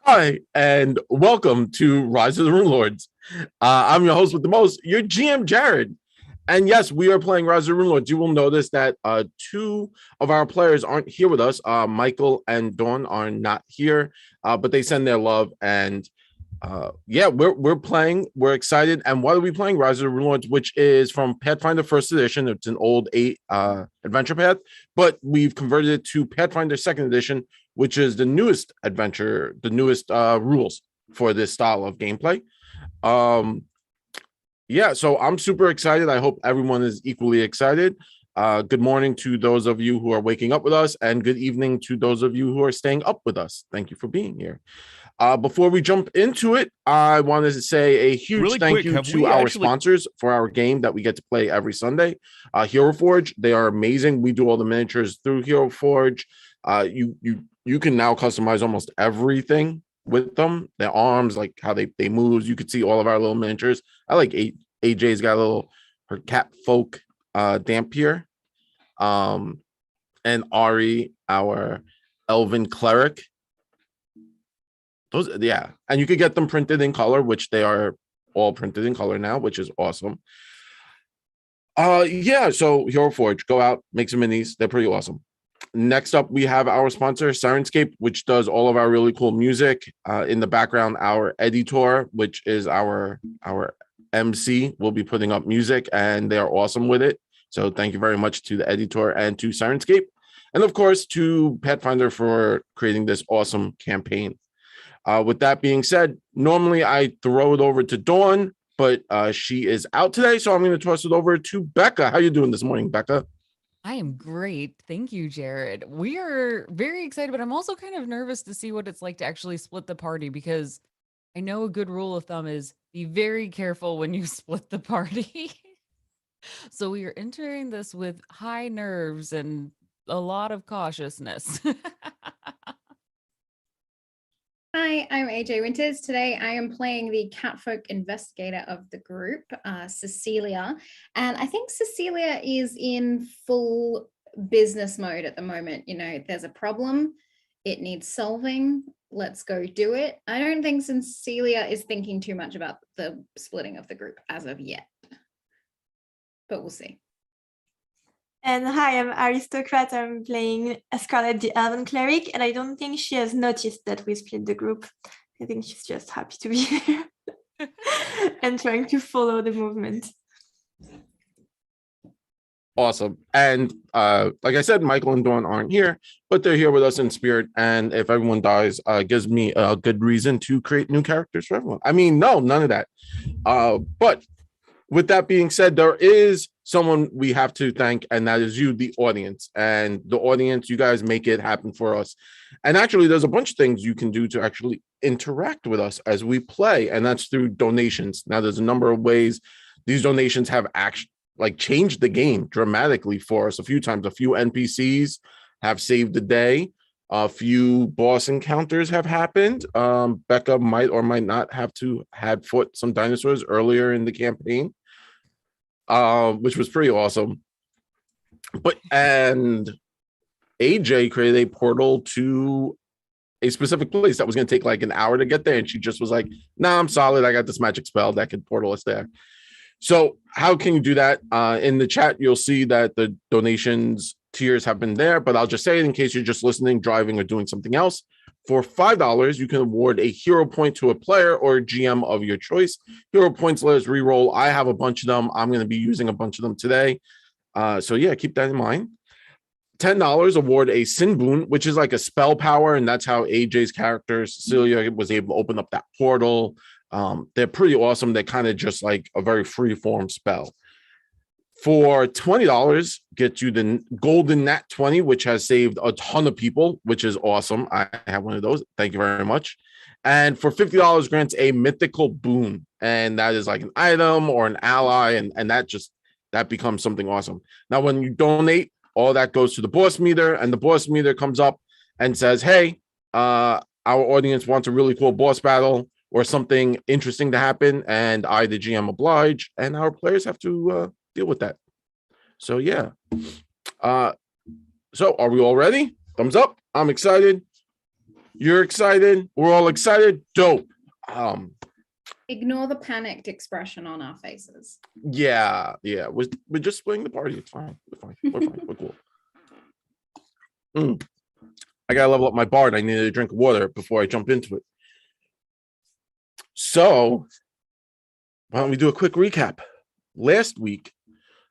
Hi, and welcome to Rise of the Runelords. I'm your host with the most, your GM, Jared. And yes, we are playing Rise of the Runelords. You will notice that two of our players aren't here with us. Michael and Dawn are not here, but they send their love. And yeah, we're playing. We're excited. And what are we playing? Rise of the Runelords, which is from Pathfinder First Edition. It's an old adventure path, but we've converted it to Pathfinder Second Edition, which is the newest adventure, the newest rules for this style of gameplay. Yeah, so I'm super excited. I hope everyone is equally excited. Good morning to those of you who are waking up with us, and good evening to those of you who are staying up with us. Thank you for being here. Before we jump into it, I wanted to say a huge thank you to our sponsors for our game that we get to play every Sunday. Hero Forge, they are amazing. We do all the miniatures through Hero Forge. You can now customize almost everything with them. Their arms, like how they move. You could see all of our little miniatures. I like AJ's got a little her cat folk Dampier. And Ari, our elven cleric. Those, yeah, and you could get them printed in color, which they are all printed in color now, which is awesome. Yeah, so Hero Forge, go out, make some minis. They're pretty awesome. Next up, we have our sponsor, Sirenscape, which does all of our really cool music. In the background, our editor, which is our MC, will be putting up music, and they are awesome with it. So thank you very much to the editor and to Sirenscape. And of course, to Pathfinder for creating this awesome campaign. With that being said, normally I throw it over to Dawn, but she is out today, so I'm going to toss it over to Becca. How you doing this morning, Becca? I am great. Thank you, Jared. We are very excited, but I'm also kind of nervous to see what it's like to actually split the party, because I know a good rule of thumb is be very careful when you split the party. So we are entering this with high nerves and a lot of cautiousness. Hi, I'm AJ Winters. Today I am playing the catfolk investigator of the group, Cecilia. And I think Cecilia is in full business mode at the moment. You know, there's a problem, it needs solving, let's go do it. I don't think Cecilia is thinking too much about the splitting of the group as of yet, but we'll see. And hi, I'm Aristocrat. I'm playing Scarlet the Elven Cleric, and I don't think she has noticed that we split the group. I think she's just happy to be here and trying to follow the movement. Awesome. And like I said, Michael and Dawn aren't here, but they're here with us in spirit. And if everyone dies, gives me a good reason to create new characters for everyone. I mean, no, none of that. But with that being said, there is someone we have to thank, and that is you, the audience. And the audience, you guys make it happen for us. And actually, there's a bunch of things you can do to actually interact with us as we play, and that's through donations. Now, there's a number of ways these donations have actually changed the game dramatically for us. A few times, a few NPCs have saved the day. A few boss encounters have happened. Becca might or might not have had fought some dinosaurs earlier in the campaign, which was pretty awesome. And AJ created a portal to a specific place that was going to take like an hour to get there, and she just was like, "Nah, I'm solid. I got this magic spell that can portal us there." So how can you do that? In the chat, you'll see that the donations tiers have been there, but I'll just say it in case you're just listening, driving, or doing something else. For $5, you can award a hero point to a player or GM of your choice. Hero points let us reroll. I have a bunch of them. I'm going to be using a bunch of them today. So yeah, keep that in mind. $10, award a sin boon, which is like a spell power, and that's how AJ's character, Cecilia, was able to open up that portal. They're pretty awesome. They're kind of just like a very free form spell. For $20, get you the golden nat 20, which has saved a ton of people, which is awesome. I have one of those. Thank you very much. And for $50, grants a mythical boon, and that is like an item or an ally, and that becomes something awesome. Now, when you donate, all that goes to the boss meter, and the boss meter comes up and says, "Hey, our audience wants a really cool boss battle or something interesting to happen, and I, the GM, oblige," and our players have to deal with that. So yeah. So are we all ready? Thumbs up. I'm excited. You're excited. We're all excited. Dope. Ignore the panicked expression on our faces. Yeah. We're just splitting the party. It's fine. We're fine. We're cool. I gotta level up my bard. I needed a drink of water before I jump into it. So, why don't we do a quick recap? Last week,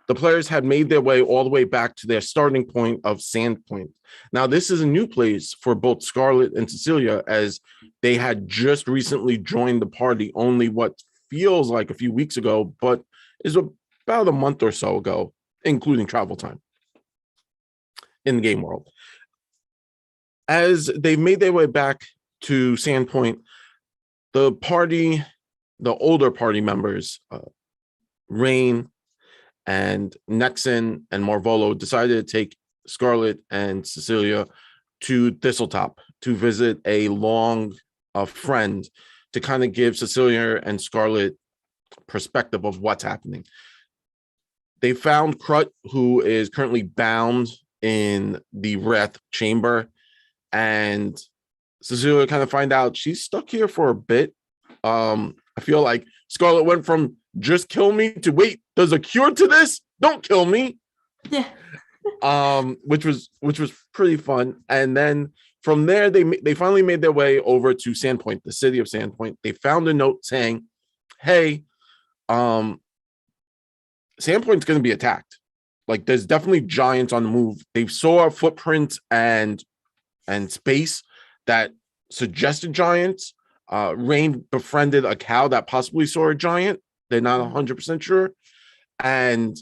the players had made their way all the way back to their starting point of Sandpoint. Now, this is a new place for both Scarlet and Cecilia, as they had just recently joined the party only what feels like a few weeks ago, but is about a month or so ago, including travel time in the game world. As they made their way back to Sandpoint, the older party members, Rain and Nexon and Marvolo, decided to take Scarlet and Cecilia to Thistletop to visit a friend to kind of give Cecilia and Scarlet perspective of what's happening. They found Krut, who is currently bound in the Wrath Chamber, and Cecilia kind of find out she's stuck here for a bit. I feel like Scarlet went from just kill me to wait, there's a cure to this? Don't kill me. Yeah. Which was pretty fun. And then from there, they finally made their way over to Sandpoint, the city of Sandpoint. They found a note saying, "Hey, Sandpoint's going to be attacked. Like, there's definitely giants on the move." They saw footprints and space that suggested giants. Rain befriended a cow that possibly saw a giant. They're not 100% sure. And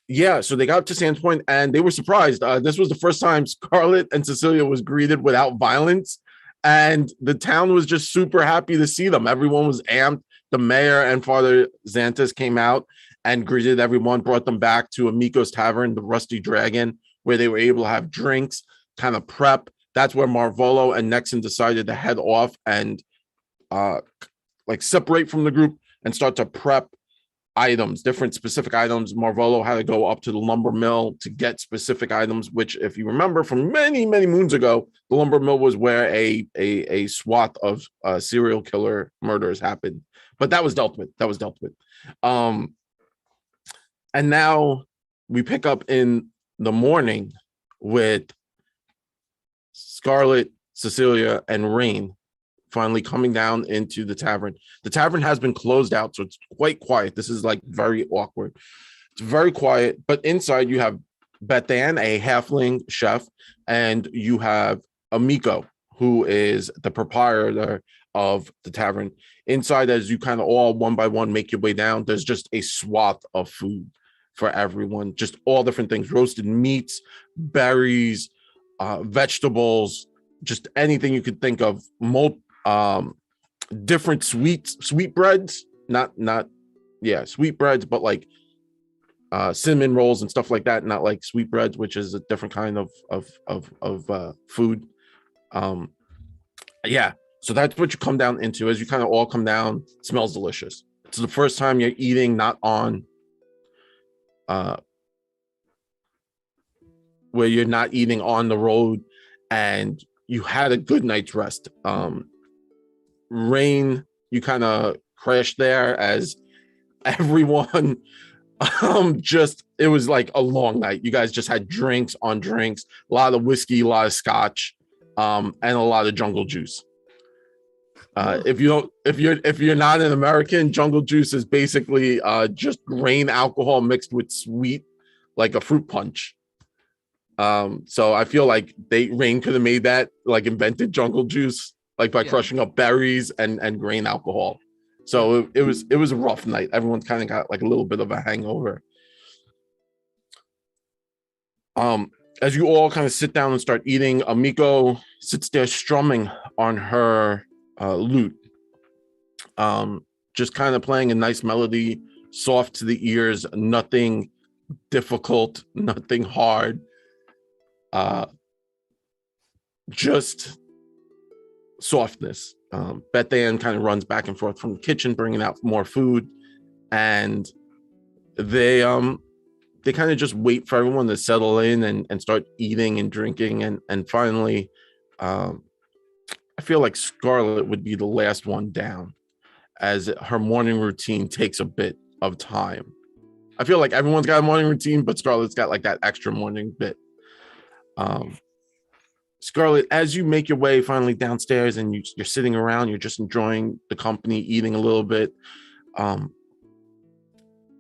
yeah, so they got to Sandpoint and they were surprised. This was the first time Scarlet and Cecilia was greeted without violence. And the town was just super happy to see them. Everyone was amped. The mayor and Father Xantus came out and greeted everyone, brought them back to Amiko's Tavern, the Rusty Dragon, where they were able to have drinks, kind of prep. That's where Marvolo and Nexon decided to head off and separate from the group and start to prep items, different specific items. Marvolo had to go up to the lumber mill to get specific items, which, if you remember from many, many moons ago, the lumber mill was where a swath of serial killer murders happened. But that was dealt with. And now we pick up in the morning with Scarlet, Cecilia, and Rain finally coming down into the tavern. The tavern has been closed out, so it's quite quiet. This is like very awkward. It's very quiet, but inside you have Bethan, a halfling chef, and you have Amiko, who is the proprietor of the tavern. Inside, as you kind of all one by one make your way down, there's just a swath of food for everyone, just all different things: roasted meats, berries, vegetables, just anything you could think of. Different sweet breads, not sweet breads, but like cinnamon rolls and stuff like that, not like sweet breads, which is a different kind of food. So that's what you come down into. As you kind of all come down, it smells delicious. It's the first time you're eating not on where you're not eating on the road, and you had a good night's rest. Rain, you kind of crashed there as everyone it was like a long night. You guys just had drinks on drinks, a lot of whiskey, a lot of scotch, and a lot of jungle juice. If you're not an American, jungle juice is basically just grain alcohol mixed with sweet, like a fruit punch. So I feel like Rain could have made that, like invented jungle juice, like by crushing up berries and grain alcohol. So it was a rough night. Everyone kind of got like a little bit of a hangover. As you all kind of sit down and start eating, Amiko sits there strumming on her lute, just kind of playing a nice melody, soft to the ears, nothing difficult, nothing hard. Just softness. Bethan kind of runs back and forth from the kitchen, bringing out more food, and they kind of just wait for everyone to settle in and start eating and drinking, and finally I feel like Scarlet would be the last one down, as her morning routine takes a bit of time. I feel like everyone's got a morning routine, but Scarlet's got like that extra morning bit. Scarlet, as you make your way finally downstairs and you're sitting around, you're just enjoying the company, eating a little bit.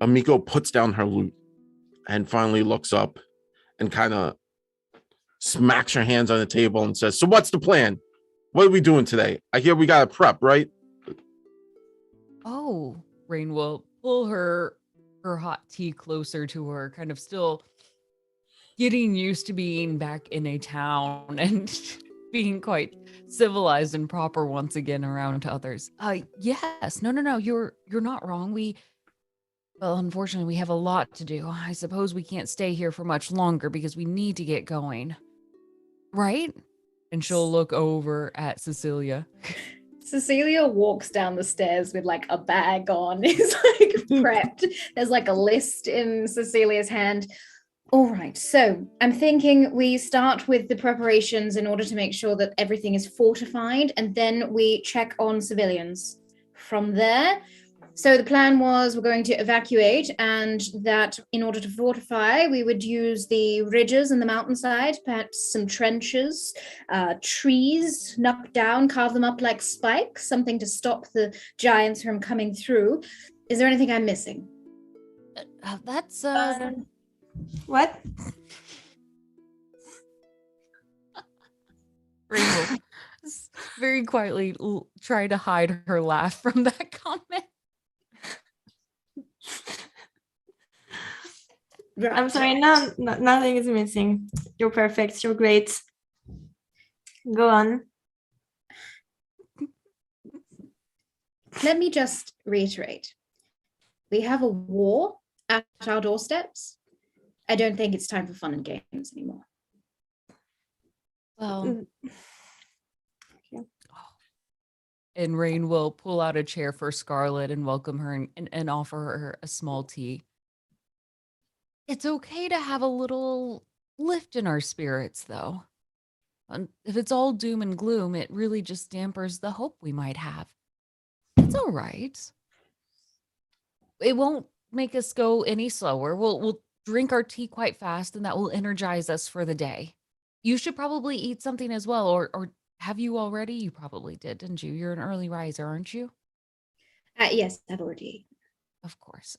Amiko puts down her loot and finally looks up and kind of smacks her hands on the table and says, "So what's the plan? What are we doing today? I hear we got a prep, right?" Oh, Rain will pull her hot tea closer to her, kind of still getting used to being back in a town and being quite civilized and proper once again around others. Yes, no, you're not wrong. Well, unfortunately, we have a lot to do. I suppose we can't stay here for much longer because we need to get going. Right? And she'll look over at Cecilia. Cecilia walks down the stairs with like a bag on. It's like prepped. There's like a list in Cecilia's hand. All right, so I'm thinking we start with the preparations in order to make sure that everything is fortified, and then we check on civilians. From there, so the plan was we're going to evacuate, and that in order to fortify, we would use the ridges and the mountainside, perhaps some trenches, trees, knock down, carve them up like spikes, something to stop the giants from coming through. Is there anything I'm missing? That's What? Rainbow very quietly try to hide her laugh from that comment. Right. I'm sorry, no, nothing is missing. You're perfect. You're great. Go on. Let me just reiterate. We have a war at our doorsteps. I don't think it's time for fun and games anymore. Well, and Rain will pull out a chair for Scarlet and welcome her and offer her a small tea. It's okay to have a little lift in our spirits, though. And if it's all doom and gloom, it really just dampers the hope we might have. It's all right. It won't make us go any slower. We'll drink our tea quite fast, and that will energize us for the day. You should probably eat something as well, or have you already? You probably did, didn't you? You're an early riser, aren't you? Yes, I've already eaten. Of course.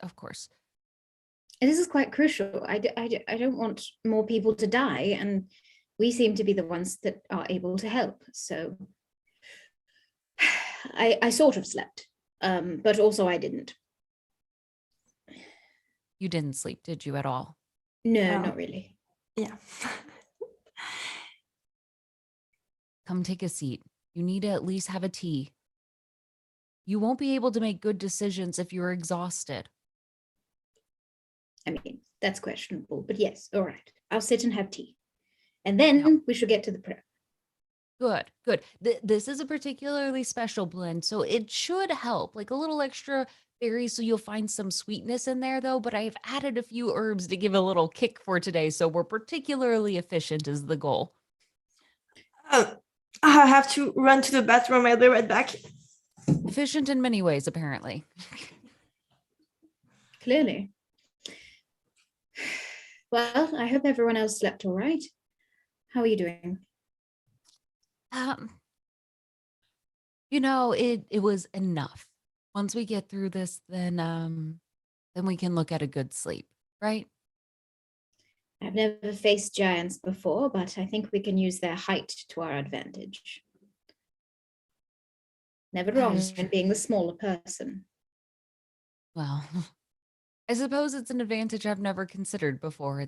And this is quite crucial. I don't want more people to die, and we seem to be the ones that are able to help. So I sort of slept, but also I didn't. You didn't sleep, did you, at all? No, not really. Yeah. Come take a seat. You need to at least have a tea. You won't be able to make good decisions if you're exhausted. I mean, that's questionable, but yes, all right. I'll sit and have tea. And then we should get to the prep. Good. This is a particularly special blend, so it should help. Like a little extra berries, so you'll find some sweetness in there, though. But I've added a few herbs to give a little kick for today, so we're particularly efficient is the goal. I have to run to the bathroom. I'll be right back. Efficient in many ways, apparently. Clearly. Well, I hope everyone else slept all right. How are you doing? It was enough. Once we get through this, then we can look at a good sleep, right? I've never faced giants before, but I think we can use their height to our advantage. Never wrong in being the smaller person. Well, I suppose it's an advantage I've never considered before.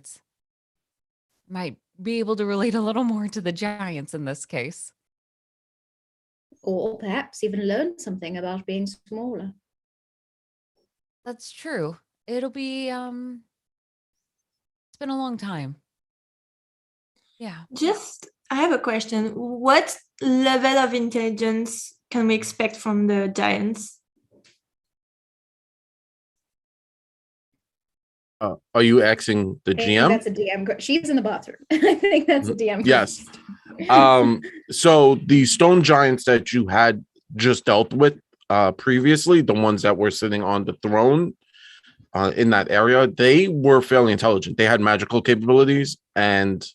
Might be able to relate a little more to the giants in this case. Or perhaps even learn something about being smaller. That's true. It'll be, it's been a long time. Yeah. I have a question. What level of intelligence can we expect from the giants? Are you asking the I think GM? that's a DM. She's in the bathroom. I think that's a DM. Yes. So the stone giants that you had just dealt with previously, the ones that were sitting on the throne in that area, they were fairly intelligent. They had magical capabilities, and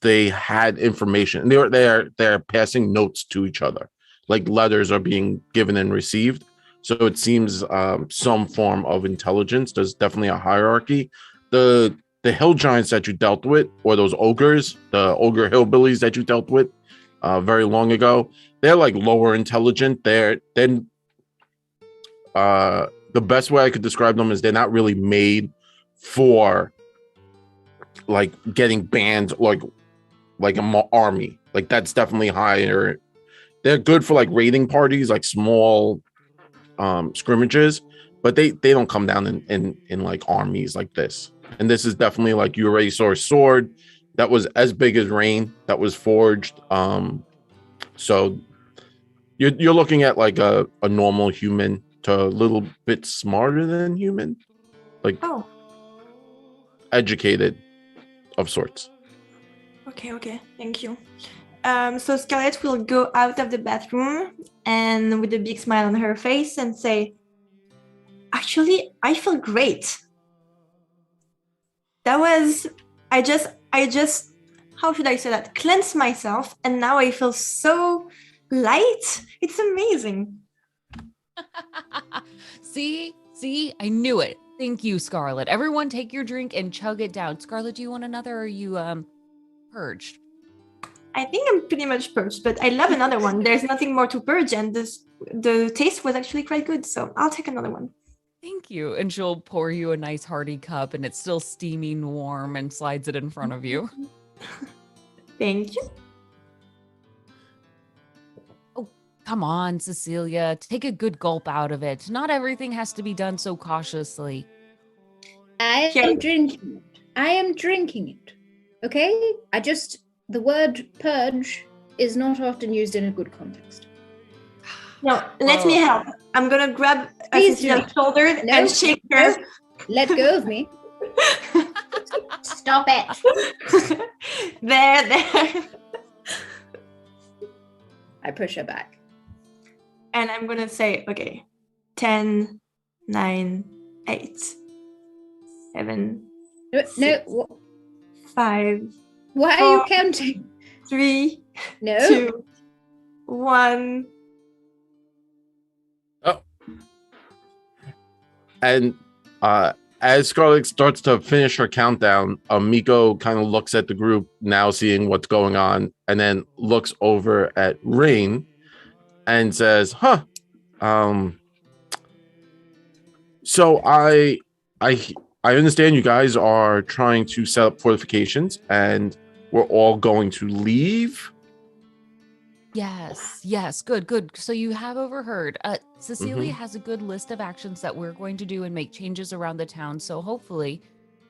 they had information. And they're passing notes to each other, like letters are being given and received. So it seems some form of intelligence. There's definitely a hierarchy. The hill giants that you dealt with, or those ogres, the ogre hillbillies that you dealt with very long ago, they're like lower intelligent. They're then the best way I could describe them is they're not really made for like getting banned like an army. Like that's definitely higher. They're good for like raiding parties, like small scrimmages, but they don't come down in like armies like this. And this is definitely like you already saw a sword that was as big as Rain that was forged. So you're looking at like a normal human to a little bit smarter than human, like educated of sorts. Okay, thank you. So Scarlett will go out of the bathroom and with a big smile on her face and say, actually, I feel great. That was, I just, how should I say that? Cleanse myself, and now I feel so light. It's amazing. See, I knew it. Thank you, Scarlett. Everyone take your drink and chug it down. Scarlett, do you want another, or are you purged? I think I'm pretty much purged, but I love another one. There's nothing more to purge, and the taste was actually quite good, so I'll take another one. Thank you. And she'll pour you a nice hearty cup, and it's still steaming warm, and slides it in front of you. Thank you. Oh, come on, Cecilia. Take a good gulp out of it. Not everything has to be done so cautiously. I am drinking it. I am drinking it. Okay? The word purge is not often used in a good context. No, let me help. I'm gonna grab Cecilia's shoulder and shake her. Let go of me. Stop it. There. I push her back. And I'm gonna say, okay, 10, 9, 8, 7, No. 5. Why 4, are you counting? 3, No. 2, 1. Oh. And as Scarlett starts to finish her countdown, Miko kind of looks at the group now, seeing what's going on, and then looks over at Rain and says, so I understand you guys are trying to set up fortifications and we're all going to leave. Yes. Good. So you have overheard. Cecilia has a good list of actions that we're going to do and make changes around the town. So hopefully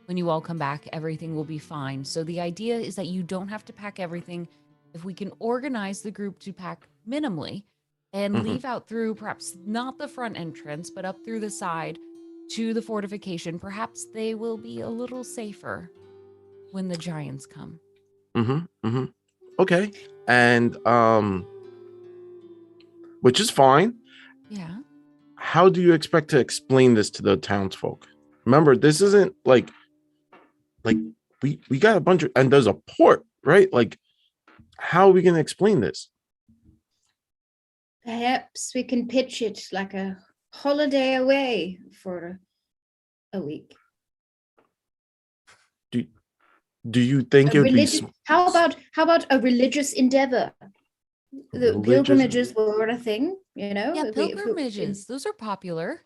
when you all come back, everything will be fine. So the idea is that you don't have to pack everything. If we can organize the group to pack minimally and leave out through perhaps not the front entrance, but up through the side to the fortification, perhaps they will be a little safer when the giants come. Okay. And which is fine. Yeah. How do you expect to explain this to the townsfolk? Remember, this isn't like we got a bunch of, and there's a port, right? Like, how are we gonna explain this? Perhaps we can pitch it like a holiday away for a week. Do you think it would be? How about a religious endeavor? The pilgrimages were a thing, you know. Yeah, pilgrimages. Those are popular.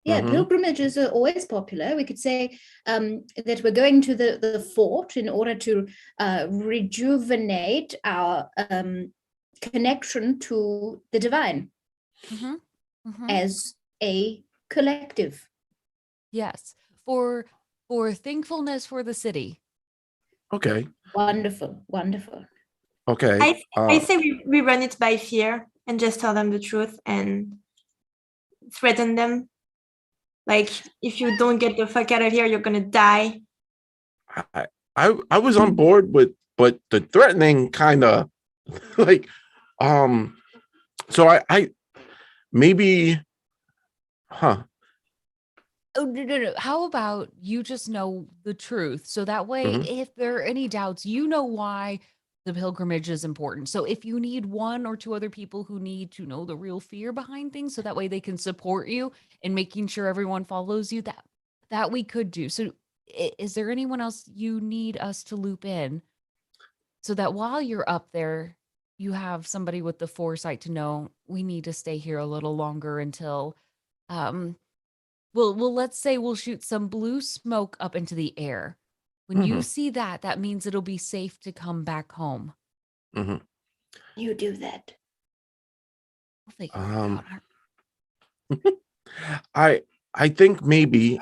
Yeah, pilgrimages are always popular. We could say that we're going to the fort in order to rejuvenate our connection to the divine as a collective. Yes, for thankfulness for the city. Okay. Wonderful. Okay. I say we run it by fear and just tell them the truth and threaten them. Like, if you don't get the fuck out of here, you're gonna die. I was on board with but the threatening kind of like, so I maybe, huh? Oh, no. How about you just know the truth? So that way, Mhm. if there are any doubts, you know why the pilgrimage is important. So if you need one or two other people who need to know the real fear behind things, so that way they can support you in making sure everyone follows you, that we could do. So is there anyone else you need us to loop in so that while you're up there, you have somebody with the foresight to know we need to stay here a little longer until um well, let's say we'll shoot some blue smoke up into the air. When you Mhm. see that, that means it'll be safe to come back home. Mhm. You do that. We'll figure it out. I I think maybe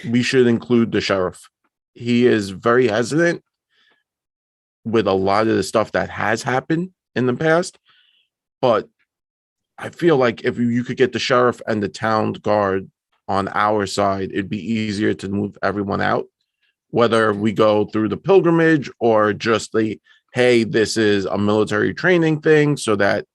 we should include the sheriff. He is very hesitant with a lot of the stuff that has happened in the past, but I feel like if you could get the sheriff and the town guard on our side, it'd be easier to move everyone out, whether we go through the pilgrimage or just the, hey, this is a military training thing, so that,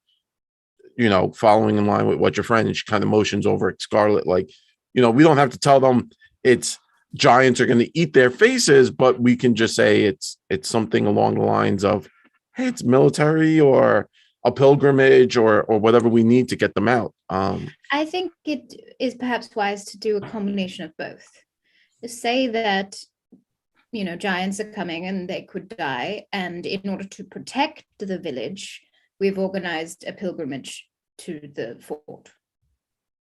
following in line with what your friend, and she kind of motions over at Scarlet, like, we don't have to tell them it's giants are going to eat their faces, but we can just say it's something along the lines of, hey, it's military or a pilgrimage or whatever we need to get them out. I think it is perhaps wise to do a combination of both. Say that, giants are coming and they could die. And in order to protect the village, we've organized a pilgrimage to the fort.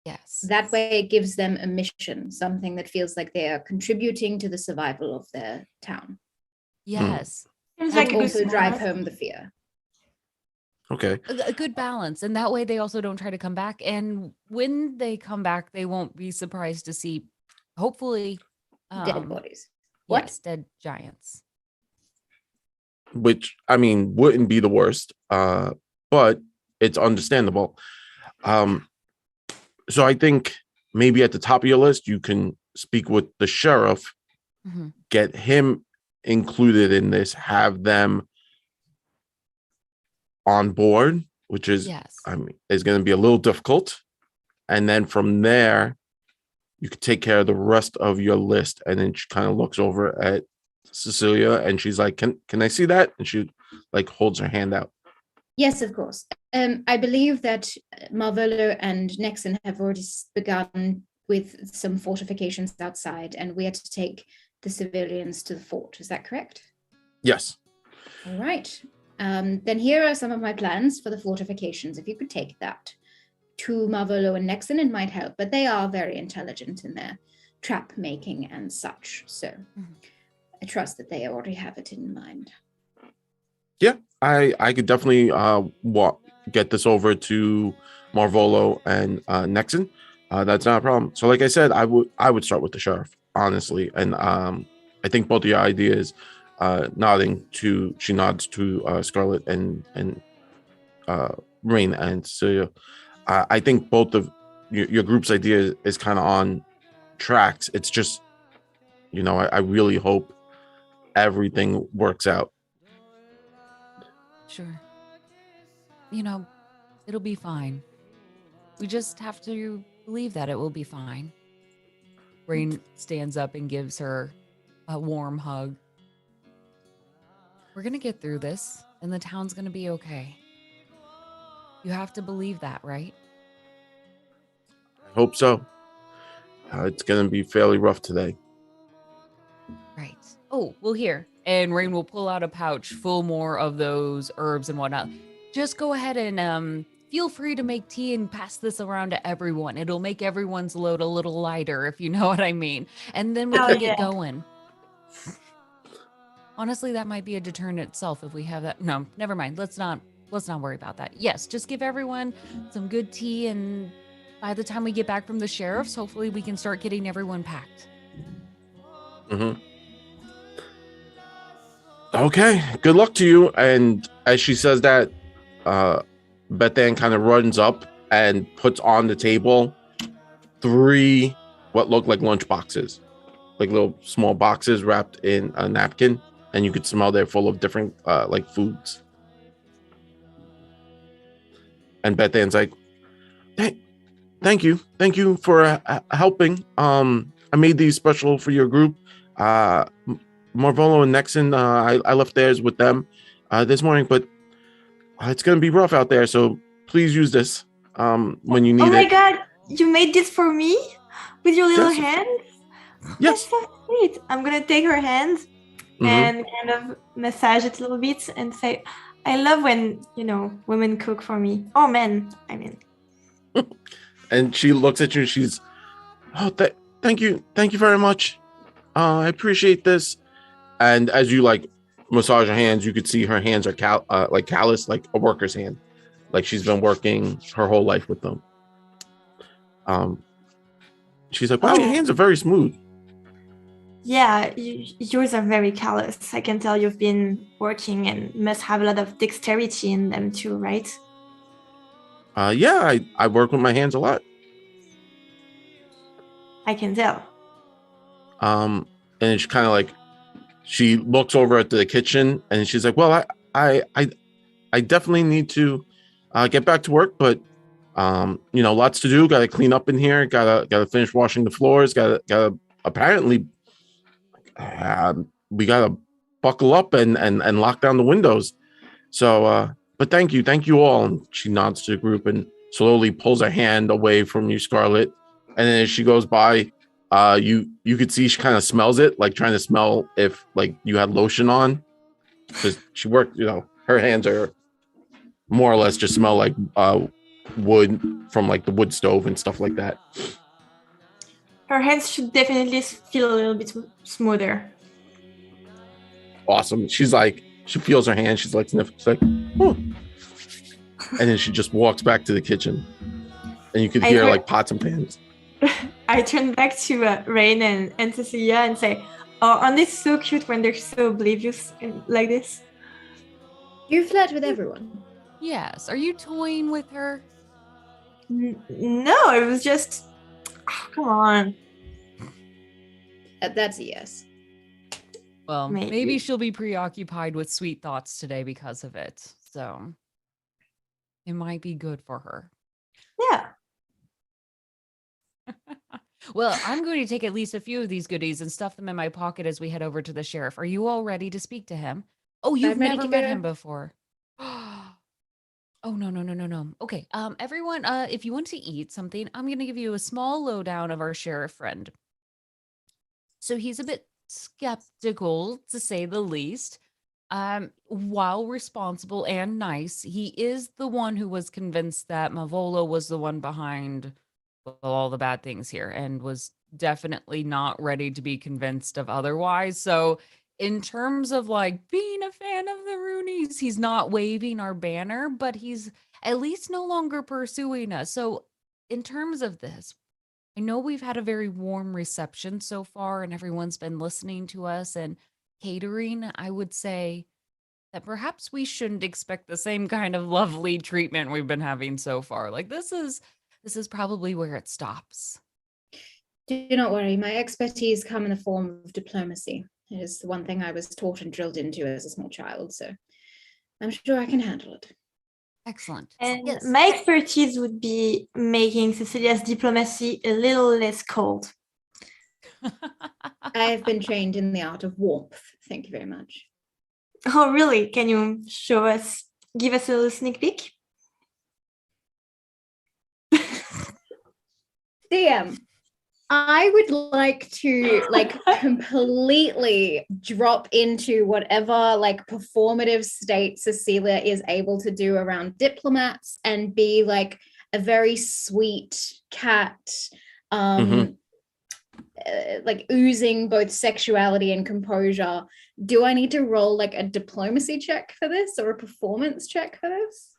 Yes. That way it gives them a mission, something that feels like they are contributing to the survival of their town. Yes. Seems That like would a be Also good drive balance. home the fear. Okay. A good balance. And that way they also don't try to come back. And when they come back, they won't be surprised to see, hopefully, Dead bodies. What? yes, dead giants. Which, I mean, wouldn't be the worst, but it's understandable. So I think maybe at the top of your list, you can speak with the sheriff, Mhm. get him included in this, have them on board, which is, Yes. is going to be a little difficult. And then from there, you could take care of the rest of your list. And then she kind of looks over at Cecilia and she's like, can I see that? And she like holds her hand out. Yes, of course. I believe that Marvolo and Nexon have already begun with some fortifications outside, and we are to take the civilians to the fort. Is that correct? Yes. All right. Then here are some of my plans for the fortifications. If you could take that to Marvolo and Nexon, it might help, but they are very intelligent in their trap making and such. So I trust that they already have it in mind. Yeah, I could definitely get this over to Marvolo and Nexon. That's not a problem. So like I said, I would start with the sheriff, honestly. And I think both of your ideas, she nods to Scarlet and Rain and Cecilia. I think both of your group's idea is kind of on tracks. It's just, I really hope everything works out. Sure. It'll be fine. We just have to believe that it will be fine. Rain stands up and gives her a warm hug. We're going to get through this, and the town's going to be okay. You have to believe that, right? I hope so. It's going to be fairly rough today. Right. Oh, well, here. And Rain will pull out a pouch full more of those herbs and whatnot. Just go ahead and feel free to make tea and pass this around to everyone. It'll make everyone's load a little lighter, if you know what I mean. And then we can get going. Honestly, that might be a deterrent itself if we have that. No, never mind. Let's not worry about that. Yes, just give everyone some good tea, and by the time we get back from the sheriff's, hopefully we can start getting everyone packed. Mm-hmm. Okay, good luck to you. And as she says that, Bethan kind of runs up and puts on the table 3 what look like lunch boxes, like little small boxes wrapped in a napkin, and you could smell they're full of different like foods. And Beth Ann's like, thank you for helping. I made these special for your group. Marvolo and Nexon, I left theirs with them this morning, but it's gonna be rough out there, so please use this when you need it. Oh my god, you made this for me with your little hands? Yes. That's so sweet. I'm gonna take her hand and kind of massage it a little bit and say, I love when, women cook for me. Or men, I mean. And she looks at you and she's, thank you very much. I appreciate this. And as you like massage her hands, you could see her hands are callous, like a worker's hand, like she's been working her whole life with them. She's like, wow, your hands are very smooth. Yeah, yours are very callous. I can tell you've been working and must have a lot of dexterity in them too, right? Yeah, I work with my hands a lot. I can tell. And it's kind of like, she looks over at the kitchen and she's like, well, I definitely need to get back to work, but lots to do. Got to clean up in here. Got to finish washing the floors. Got to apparently we got to buckle up and lock down the windows. So, but thank you all. And she nods to the group and slowly pulls her hand away from you, Scarlet. And then as she goes by, you could see she kind of smells it, like trying to smell if like you had lotion on, because she worked, her hands are more or less just smell like wood from like the wood stove and stuff like that. Her hands should definitely feel a little bit smoother. Awesome. She's like, she feels her hand. She's like sniffing. She's like, oh. And then she just walks back to the kitchen, and you could hear like pots and pans. I turn back to Rain and Cecilia and say, oh, aren't they so cute when they're so oblivious like this? You flirt with everyone. Yes. Are you toying with her? No, it was just, come on. That's a yes. Well, maybe she'll be preoccupied with sweet thoughts today because of it. So it might be good for her. Yeah. Well, I'm going to take at least a few of these goodies and stuff them in my pocket as we head over to the sheriff. Are you all ready to speak to him? Oh, you've never met him before. Oh, no. Okay, everyone, if you want to eat something, I'm going to give you a small lowdown of our sheriff friend. So he's a bit skeptical, to say the least. While responsible and nice, he is the one who was convinced that Mavolo was the one behind all the bad things here and was definitely not ready to be convinced of otherwise. So in terms of like being a fan of the Roonies, he's not waving our banner, but he's at least no longer pursuing us. So in terms of this, I know we've had a very warm reception so far and everyone's been listening to us and catering. I would say that perhaps we shouldn't expect the same kind of lovely treatment we've been having so far. Like this is probably where it stops. Do not worry. My expertise come in the form of diplomacy. It is the one thing I was taught and drilled into as a small child, so I'm sure I can handle it. Excellent. And yes. My expertise would be making Cecilia's diplomacy a little less cold. I have been trained in the art of warmth. Thank you very much. Oh, really? Can you give us a little sneak peek? DM, I would like to completely drop into whatever like performative state Cecilia is able to do around diplomats and be like a very sweet cat, like oozing both sexuality and composure. Do I need to roll like a diplomacy check for this or a performance check for this?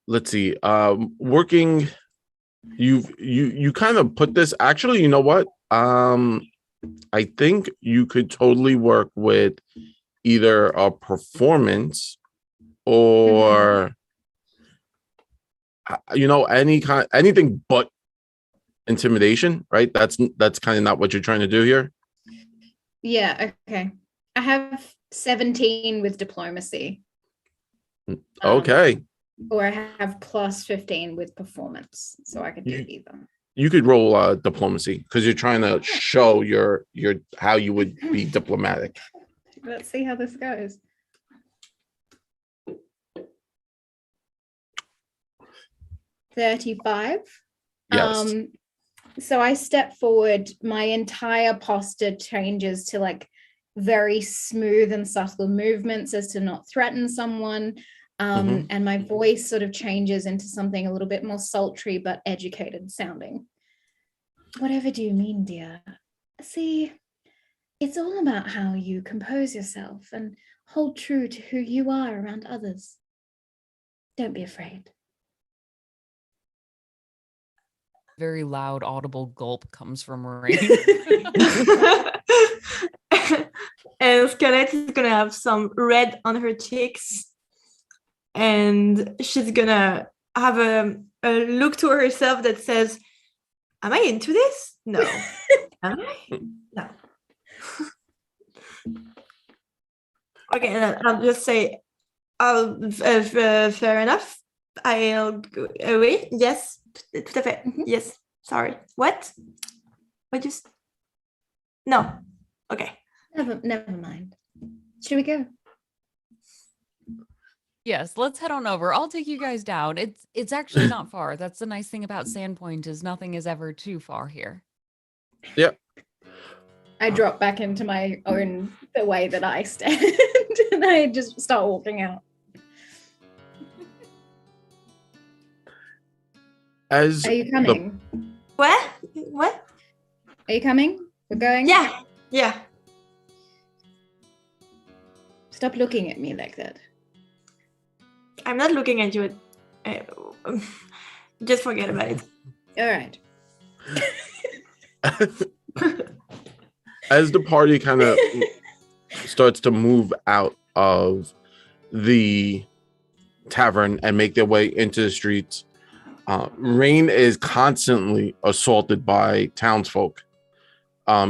Let's see. Working. You kind of put this, actually, you know what? I think you could totally work with either a performance or anything but intimidation, right? That's kind of not what you're trying to do here. Yeah, okay. I have 17 with diplomacy. Okay. Or I have plus 15 with performance. So I could do either. You could roll diplomacy because you're trying to show your how you would be diplomatic. Let's see how this goes. $35. Yes. So I step forward, my entire posture changes to like very smooth and subtle movements as to not threaten someone. And my voice sort of changes into something a little bit more sultry but educated sounding. Whatever do you mean, dear? See, it's all about how you compose yourself and hold true to who you are around others. Don't be afraid. Very loud, audible gulp comes from Rain. And Scarlett is gonna have some red on her cheeks, and she's gonna have a look to herself that says, "Am I into this? No. Am I? No." Okay, and I'll just say, fair enough. I'll go away. Yes, tout à fait. Yes. Sorry. What? I just. No. Okay. Never mind. Should we go? Yes, let's head on over. I'll take you guys down. It's actually not far. That's the nice thing about Sandpoint is nothing is ever too far here. Yep. I drop back into my own the way that I stand and I just start walking out. Are you coming? What? Are you coming? We're going? Yeah. Stop looking at me like that. I'm not looking at you. Just forget about it. All right. As the party kind of starts to move out of the tavern and make their way into the streets, Rain is constantly assaulted by townsfolk.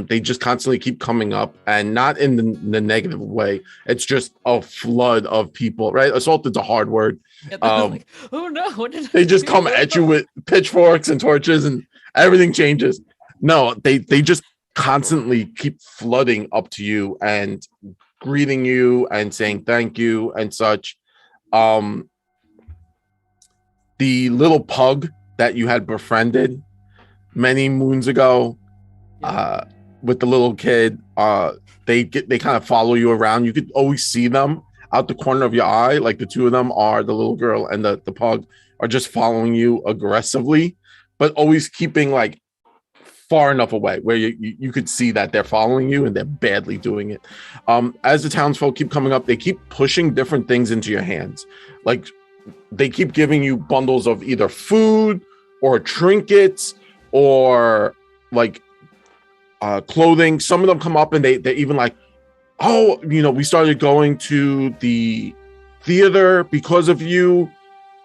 They just constantly keep coming up, and not in the negative way. It's just a flood of people, right? Assault is a hard word. Yeah, like, oh no, what did they just come at you with pitchforks and torches and everything changes. No, they just constantly keep flooding up to you and greeting you and saying thank you and such. The little pug that you had befriended many moons ago, with the little kid, they kind of follow you around. You could always see them out the corner of your eye. Like the two of them are the little girl and the pug are just following you aggressively, but always keeping like far enough away where you could see that they're following you and they're badly doing it. As the townsfolk keep coming up, they keep pushing different things into your hands. Like they keep giving you bundles of either food or trinkets or like clothing. Some of them come up and they're even like, oh, we started going to the theater because of you.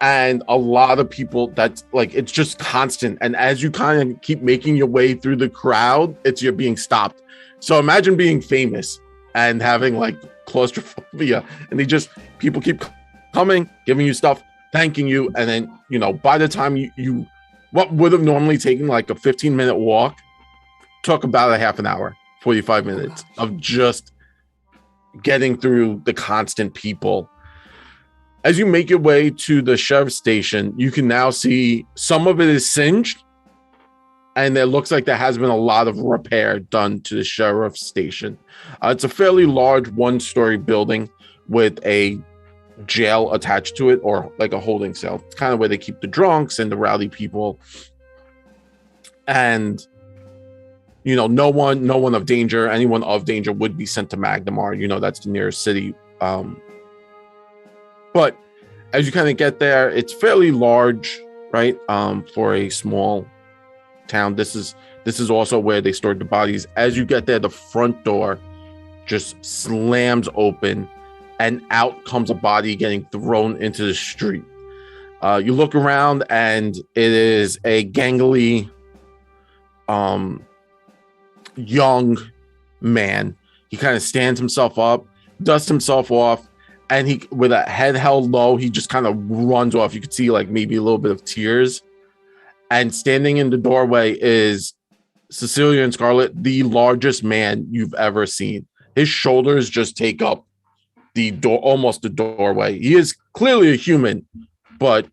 And a lot of people, that's like, it's just constant. And as you kind of keep making your way through the crowd, you're being stopped. So imagine being famous and having like claustrophobia, and people keep coming, giving you stuff, thanking you. And then, by the time you what would have normally taken like a 15-minute walk took about a half an hour, 45 minutes of just getting through the constant people. As you make your way to the sheriff's station, you can now see some of it is singed, and it looks like there has been a lot of repair done to the sheriff's station. It's a fairly large one-story building with a jail attached to it, or like a holding cell. It's kind of where they keep the drunks and the rowdy people. And no one of danger, anyone of danger would be sent to Magnemar. That's the nearest city. But as you kind of get there, it's fairly large, right? For a small town. This is also where they stored the bodies. As you get there, the front door just slams open, and out comes a body getting thrown into the street. You look around, and it is a gangly, young man. He kind of stands himself up, dusts himself off, and he, with a head held low, he just kind of runs off. You could see like maybe a little bit of tears. And standing in the doorway is Cecilia and Scarlet, the largest man you've ever seen. His shoulders just take up the door, almost the doorway. He is clearly a human, but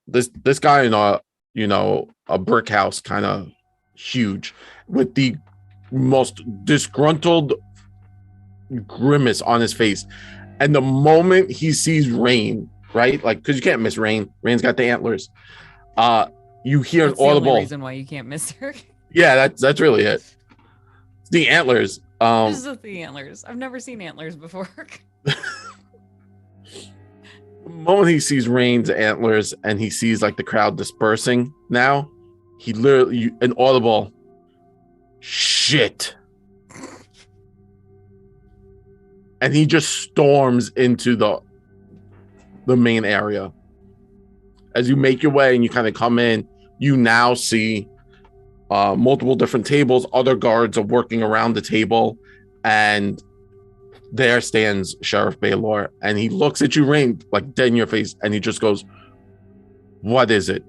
this guy in a brick house, kind of huge, with the most disgruntled grimace on his face. And the moment he sees Rain, right, like, because you can't miss Rain. Rain's got the antlers. You hear That's an audible. The only reason why you can't miss her. Yeah, that's really it. It's the antlers. This is the antlers. I've never seen antlers before. The moment he sees Rain's antlers and he sees like the crowd dispersing now, he literally an audible shit. And he just storms into the main area. As you make your way and you kind of come in, you now see multiple different tables. Other guards are working around the table, and there stands Sheriff Baylor, and he looks at you, Rain, like dead in your face, and he just goes, "What is it?"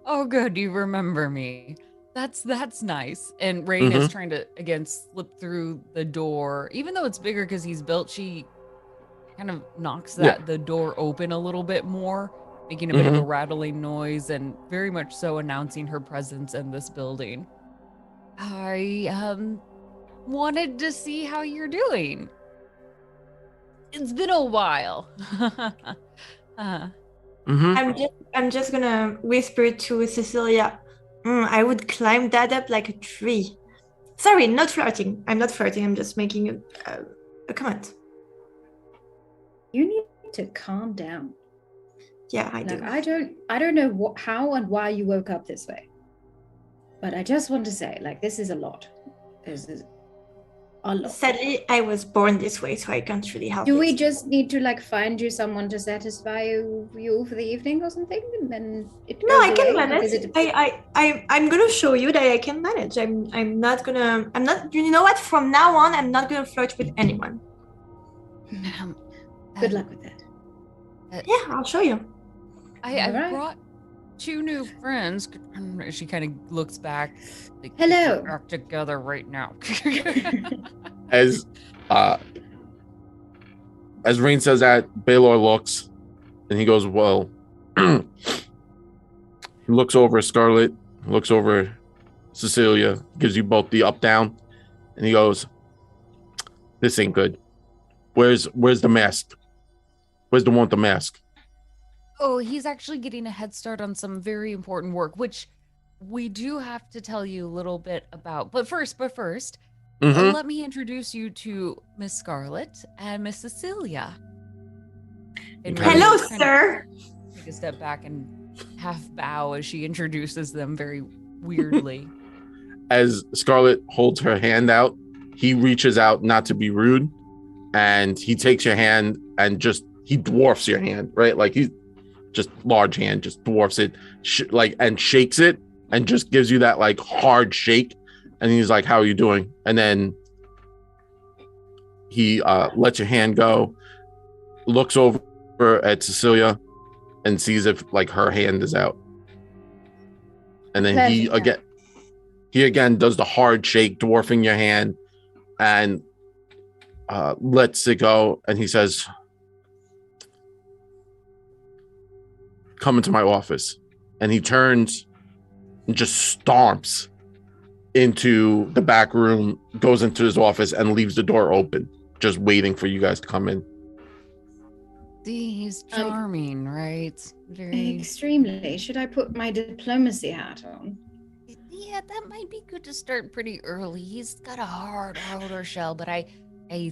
Oh, good, you remember me. That's nice. And Rain is trying to again slip through the door, even though it's bigger because he's built. She kind of knocks the door open a little bit more, making a bit of a rattling noise, and very much so announcing her presence in this building. I wanted to see how you're doing. It's been a while. I'm just gonna whisper to Cecilia. I would climb that up like a tree. Sorry, not flirting. I'm not flirting. I'm just making a comment. You need to calm down. Yeah, I do. I don't know how and why you woke up this way, but I just want to say, like, this is a lot. This is a lot. Sadly, I was born this way, so I can't really help it. Do we just need to like find you someone to satisfy you for the evening or something, and then it goes I can away? manage. I'm gonna show you that I can manage. I'm not. You know what? From now on, I'm not gonna flirt with anyone. Good luck with that. Yeah, I'll show you. I brought 2 new friends. She kind of looks back. Like, hello. Back together right now. As Rain says that, Baylor looks and he goes, "Well," he looks over Scarlet, looks over Cecilia, gives you both the up down, and he goes, "This ain't good. Where's the mask? Where's the one with the mask?" Oh, he's actually getting a head start on some very important work, which we do have to tell you a little bit about. But first, let me introduce you to Miss Scarlet and Miss Cecilia. And hello, sir. Take a step back and half bow as she introduces them very weirdly. As Scarlet holds her hand out, he reaches out, not to be rude, and he takes your hand and he dwarfs your hand, right? Like he's just large hand, just dwarfs it, and shakes it, and just gives you that like hard shake. And he's like, "How are you doing?" And then he lets your hand go, looks over at Cecilia, and sees if like her hand is out. And then he again does the hard shake, dwarfing your hand, and lets it go. And he says, "Come into my office." And he turns and just stomps into the back room, goes into his office, and leaves the door open, just waiting for you guys to come in. He's charming, right? Very extremely. Should I put my diplomacy hat on? Yeah, that might be good to start pretty early. He's got a hard outer shell, but I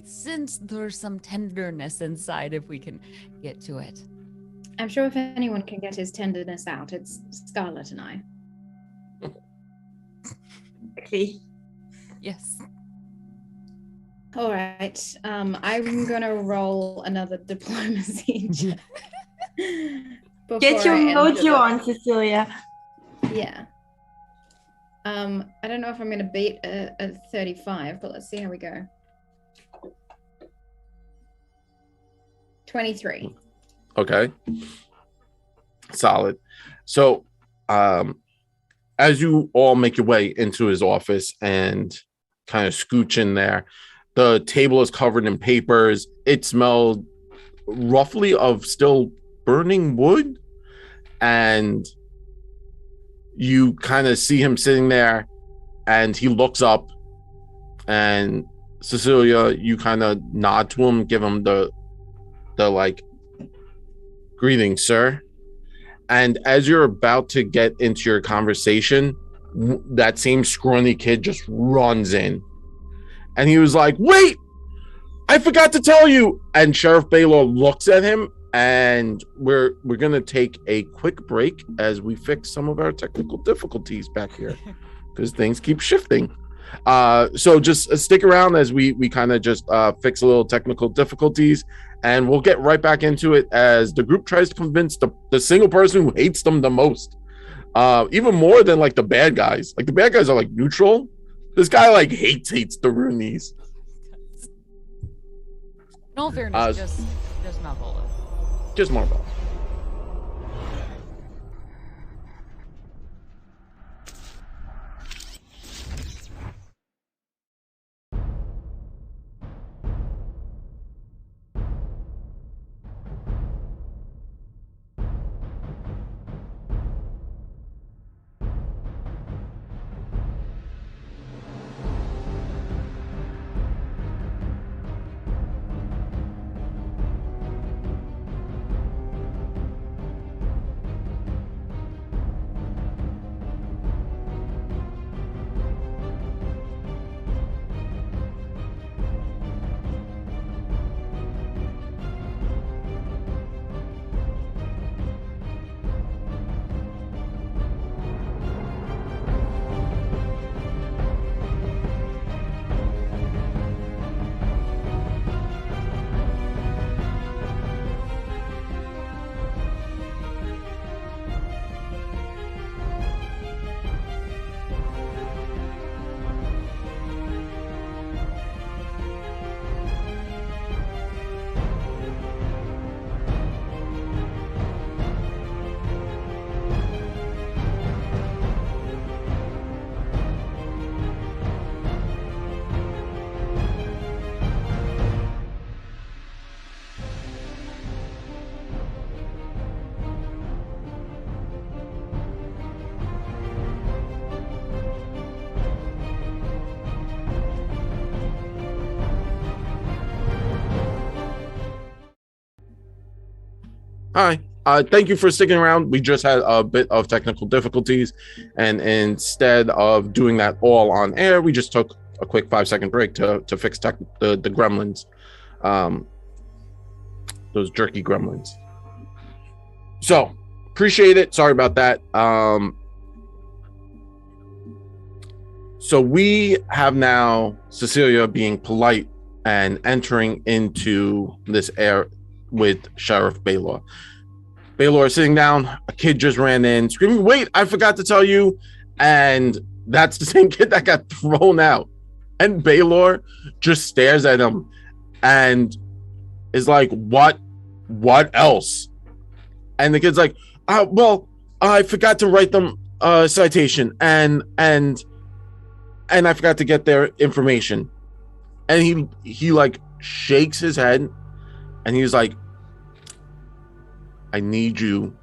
sense there's some tenderness inside if we can get to it. I'm sure if anyone can get his tenderness out, it's Scarlet and I. Okay. Yes. All right. I'm gonna roll another diplomacy check. Get your mojo on, Cecilia. Yeah. I don't know if I'm going to beat a 35, but let's see how we go. 23. Okay. Solid. So, as you all make your way into his office and kind of scooch in there, the table is covered in papers. It smelled roughly of still burning wood. And you kind of see him sitting there and he looks up, and Cecilia, you kind of nod to him, give him the like, greetings, sir. And as you're about to get into your conversation, that same scrawny kid just runs in. And he was like, wait, I forgot to tell you. And Sheriff Baylor looks at him, and we're going to take a quick break as we fix some of our technical difficulties back here because things keep shifting. So just stick around as we kind of just fix a little technical difficulties, and we'll get right back into it as the group tries to convince the single person who hates them the most, even more than like the bad guys. Like the bad guys are like neutral. This guy like hates the Roonies. In all fairness, just Malvola. Just Marvel. Hi. Thank you for sticking around. We just had a bit of technical difficulties, and instead of doing that all on air, we just took a quick 5-second break to fix the gremlins, those jerky gremlins. So appreciate it. Sorry about that. So we have now Cecilia being polite and entering into this air with Sheriff Baylor. Baylor is sitting down. A kid just ran in screaming, wait, I forgot to tell you. And that's the same kid that got thrown out. And Baylor just stares at him and is like, what else? And the kid's like, well, I forgot to write them a citation and I forgot to get their information. And he like shakes his head and he's like, I need you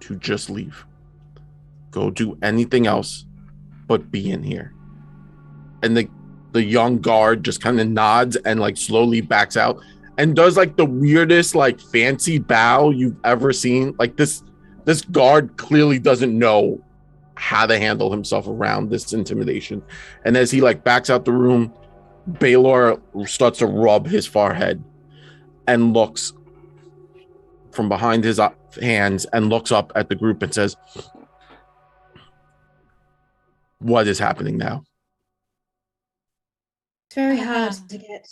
to just leave. Go do anything else but be in here. And the young guard just kind of nods and like slowly backs out and does like the weirdest like fancy bow you've ever seen. Like this guard clearly doesn't know how to handle himself around this intimidation. And as he like backs out the room, Baylor starts to rub his forehead and looks from behind his hands and looks up at the group and says, what is happening now? It's very hard to get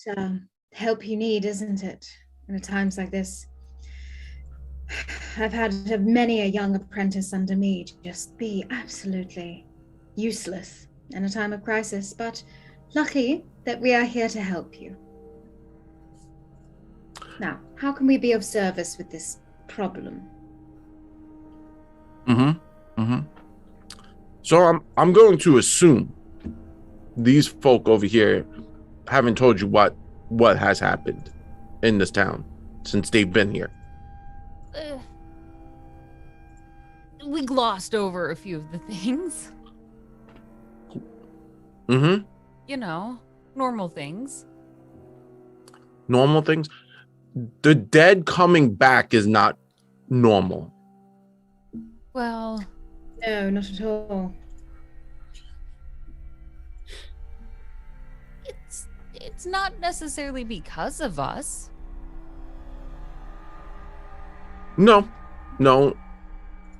help you need, isn't it? In times like this. I've had many a young apprentice under me just be absolutely useless in a time of crisis, but lucky that we are here to help you. Now, how can we be of service with this problem? So I'm going to assume these folk over here haven't told you what has happened in this town since they've been here. We glossed over a few of the things. You know, normal things. Normal things? The dead coming back is not normal. Well, no, not at all. It's not necessarily because of us. No.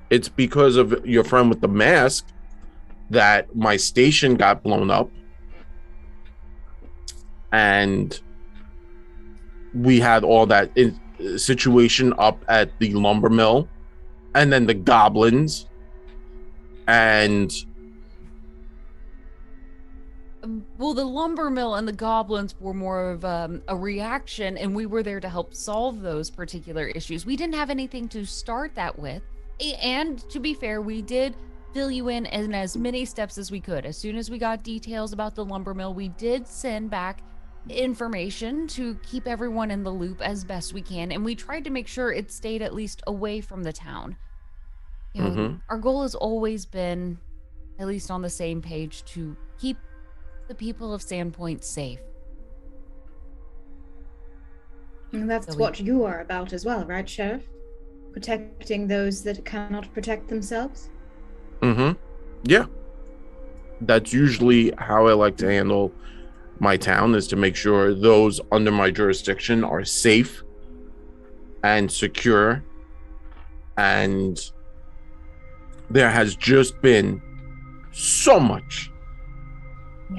It's because of your friend with the mask that my station got blown up. And we had all that situation up at the lumber mill, and then the goblins, and well, the lumber mill and the goblins were more of a reaction, and we were there to help solve those particular issues. We didn't have anything to start that with, and to be fair, we did fill you in as many steps as we could. As soon as we got details about the lumber mill, we did send back information to keep everyone in the loop as best we can, and we tried to make sure it stayed at least away from the town. You know, our goal has always been, at least on the same page, to keep the people of Sandpoint safe. And that's what you are about as well, right, Sheriff? Protecting those that cannot protect themselves? Yeah. That's usually how I like to handle my town, is to make sure those under my jurisdiction are safe and secure. And there has just been so much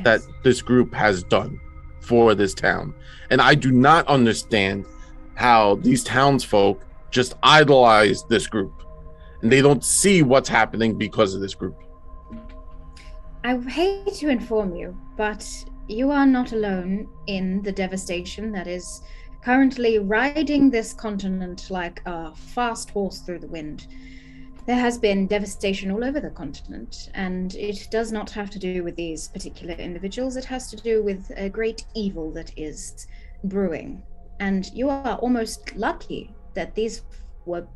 that this group has done for this town. And I do not understand how these townsfolk just idolize this group and they don't see what's happening because of this group. I hate to inform you, but you are not alone in the devastation that is currently riding this continent like a fast horse through the wind. There has been devastation all over the continent, and it does not have to do with these particular individuals. It has to do with a great evil that is brewing. And you are almost lucky that these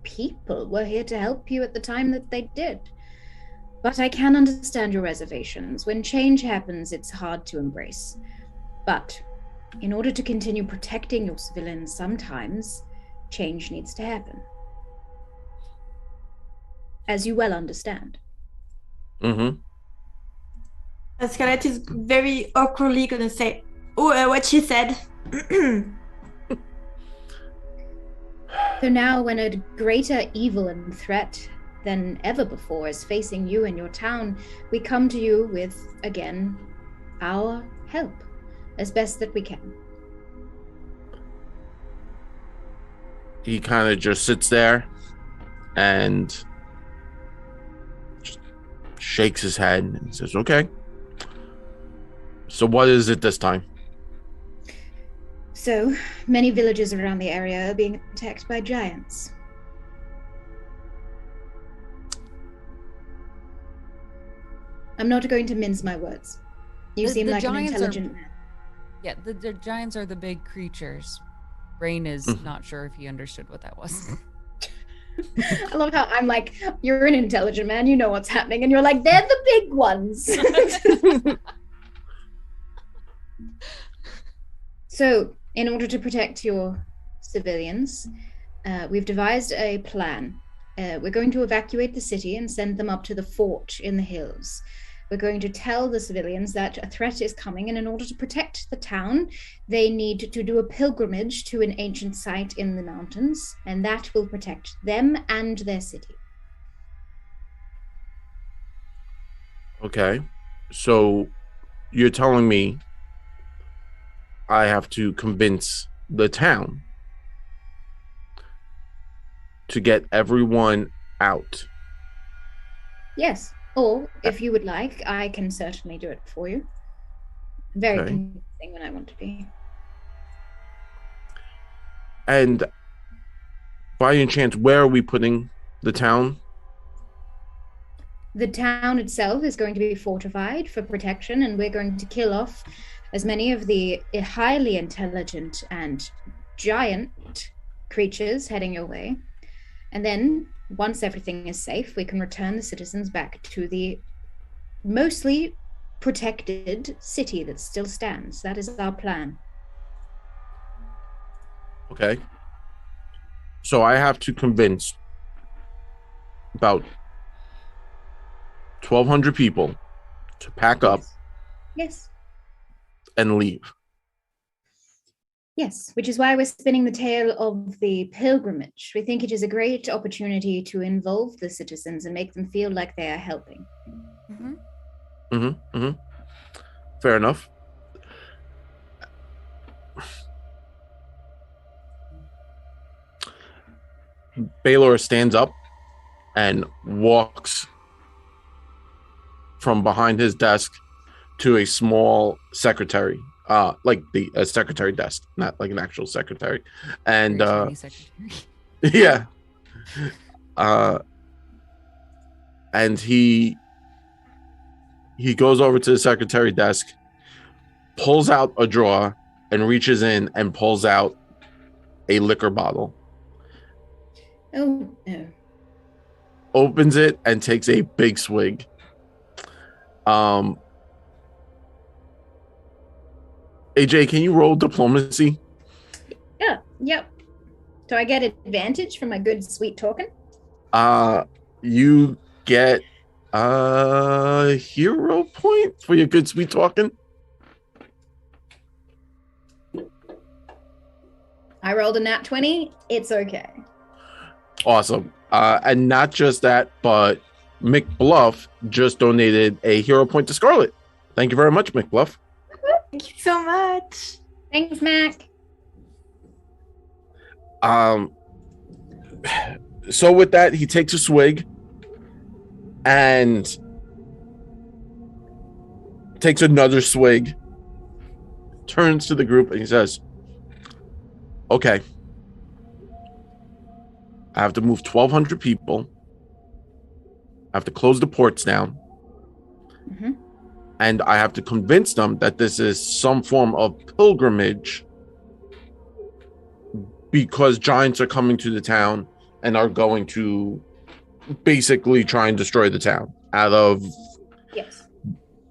people were here to help you at the time that they did. But I can understand your reservations. When change happens, it's hard to embrace. But in order to continue protecting your civilians, sometimes change needs to happen. As you well understand. Scarlett is very awkwardly gonna say, what she said. So now, when a greater evil and threat than ever before is facing you and your town, we come to you with, again, our help as best that we can. He kind of just sits there and just shakes his head and says, okay. So what is it this time? So, many villages around the area are being attacked by giants. I'm not going to mince my words. You seem like an intelligent man. Yeah, the giants are the big creatures. Brain is not sure if he understood what that was. I love how I'm like, you're an intelligent man, you know what's happening, and you're like, they're the big ones. So, in order to protect your civilians, we've devised a plan. We're going to evacuate the city and send them up to the fort in the hills. We're going to tell the civilians that a threat is coming, and in order to protect the town, they need to do a pilgrimage to an ancient site in the mountains, and that will protect them and their city. Okay, so you're telling me I have to convince the town to get everyone out? Yes, Or if you would like, I can certainly do it for you. Very Okay. convincing when I want to be. And by any chance, where are we putting the town? The town itself is going to be fortified for protection, and we're going to kill off as many of the highly intelligent and giant creatures heading your way. And then, once everything is safe, we can return the citizens back to the mostly protected city that still stands. That is our plan. Okay. So I have to convince about 1,200 people to pack up Yes. and leave. Yes, which is why we're spinning the tale of the pilgrimage. We think it is a great opportunity to involve the citizens and make them feel like they are helping. Fair enough. Baylor stands up and walks from behind his desk to a small secretary, like the secretary desk, not like an actual secretary. And Very tiny secretary. yeah, and he goes over to the secretary desk, pulls out a drawer, and reaches in and pulls out a liquor bottle. Oh, no. Opens it and takes a big swig. AJ, can you roll diplomacy? Yeah, yep. Do I get advantage from my good sweet talking? You get a hero point for your good sweet talking. I rolled a nat 20. It's okay. Awesome. And not just that, but McBluff just donated a hero point to Scarlet. Thank you very much, McBluff. Thank you so much. Thanks, Mac. So with that, he takes a swig and takes another swig, turns to the group, and he says, okay, I have to move 1,200 people. I have to close the ports down. Mm-hmm. And I have to convince them that this is some form of pilgrimage because giants are coming to the town and are going to basically try and destroy the town out of... Yes.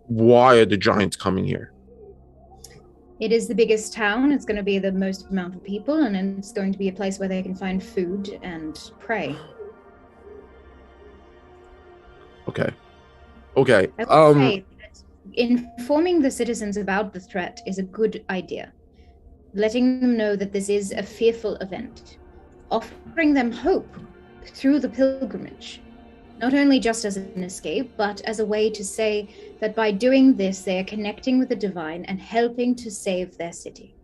Why are the giants coming here? It is the biggest town. It's going to be the most amount of people, and it's going to be a place where they can find food and prey. Okay. I would say that informing the citizens about the threat is a good idea. Letting them know that this is a fearful event. Offering them hope through the pilgrimage. Not only just as an escape, but as a way to say that by doing this, they are connecting with the divine and helping to save their city.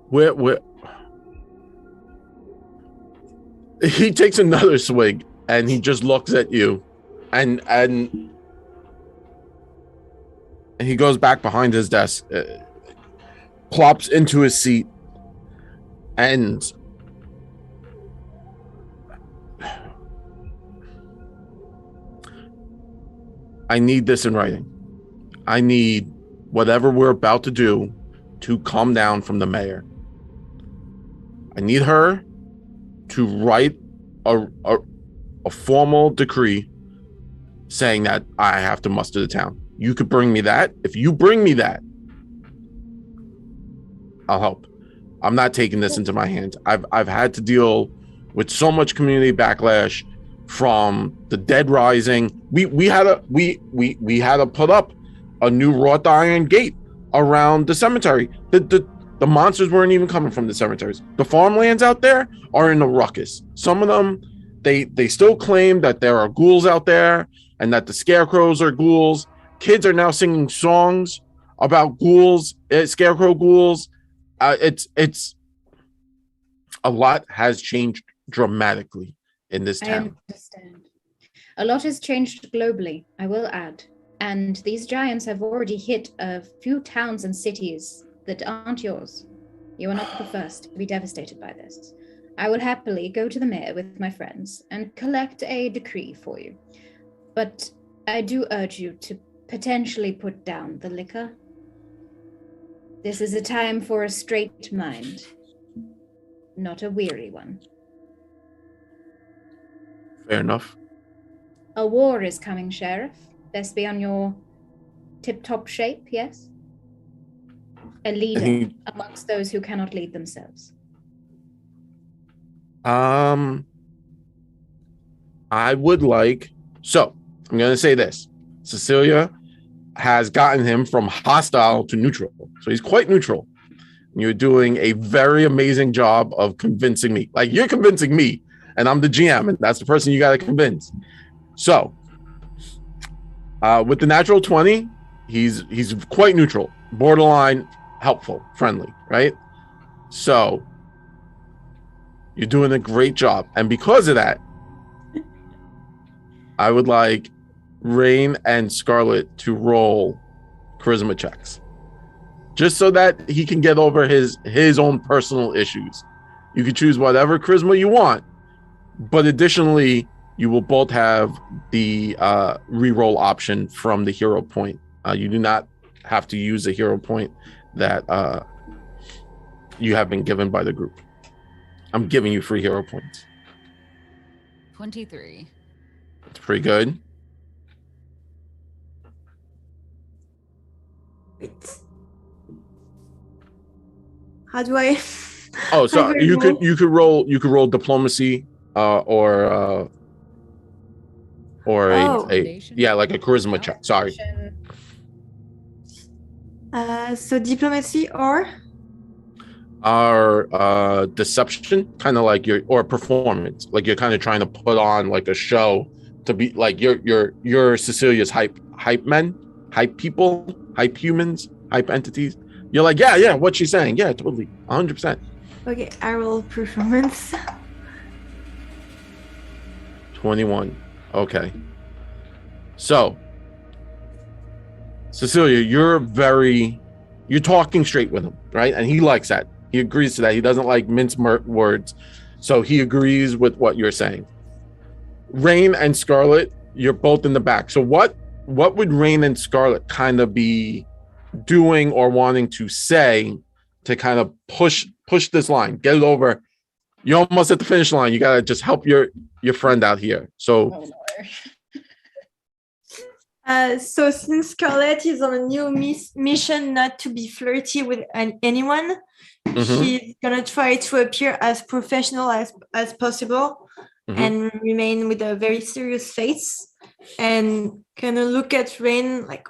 Where he takes another swig and he just looks at you and he goes back behind his desk, plops into his seat, and I need this in writing. I need whatever we're about to do to come down from the mayor. I need her to write a formal decree saying that I have to muster the town. You could bring me that. If you bring me that, I'll help. I'm not taking this into my hands. I've had to deal with so much community backlash from the dead rising. We had to put up a new wrought iron gate around the cemetery. The monsters weren't even coming from the cemeteries. The farmlands out there are in a ruckus. Some of them, they still claim that there are ghouls out there and that the scarecrows are ghouls. Kids are now singing songs about ghouls, scarecrow ghouls. It's A lot has changed dramatically in this I town. understand. A lot has changed globally, I will add. And these giants have already hit a few towns and cities that aren't yours. You are not the first to be devastated by this. I will happily go to the mayor with my friends and collect a decree for you. But I do urge you to potentially put down the liquor. This is a time for a straight mind, not a weary one. Fair enough. A war is coming, Sheriff. Best be on your tip-top shape, yes? A leader amongst those who cannot lead themselves. I would like, so I'm going to say this. Cecilia has gotten him from hostile to neutral. So he's quite neutral. You're doing a very amazing job of convincing me. Like, you're convincing me, and I'm the GM, and that's the person you got to convince. So with the natural 20, he's quite neutral, borderline helpful, friendly, right? So you're doing a great job. And because of that, I would like Rain and Scarlet to roll charisma checks, just so that he can get over his own personal issues. You can choose whatever charisma you want, but additionally, you will both have the reroll option from the hero point. You do not have to use a hero point that you have been given by the group. I'm giving you free hero points. 23. It's pretty good. Wait. How do I? Oh, sorry. You could roll diplomacy or a yeah, like a charisma check. Sorry. So diplomacy or deception, kind of like or performance, like you're kind of trying to put on like a show to be like you're Cecilia's hype men, hype people, hype humans, hype entities. You're like, yeah, what she's saying, yeah, totally, 100%. Okay, I roll performance. 21. Okay. So, Cecilia, you're talking straight with him, right? And he likes that. He agrees to that. He doesn't like mince words. So he agrees with what you're saying. Rain and Scarlet, you're both in the back. So what would Rain and Scarlet kind of be doing or wanting to say to kind of push this line, get it over? You're almost at the finish line. You got to just help your friend out here. So so since Scarlett is on a new mission not to be flirty with anyone, she's gonna try to appear as professional as possible and remain with a very serious face and kind of look at Rain like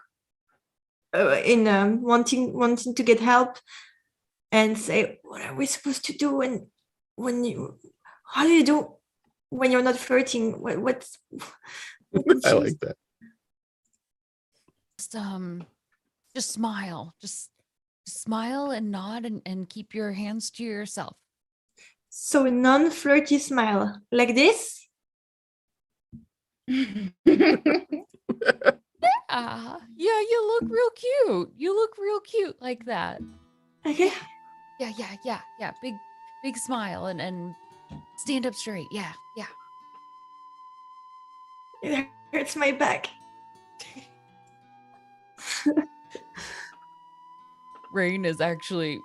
in wanting to get help and say, what are we supposed to do how do you do when you're not flirting? What's I like that. Just smile. Just smile and nod and keep your hands to yourself. So a non-flirty smile like this? Yeah, you look real cute. You look real cute like that. Okay. Yeah. Big smile and stand up straight. Yeah. It hurts my back. Rain is actually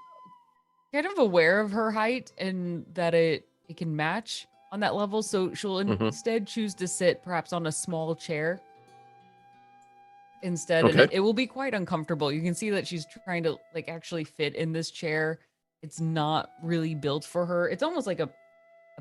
kind of aware of her height and that it can match on that level. So she'll instead choose to sit perhaps on a small chair instead. Okay. And it will be quite uncomfortable. You can see that she's trying to like actually fit in this chair. It's not really built for her. It's almost like a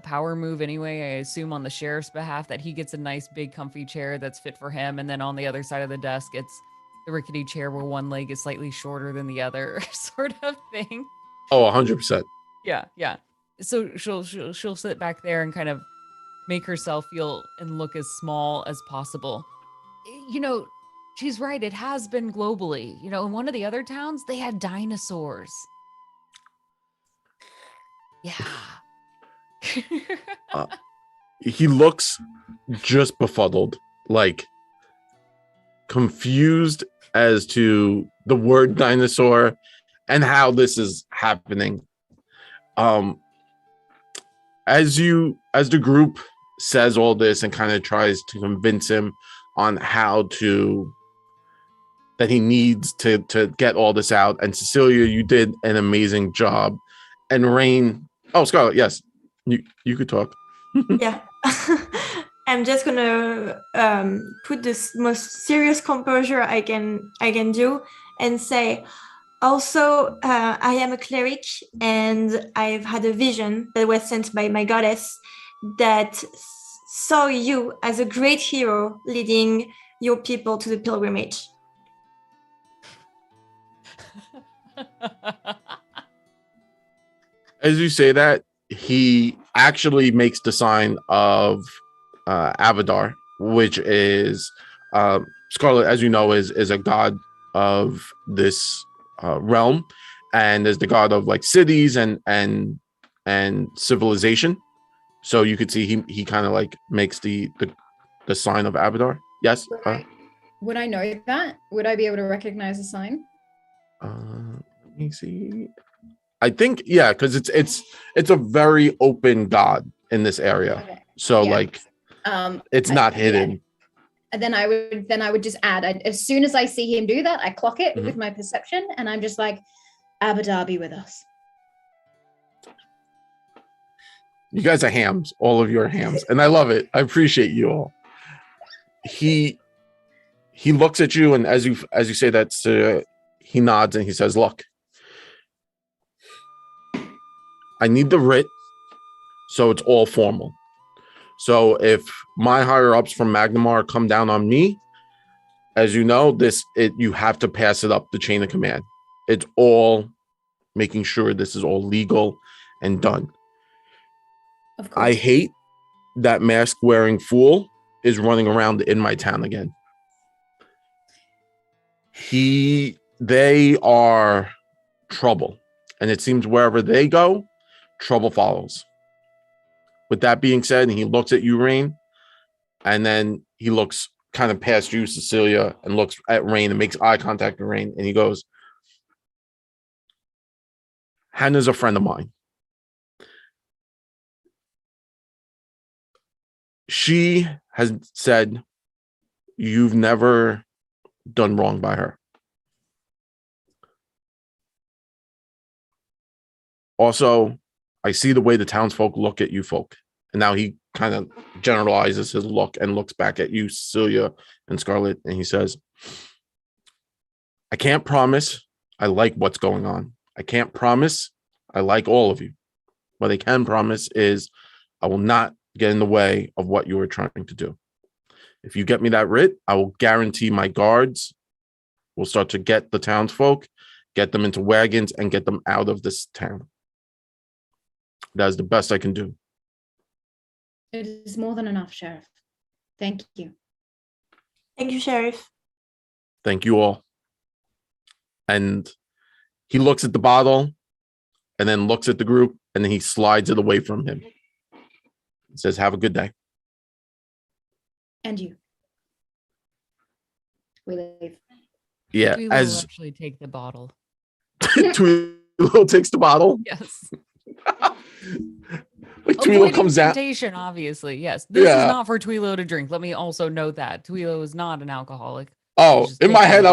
power move anyway. I assume on the sheriff's behalf that he gets a nice big comfy chair that's fit for him. And then on the other side of the desk, it's the rickety chair where one leg is slightly shorter than the other sort of thing. Oh, 100%. Yeah. So she'll sit back there and kind of make herself feel and look as small as possible. You know, she's right. It has been globally. You know, in one of the other towns, they had dinosaurs. Yeah. He looks just befuddled, like confused as to the word dinosaur and how this is happening. As the group says all this and kind of tries to convince him on how to that he needs to get all this out. And Cecilia, you did an amazing job. And Rain, oh Scarlett, yes, you could talk. Yeah. I'm just gonna put this most serious composure I can do and say, also, I am a cleric and I've had a vision that was sent by my goddess that saw you as a great hero leading your people to the pilgrimage. As you say that, he actually makes the sign of Abadar, which is Scarlet, as you know, is a god of this realm, and is the god of like cities and civilization. So you could see he kind of like makes the sign of Abadar. Yes. Would I know that? Would I be able to recognize the sign? Let me see. I think yeah, because it's a very open god in this area. Okay. So Yeah. like it's not hidden. Yeah. And then I would just add, as soon as I see him do that, I clock it with my perception, and I'm just like, Abadar be with us. You guys are hams. All of you are hams, and I love it. I appreciate you all. He looks at you, and as you say that, he nods and he says, "Look, I need the writ, so it's all formal. So if my higher ups from Magnamar come down on me, as you know, you have to pass it up the chain of command. It's all making sure this is all legal and done. Of course. I hate that mask-wearing fool is running around in my town again. They are trouble, and it seems wherever they go, trouble follows. With that being said, he looks at you, Rain, and then he looks kind of past you, Cecilia, and looks at Rain and makes eye contact with Rain, and he goes, Hannah's a friend of mine. She has said you've never done wrong by her. Also, I see the way the townsfolk look at you folk. And now he kind of generalizes his look and looks back at you, Cecilia and Scarlett, and he says, I can't promise I like what's going on. I can't promise I like all of you. What I can promise is I will not get in the way of what you are trying to do. If you get me that writ, I will guarantee my guards will start to get the townsfolk, get them into wagons, and get them out of this town. That is the best I can do. It is more than enough, Sheriff. Thank you. Thank you, Sheriff. Thank you all. And he looks at the bottle and then looks at the group, and then he slides it away from him. He says, have a good day. And you. We leave. Yeah, we will actually take the bottle. Twilo takes the bottle? Yes. Like Twilo comes out. Obviously, yes. This is not for Twilo to drink. Let me also note that Twilo is not an alcoholic. Oh, in my head,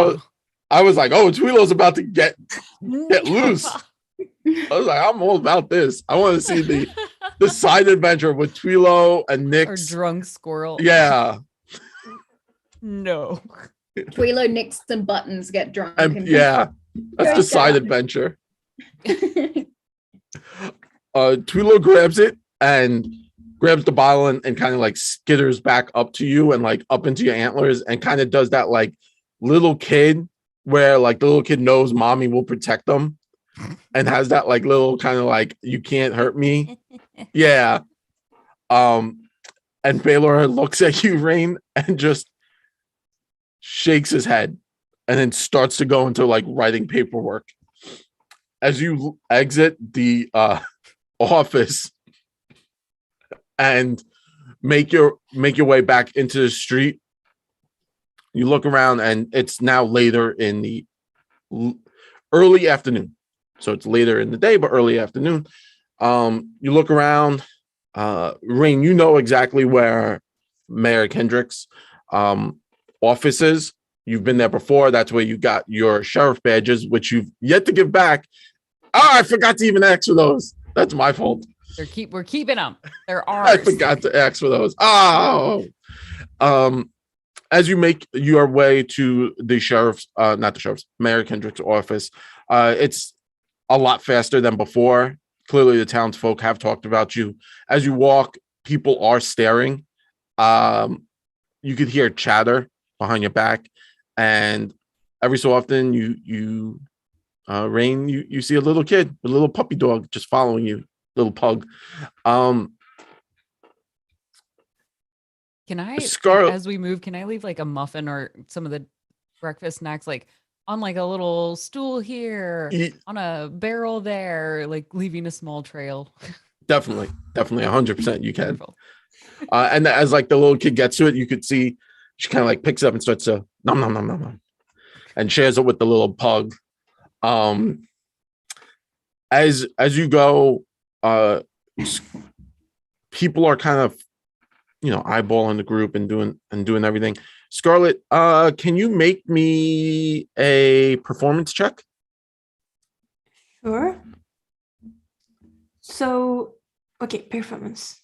I was like, oh, Twilo's about to get loose. I was like, I'm all about this. I want to see the side adventure with Twilo and Nyx. Or drunk squirrel. Yeah. No. Twilo, Nyx, and Buttons get drunk. Yeah, that's the side adventure. Twilo grabs it and grabs the bottle and kind of like skitters back up to you and like up into your antlers and kind of does that like little kid where like the little kid knows mommy will protect them and has that like little kind of like you can't hurt me. Yeah. And Baylor looks at you, Rain, and just shakes his head and then starts to go into like writing paperwork. As you exit the office, and make your way back into the street. You look around, and it's now later in the early afternoon. So it's later in the day, but early afternoon. You look around. Rain, you know exactly where Mayor Kendrick's office is. You've been there before. That's where you got your sheriff badges, which you've yet to give back. Oh, I forgot to even ask for those. That's my fault. We're keeping them. They're ours. I forgot to ask for those. Oh. As you make your way to the Mayor Kendrick's office, it's a lot faster than before. Clearly, the townsfolk have talked about you. As you walk, people are staring. You could hear chatter behind your back, and every so often, Rain, you see a little kid, a little puppy dog, just following you, little pug. Can I, as we move, can I leave like a muffin or some of the breakfast snacks, like on like a little stool here, on a barrel there, like leaving a small trail? Definitely 100% you can. And as like the little kid gets to it, you could see she kind of like picks it up and starts to nom nom nom nom nom, and shares it with the little pug. As you go, people are kind of, eyeballing the group and doing everything. Scarlet, can you make me a performance check? Sure. So, okay, performance.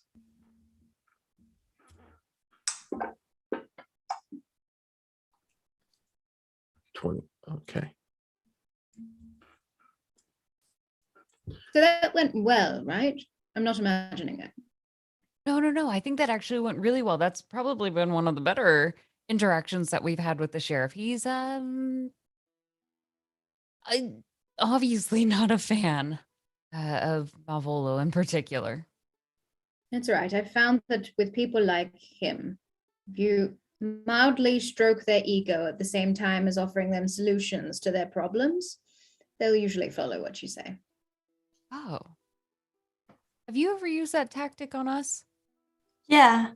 20. Okay. So that went well, right? I'm not imagining it. No. I think that actually went really well. That's probably been one of the better interactions that we've had with the sheriff. He's obviously not a fan of Malvolo in particular. That's right. I found that with people like him, if you mildly stroke their ego at the same time as offering them solutions to their problems, they'll usually follow what you say. Oh. Have you ever used that tactic on us? Yeah.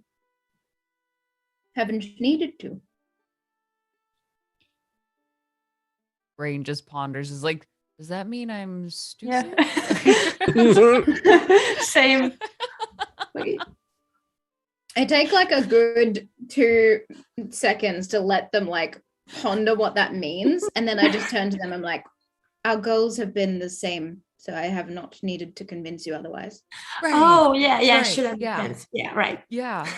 Haven't needed to. Rain just ponders, is like, does that mean I'm stupid? Yeah. Same. I take like a good 2 seconds to let them like ponder what that means. And then I just turn to them. I'm like, our goals have been the same. So I have not needed to convince you otherwise. Right. Oh, yeah. Right. Should have sense. Yeah, right. Yeah,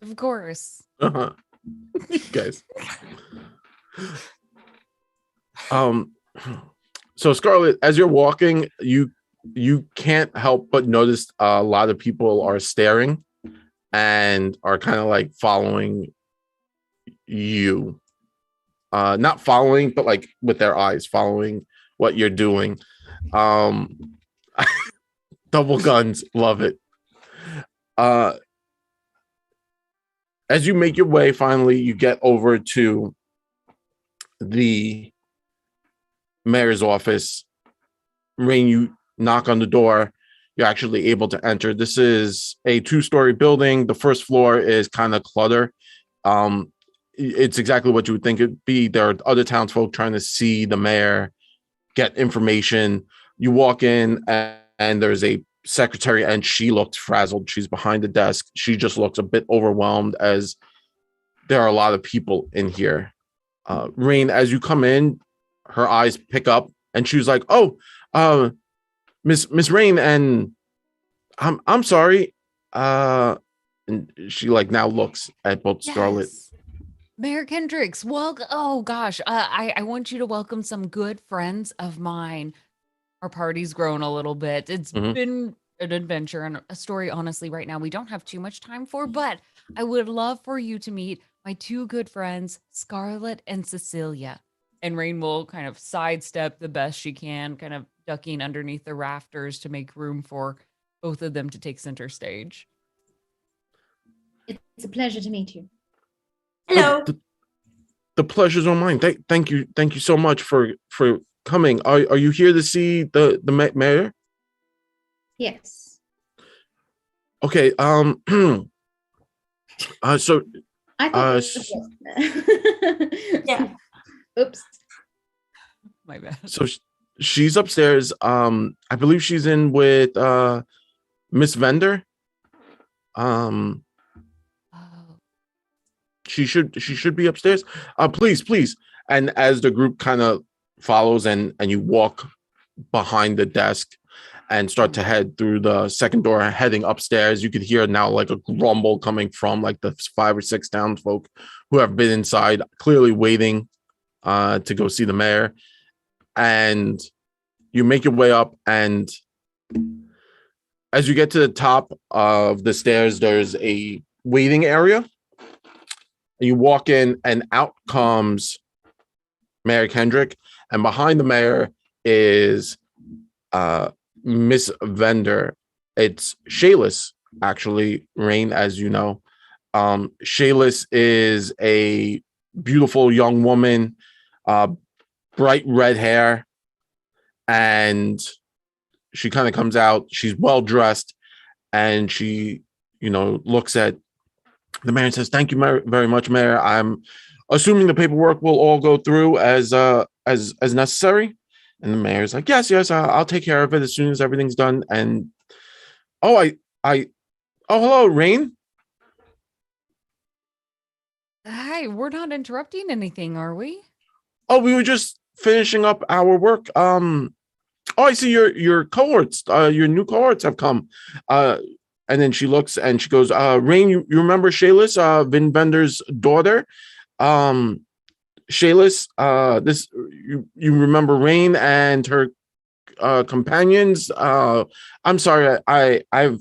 of course. You guys. So Scarlet, as you're walking, you can't help but notice a lot of people are staring and are kind of like following you. Not following, but like with their eyes, following what you're doing. Double guns, love it. As you make your way, finally, you get over to the mayor's office. Rain, you knock on the door. You're actually able to enter. This is a 2-story building. The first floor is kind of clutter. It's exactly what you would think it'd be. There are other townsfolk trying to see the mayor, get information. You walk in and there's a secretary, and she looks frazzled. She's behind the desk. She just looks a bit overwhelmed as there are a lot of people in here. Rain, as you come in, her eyes pick up and she's like, "Oh, Miss Rain, and I'm sorry." And she like now looks at both Scarlet. Mayor Kendricks, welcome. Oh gosh, I want you to welcome some good friends of mine. Our party's grown a little bit. It's been an adventure and a story, honestly, right now we don't have too much time for, but I would love for you to meet my 2 good friends, Scarlet and Cecilia. And Rain will kind of sidestep the best she can, kind of ducking underneath the rafters to make room for both of them to take center stage. It's a pleasure to meat you. Hello. The pleasure's all mine. Thank you so much for coming. Are you here to see the mayor? Yes. Okay. So I thought uh, this was. Yeah. Oops. My bad. so she's upstairs. I believe she's in with Miss Vendor. Um, Oh, she should be upstairs. Please. And as the group kind of follows and you walk behind the desk and start to head through the second door, heading upstairs, you could hear now like a grumble coming from like the 5 or 6 townsfolk who have been inside, clearly waiting to go see the mayor. And you make your way up, and as you get to the top of the stairs, there's a waiting area. You walk in, and out comes Mayor Kendrick, and behind the mayor is Miss Vendor. It's Shayless, actually, Rain, as you know. Shayless is a beautiful young woman, uh, bright red hair, and she kind of comes out. She's well dressed, and she, looks at the mayor and says, "Thank you very much, Mayor. I'm assuming the paperwork will all go through as necessary." And the mayor's like, "Yes, I'll take care of it as soon as everything's done." And oh, hello, Rain. hi, we're not interrupting anything, are we? Oh, we were just finishing up our work. Oh, I see your cohorts. Your new cohorts have come. And then she looks and she goes, "Rain, you remember Shayless, Vin Bender's daughter? Shayless, this you remember Rain and her companions? I'm sorry, I've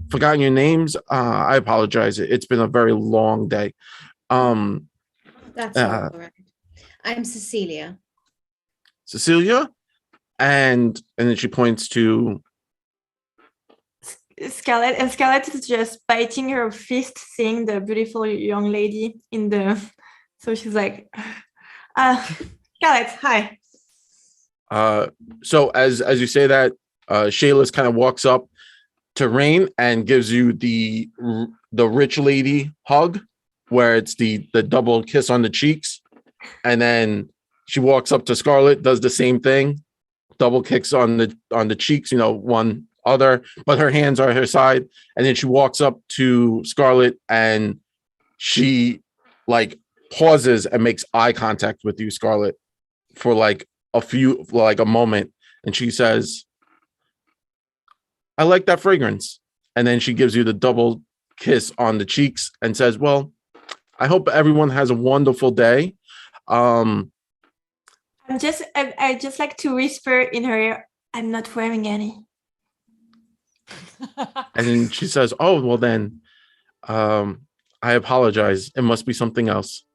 forgotten your names. I apologize. It's been a very long day." That's all right. I'm Cecilia. Cecilia, and then she points to Scarlett, and Scarlett is just biting her fist, seeing the beautiful young lady in the. So she's like, Scarlett, hi. So as you say that, Shayla's kind of walks up to Rain and gives you the rich lady hug, where it's the double kiss on the cheeks, and then she walks up to Scarlett, does the same thing, double kicks on the cheeks, one other, but her hands are at her side, and then she walks up to Scarlett and she like pauses and makes eye contact with you, Scarlett, for like a moment, and she says, "I like that fragrance." And then she gives you the double kiss on the cheeks and says, "Well, I hope everyone has a wonderful day." I just like to whisper in her ear, "I'm not wearing any." And then she says, "Oh, well then, I apologize. It must be something else."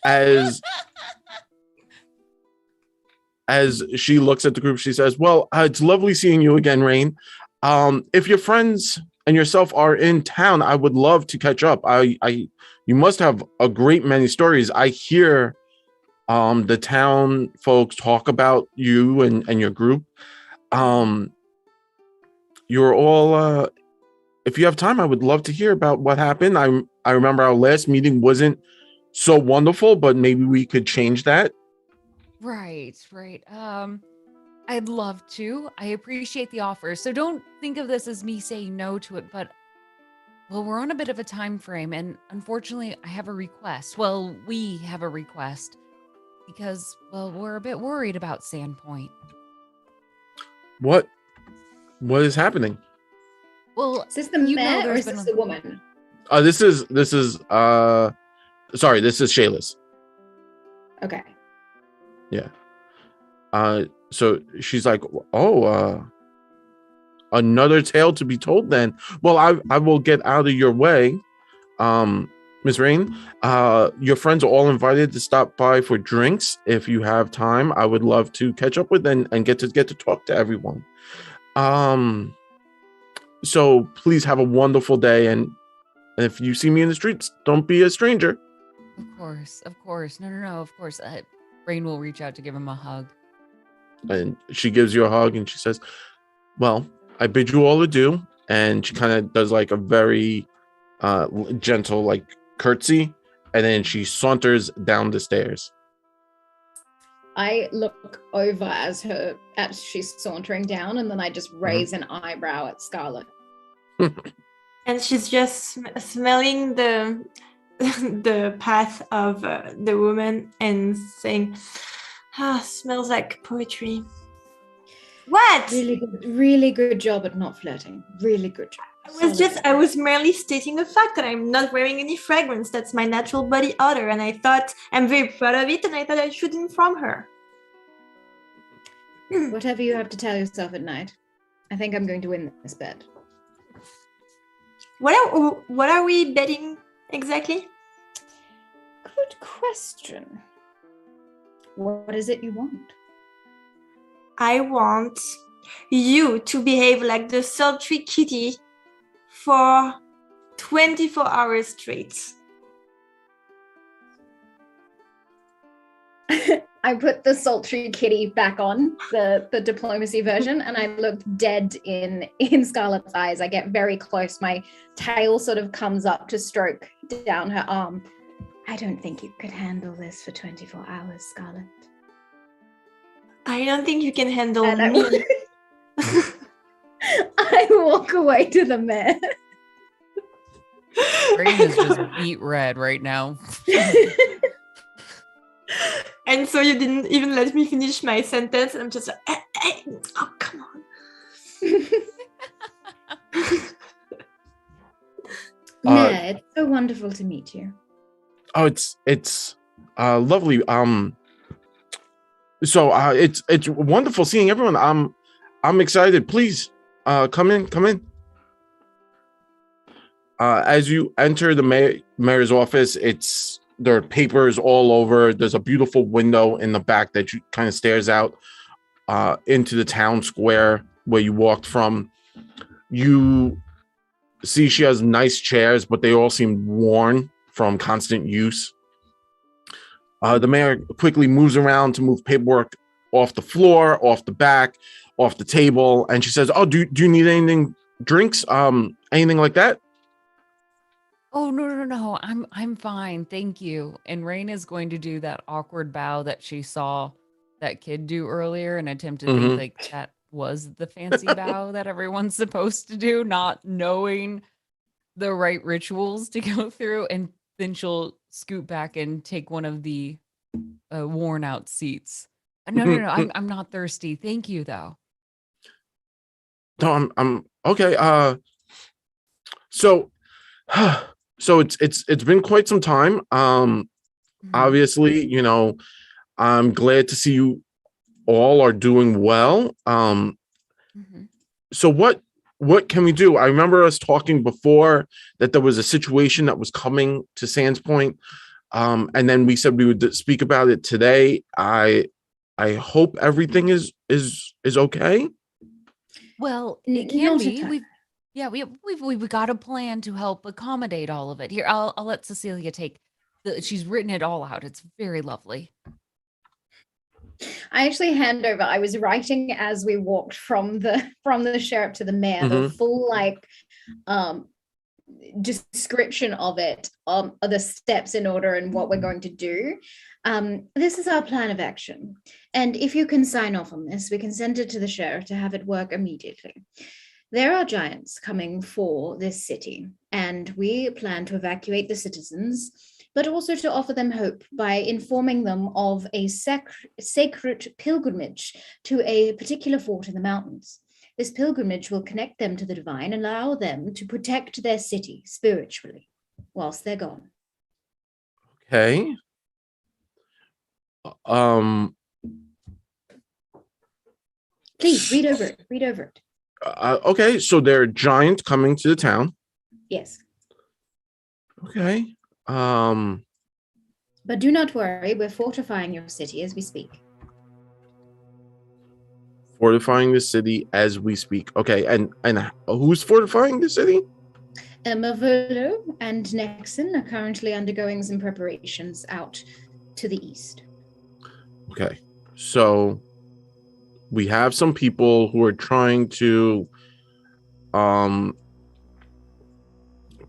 As she looks at the group, she says, "Well, it's lovely seeing you again, Rain. If your friends and yourself are in town, I would love to catch up. You must have a great many stories. I hear the town folks talk about you and your group. You're all if you have time, I would love to hear about what happened. I remember our last meeting wasn't so wonderful, but maybe we could change that." Right. I'd love to. I appreciate the offer. So don't think of this as me saying no to it, but well, we're on a bit of a time frame, and unfortunately, I have a request. Well, we have a request because, well, we're a bit worried about Sandpoint. What is happening? Well, Is this the mayor or is this the woman? This is sorry, this is Shayla's. Okay. Yeah. So she's like, "Oh, another tale to be told then. Well, I will get out of your way. Miss Rain, your friends are all invited to stop by for drinks if you have time. I would love to catch up with them and get to talk to everyone. So please have a wonderful day, and if you see me in the streets, don't be a stranger." Of course. No, of course. Rain will reach out to give him a hug. And she gives you a hug and she says, Well, I bid you all adieu. And she kind of does like a very gentle like curtsy, and then she saunters down the stairs. I look over as she's sauntering down, and then I just raise an eyebrow at Scarlet. And she's just smelling the path of the woman and saying, smells like poetry. What? Really good job at not flirting. Really good job. I was merely stating a fact that I'm not wearing any fragrance. That's my natural body odor, and I thought I'm very proud of it, and I thought I should inform her. Whatever you have to tell yourself at night. I think I'm going to win this bet. What are we betting exactly? Good question. What is it you want? I want you to behave like the sultry kitty for 24 hours straight. I put the sultry kitty back on, the diplomacy version, and I look dead in Scarlet's eyes. I get very close. My tail sort of comes up to stroke down her arm. I don't think you could handle this for 24 hours, Scarlet. I don't think you can handle me. I walk away to the mayor. Rain is just beet red right now. And so you didn't even let me finish my sentence. I'm just like, oh, come on. Mayor, it's so wonderful to meet you. Oh, it's lovely. So it's wonderful seeing everyone. I'm excited. Please, come in. As you enter the mayor's office, there are papers all over. There's a beautiful window in the back that you kind of stares out into the town square where you walked from. You see she has nice chairs, but they all seem worn from constant use. The mayor quickly moves around to move paperwork off the floor, off the back, off the table, and she says, "Oh, do you need anything, drinks, anything like that?" Oh, no. I'm fine. Thank you. And Rain is going to do that awkward bow that she saw that kid do earlier and attempt to think like that was the fancy bow that everyone's supposed to do, not knowing the right rituals to go through. And then she'll scoot back and take one of the worn out seats. No. I'm not thirsty. Thank you, though. No, I'm okay. So it's been quite some time. Obviously, I'm glad to see you all are doing well. So what can we do? I remember us talking before that there was a situation that was coming to Sands Point. And then we said we would speak about it today. I hope everything is okay. Well, it can be. We've got a plan to help accommodate all of it. Here, I'll let Cecilia take she's written it all out. It's very lovely. I actually hand over. I was writing as we walked from the sheriff to the mayor, the full description of it, of the steps in order and what we're going to do. This is our plan of action. And if you can sign off on this, we can send it to the sheriff to have it work immediately. There are giants coming for this city, and we plan to evacuate the citizens, but also to offer them hope by informing them of a sacred pilgrimage to a particular fort in the mountains. This pilgrimage will connect them to the divine and allow them to protect their city spiritually whilst they're gone. Okay. Please read over it. Okay, so there are giants coming to the town. Yes. Okay. But do not worry, we're fortifying your city as we speak. Fortifying the city as we speak. Okay, and who's fortifying the city? Mavolo and Nexon are currently undergoing some preparations out to the east. Okay, so we have some people who are trying to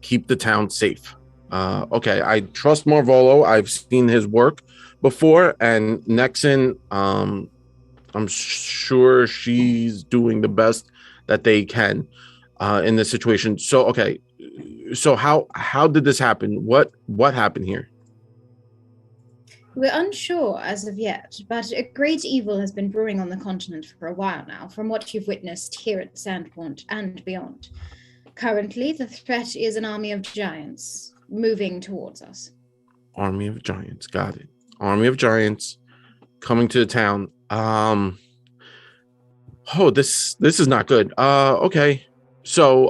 keep the town safe. Okay, I trust Marvolo. I've seen his work before, and Nexon, I'm sure she's doing the best that they can in this situation. So, okay, so how did this happen? What happened here? We're unsure as of yet, but a great evil has been brewing on the continent for a while now, from what you've witnessed here at Sandpoint and beyond. Currently, the threat is an army of giants moving towards us. Army of giants, got it. Army of giants coming to the town. Oh, this is not good. Okay. So,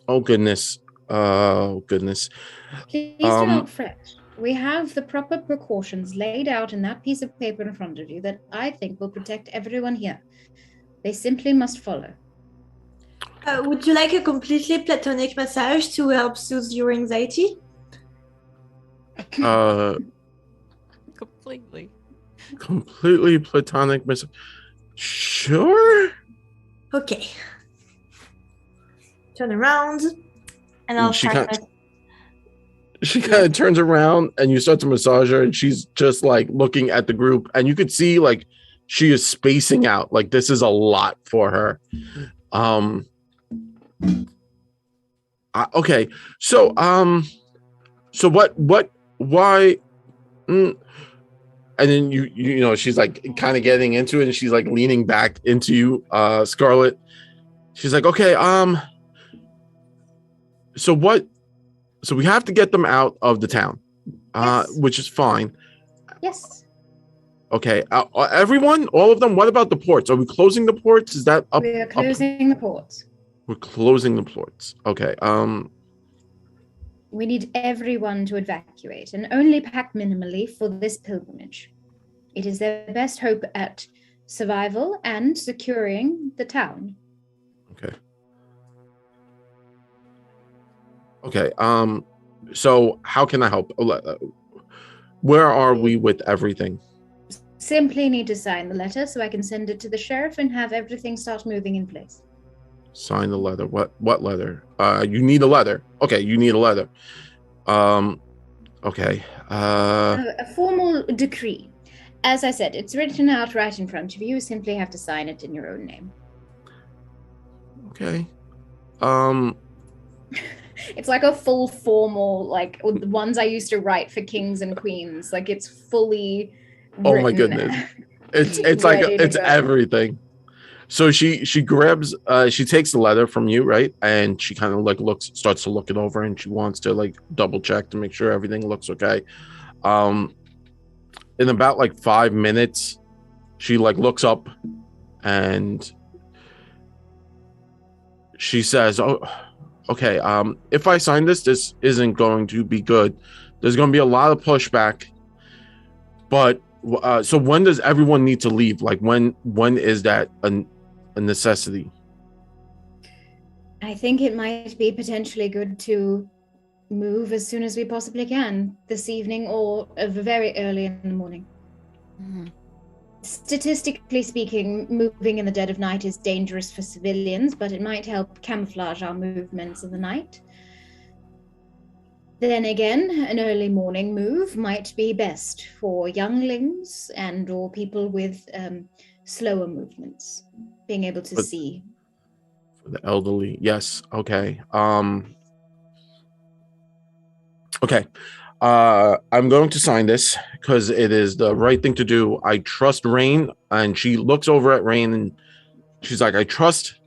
oh goodness. Oh goodness. Please do not fret. We have the proper precautions laid out in that piece of paper in front of you that I think will protect everyone here. They simply must follow. Would you like a completely platonic massage to help soothe your anxiety? Completely platonic massage. Sure. Okay. Turn around, and I'll start. She kind of turns around, and you start to massage her, and she's just like looking at the group, and you could see like she is spacing out. Like this is a lot for her. Okay, so why? And then you know she's like kind of getting into it, and she's like leaning back into you, Scarlet. She's like, okay, so what? So we have to get them out of the town, Yes. Which is fine. Yes. Okay, everyone, all of them. What about the ports? Are we closing the ports? Is that up? We are closing the ports. We're closing the ports. Okay. We need everyone to evacuate and only pack minimally for this pilgrimage. It is their best hope at survival and securing the town. Okay. Okay. So how can I help? Where are we with everything? Simply need to sign the letter so I can send it to the sheriff and have everything start moving in place. Sign the letter. What letter? You need a letter. Okay, you need a letter. Okay. A formal decree. As I said, it's written out right in front of you. You simply have to sign it in your own name. Okay. It's like a full formal, like the ones I used to write for kings and queens. Like it's fully. Oh my goodness! It's like it's everything. So she grabs, she takes the letter from you, right? And she kind of like starts to look it over, and she wants to like double check to make sure everything looks okay. In about like 5 minutes, she like looks up, and she says, "Oh, okay. If I sign this isn't going to be good. There's going to be a lot of pushback, but." So when does everyone need to leave? Like when is that a necessity? I think it might be potentially good to move as soon as we possibly can this evening or very early in the morning. Mm-hmm. Statistically speaking, moving in the dead of night is dangerous for civilians, but it might help camouflage our movements in the night. Then again, an early morning move might be best for younglings and or people with slower movements, being able to see. For the elderly, yes. Okay. Okay. I'm going to sign this because it is the right thing to do. I trust Rain, and she looks over at Rain, and she's like, I trust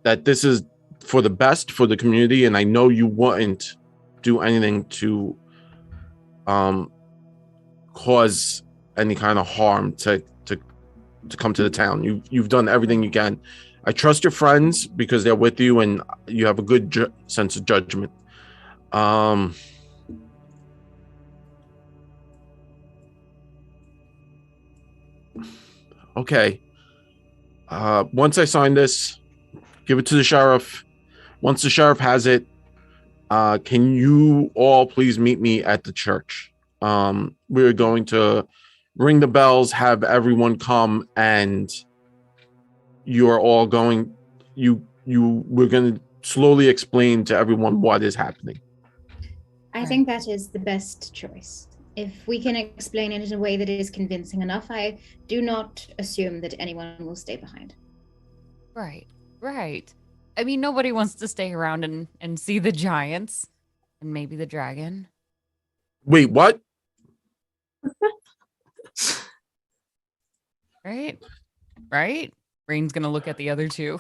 that this is for the best for the community, and I know you wouldn't do anything to cause any kind of harm to come to the town. You've done everything you can. I trust your friends because they're with you and you have a good sense of judgment. Okay. Once I sign this, give it to the sheriff. Once the sheriff has it, can you all please meet me at the church? We're going to ring the bells, have everyone come, and you're all going. We're going to slowly explain to everyone what is happening. I think that is the best choice. If we can explain it in a way that is convincing enough, I do not assume that anyone will stay behind. Right. I mean, nobody wants to stay around and see the giants and maybe the dragon. Wait, what? Right? Rain's gonna look at the other two.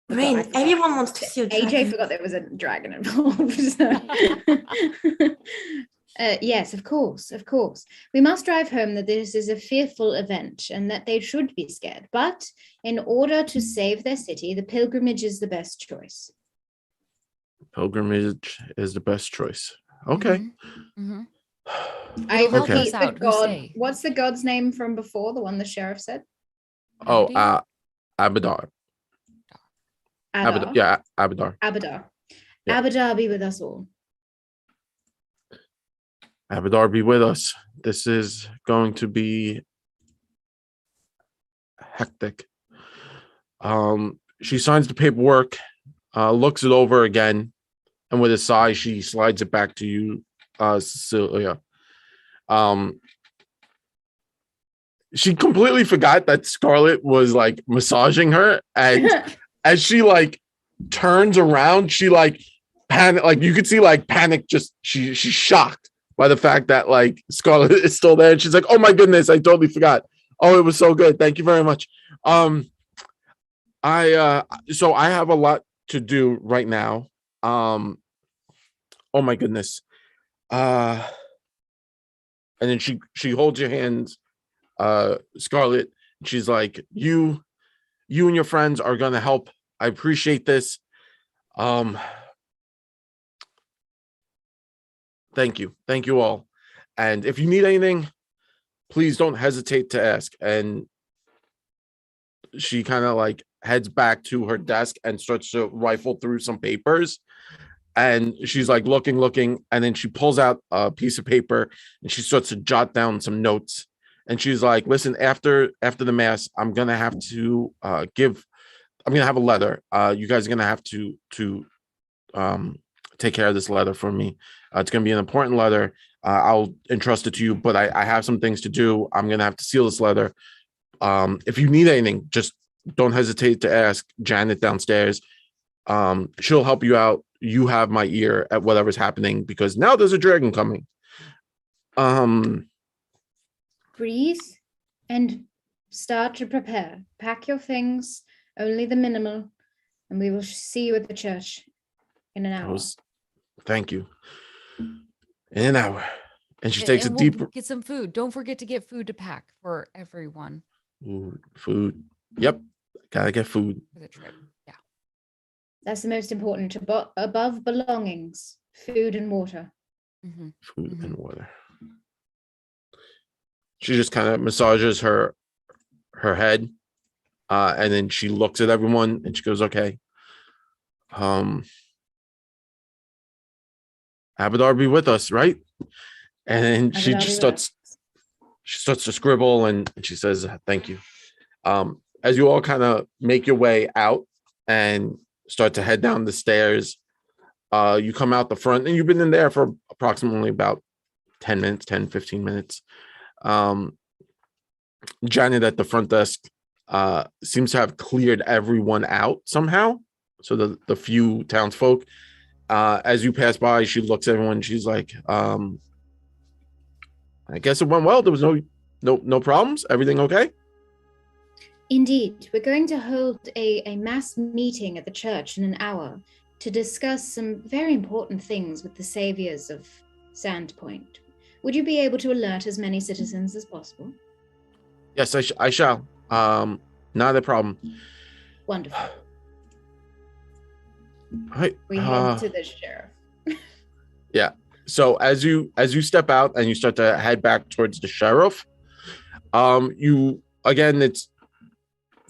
Rain, everyone wants to see a dragon. AJ forgot there was a dragon involved. Yes, of course. We must drive home that this is a fearful event and that they should be scared. But in order to save their city, the pilgrimage is the best choice. Pilgrimage is the best choice. Okay. I repeat the god. What's the god's name from before? The one the sheriff said? Oh, Abadar. Abadar. Yeah, Abadar. Abadar. Yeah. Abadar be with us all. Abadar be with us. This is going to be hectic. She signs the paperwork, looks it over again, and with a sigh, she slides it back to you, Cecilia. She completely forgot that Scarlet was like massaging her, and as she like turns around, she like panic, like you could see like panic. Just she's shocked by the fact that like Scarlet is still there, and she's like, "Oh my goodness, I totally forgot. Oh, it was so good. Thank you very much." So I have a lot to do right now. Oh my goodness. And then she holds your hands, Scarlet. She's like, you and your friends are gonna help. I appreciate this. Thank you all. And if you need anything, please don't hesitate to ask. And she kind of like heads back to her desk and starts to rifle through some papers. And she's like looking, and then she pulls out a piece of paper and she starts to jot down some notes. And she's like, "Listen, after the mass, I'm gonna have to I'm gonna have a letter. You guys are gonna have to take care of this letter for me. It's gonna be an important letter. I'll entrust it to you, but I have some things to do. I'm gonna have to seal this letter. If you need anything, just don't hesitate to ask Janet downstairs. She'll help you out. You have my ear at whatever's happening because now there's a dragon coming." Breathe and start to prepare. Pack your things, only the minimal, and we will see you at the church in an hour. Thank you. In an hour. And she takes a deep... Get some food. Don't forget to get food to pack for everyone. Food. Yep. Gotta get food. For the trip. Yeah. That's the most important. Above belongings, food and water. Food and water. She just kind of massages her head, and then she looks at everyone and she goes, "Okay, Abadar be with us, right?" And then she just starts to scribble, and she says, "Thank you." As you all kind of make your way out and start to head down the stairs, you come out the front, and you've been in there for approximately about 15 minutes. Janet at the front desk seems to have cleared everyone out somehow. So the few townsfolk, as you pass by, she looks at everyone. She's like, "I guess it went well. There was no problems. Everything okay?" Indeed, we're going to hold a mass meeting at the church in an hour to discuss some very important things with the saviors of Sandpoint. Would you be able to alert as many citizens as possible? Yes, I shall. Not a problem. Wonderful. All right. We head to the sheriff. Yeah. So as you step out and you start to head back towards the sheriff, it's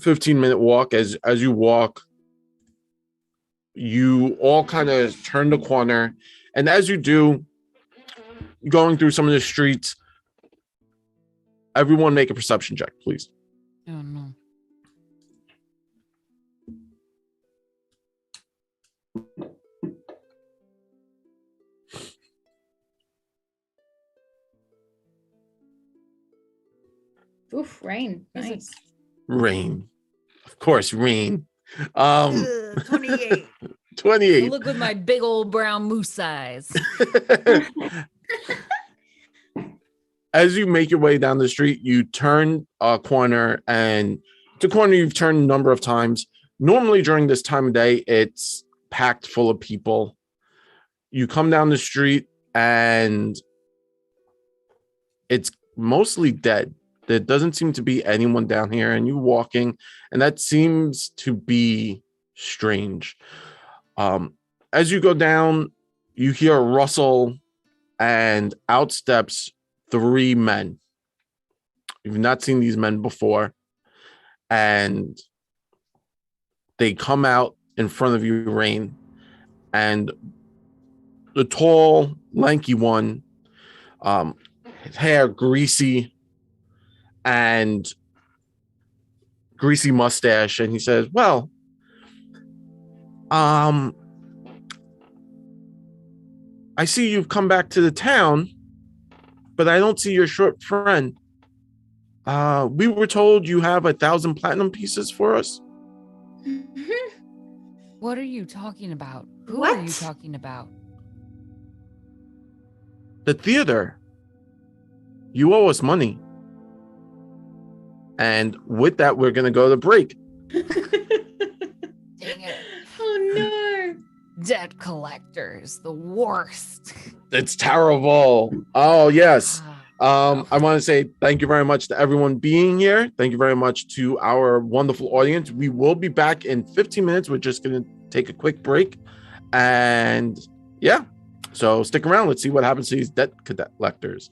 15-minute walk. As you walk, you all kind of turn the corner, and as you do, going through some of the streets, Everyone make a perception check, please. Oh no. Oof, rain. Is it- Nice. Rain. Of course, rain. 28. 28. Look with my big old brown moose eyes. As you make your way down the street, you turn a corner, and it's a corner you've turned a number of times. Normally during this time of day, it's packed full of people. You come down the street and it's mostly dead. There doesn't seem to be anyone down here, and you're walking, and that seems to be strange. As you go down, you hear a rustle, and out steps 3 men. You've not seen these men before, and they come out in front of you, Rain, and the tall, lanky one, his hair greasy and greasy mustache, and he says, well, I see you've come back to the town, but I don't see your short friend. We were told you have 1,000 platinum pieces for us. What are you talking about? Who are you What? talking about? The theater. You owe us money. And with that, we're going to go to break. Dang it. Oh no. Debt collectors, the worst. It's terrible. Oh, yes. Ah, I want to say thank you very much to everyone being here. Thank you very much to our wonderful audience. We will be back in 15 minutes. We're just going to take a quick break. And yeah, so stick around. Let's see what happens to these debt collectors.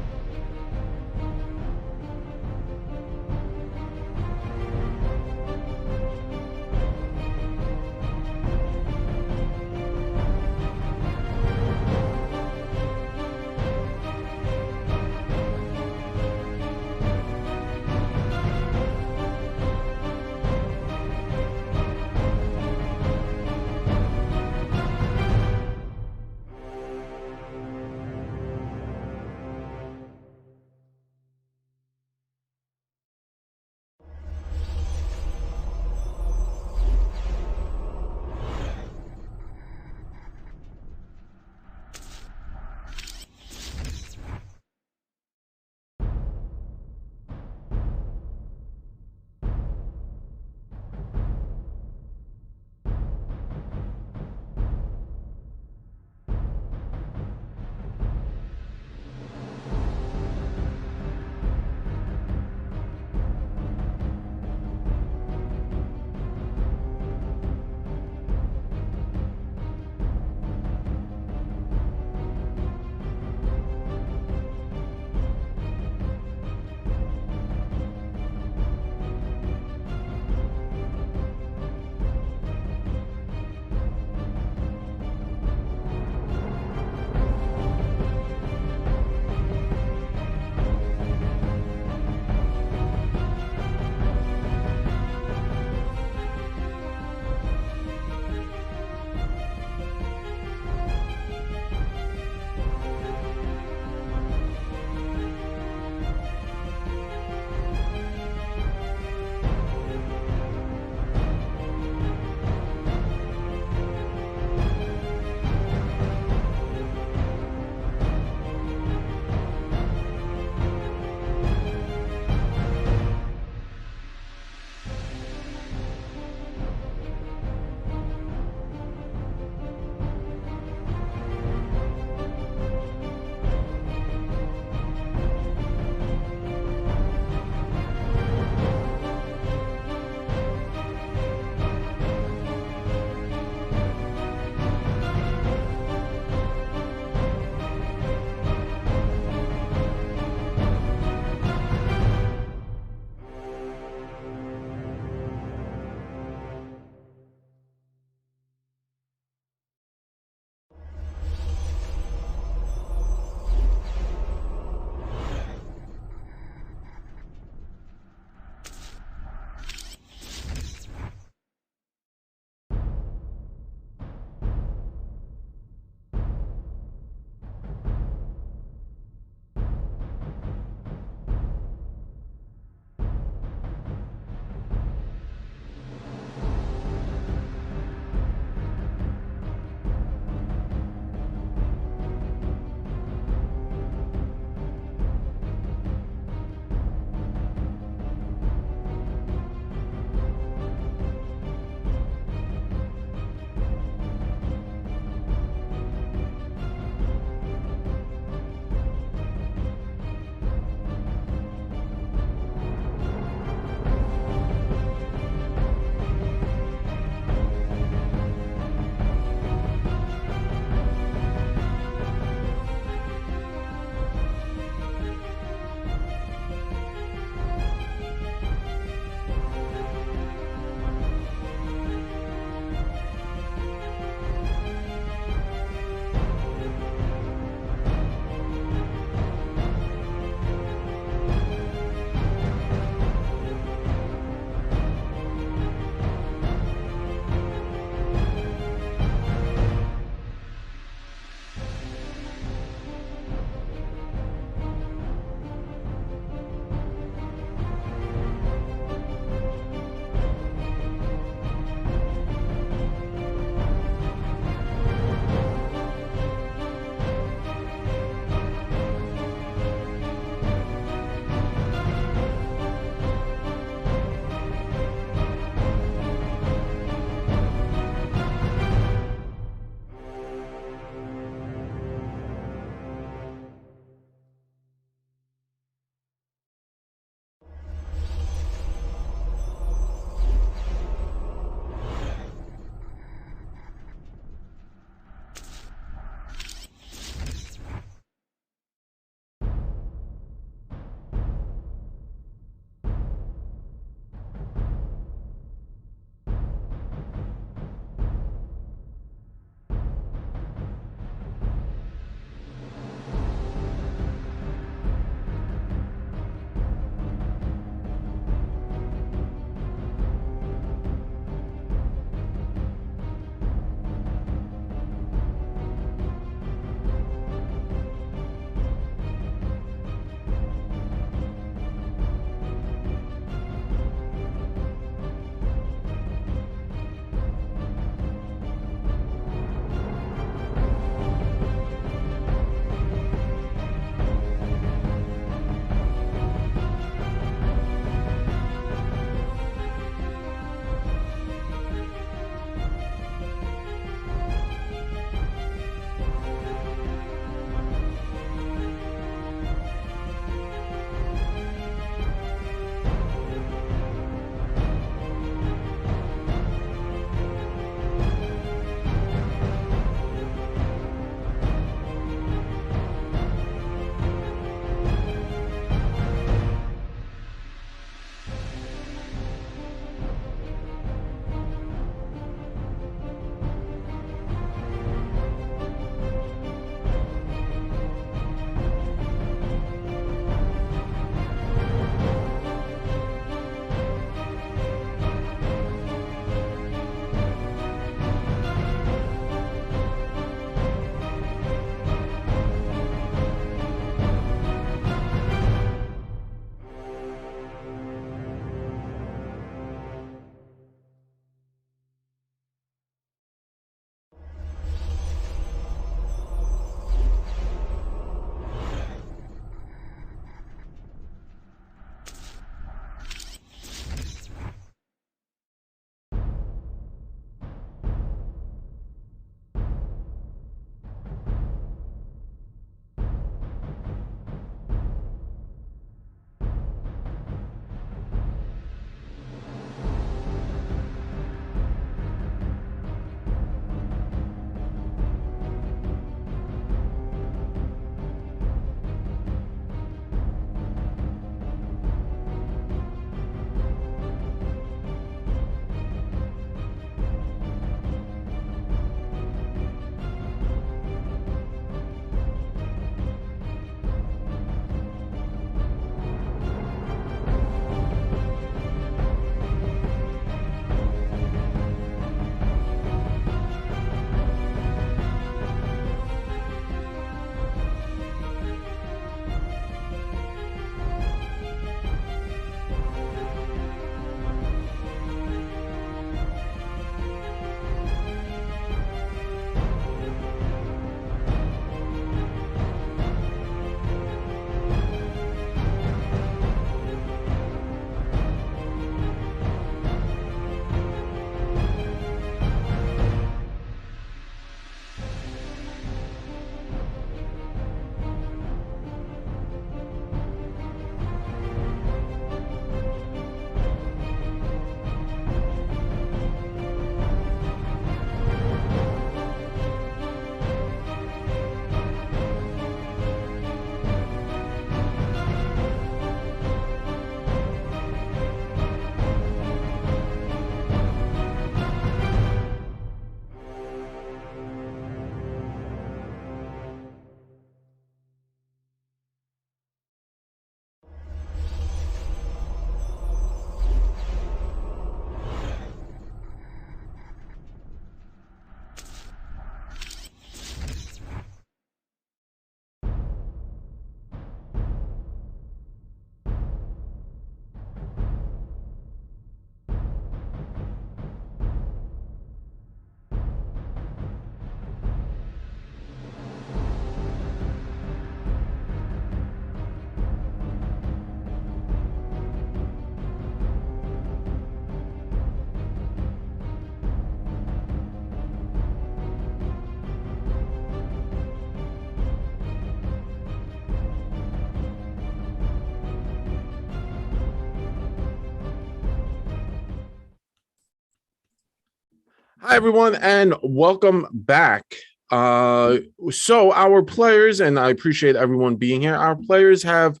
Hi, everyone, and welcome back. So our players, and I appreciate everyone being here, our players have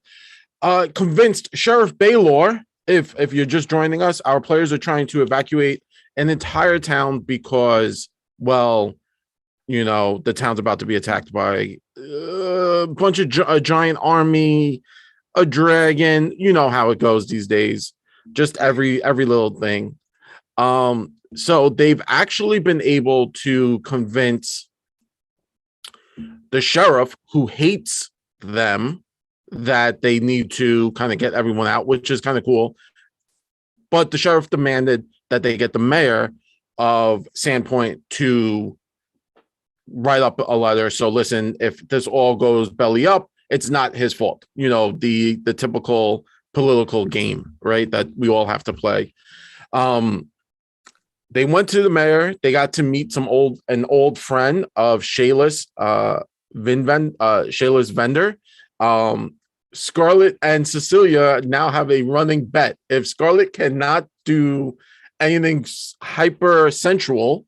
convinced Sheriff Baylor, if you're just joining us, our players are trying to evacuate an entire town because, well, you know, the town's about to be attacked by a bunch of a giant army, a dragon. You know how it goes these days. Just every little thing. So they've actually been able to convince the sheriff, who hates them, that they need to kind of get everyone out, which is kind of cool. But the sheriff demanded that they get the mayor of Sandpoint to write up a letter. So listen, if this all goes belly up, it's not his fault. You know, the typical political game, right, that we all have to play. They went to the mayor. They got to meet an old friend of Shayla's, Shayla's vendor. Scarlett and Cecilia now have a running bet. If Scarlett cannot do anything hyper sensual,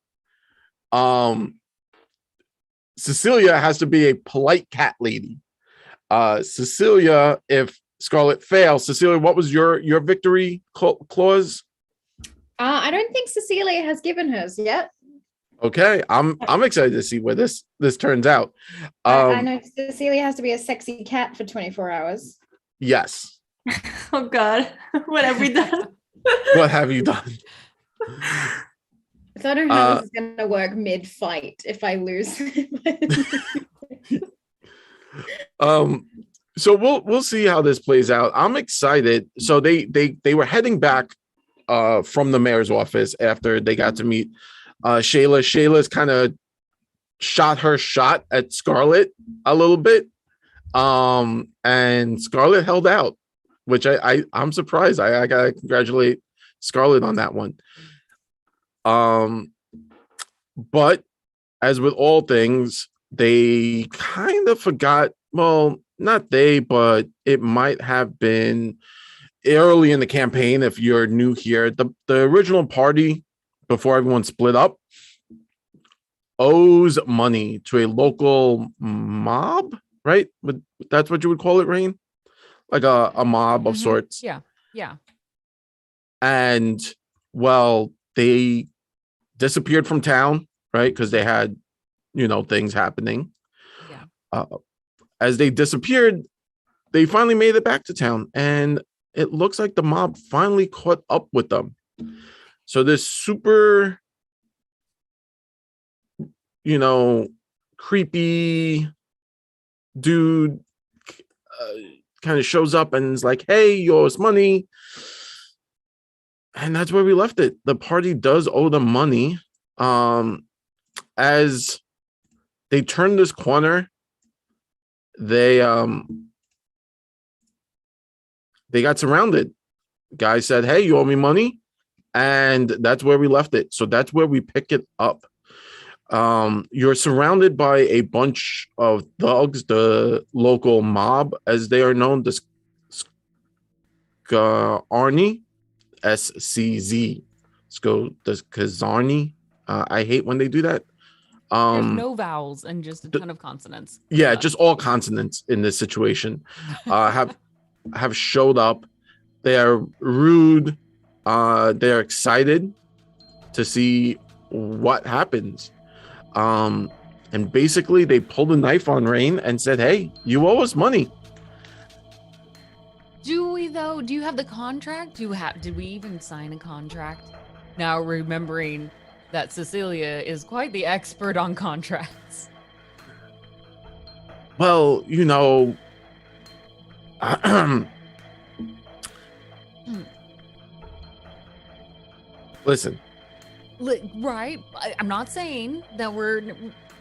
Cecilia has to be a polite cat lady. Cecilia, if Scarlett fails, Cecilia, what was your victory clause? I don't think Cecilia has given hers yet. Okay, I'm excited to see where this turns out. I know Cecilia has to be a sexy cat for 24 hours. Yes. Oh God, what have we done? What have you done? So I don't know how this is going to work mid-fight if I lose. So we'll see how this plays out. I'm excited. So they were heading back from the mayor's office after they got to meet Shayla. Shayla's kind of shot her shot at Scarlett a little bit. And Scarlett held out, which I'm surprised. I gotta congratulate Scarlett on that one. But as with all things, they kind of forgot. Well, not they, but it might have been early in the campaign. If you're new here, the original party, before everyone split up, owes money to a local mob, right? That's what you would call it, Rain? Like a mob of sorts. Yeah. And, well, they disappeared from town, right? Because they had, things happening. Yeah. As they disappeared, they finally made it back to town, and it looks like the mob finally caught up with them. So this super, creepy dude kind of shows up and is like, hey, you owe us money. And that's where we left it. The party does owe them money. As they turn this corner, they got surrounded. Guy said, hey, you owe me money. And that's where we left it. So that's where we pick it up. You're surrounded by a bunch of thugs, the local mob, as they are known, the Skarni, SCZ. Skazarni. I hate when they do that. There's no vowels and just a ton of consonants. Yeah, just all consonants in this situation. Have showed up. They are rude. They are excited to see what happens. And basically they pulled a knife on Rain and said, hey, you owe us money. Do we though? Do you have the contract? Did we even sign a contract? Now remembering that Cecilia is quite the expert on contracts. Well, listen. Right. I'm not saying that we're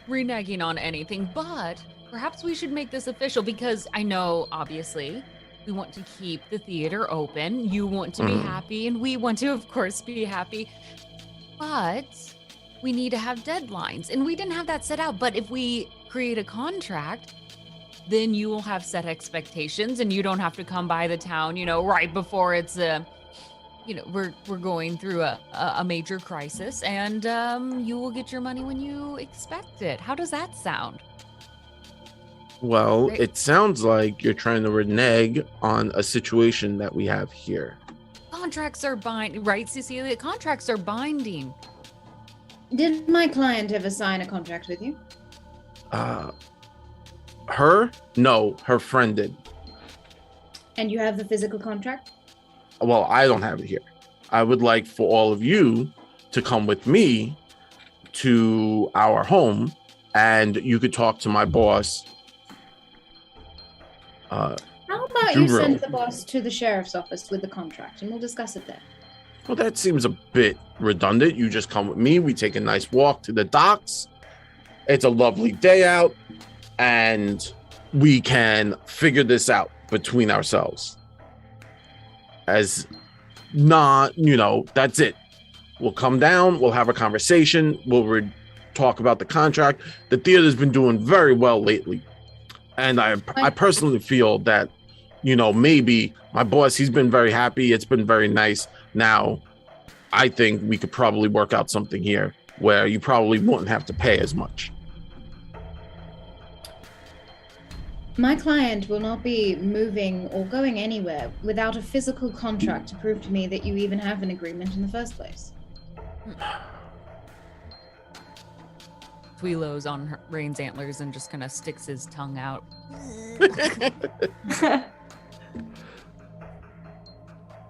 reneging on anything, but perhaps we should make this official, because I know, obviously, we want to keep the theater open. You want to be happy, and we want to, of course, be happy. But we need to have deadlines, and we didn't have that set out. But if we create a contract, then you will have set expectations, and you don't have to come by the town, right before it's we're going through a major crisis, and you will get your money when you expect it. How does that sound? Well, Right. it sounds like you're trying to renege on a situation that we have here. Contracts are binding, right, Cecilia? Contracts are binding. Did my client ever sign a contract with you? Her? No, her friend did. And you have the physical contract? Well, I don't have it here. I would like for all of you to come with me to our home, and you could talk to my boss. How about you send the boss to the sheriff's office with the contract, and we'll discuss it there. Well, that seems a bit redundant. You just come with me. We take a nice walk to the docks. It's a lovely day out, and we can figure this out between ourselves. As not, that's it. We'll come down. We'll have a conversation. We'll talk about the contract. The theater's been doing very well lately. And I personally feel that, maybe my boss, he's been very happy. It's been very nice. Now, I think we could probably work out something here where you probably wouldn't have to pay as much. My client will not be moving or going anywhere without a physical contract to prove to me that you even have an agreement in the first place. Tweelo's on Rain's antlers and just kind of sticks his tongue out.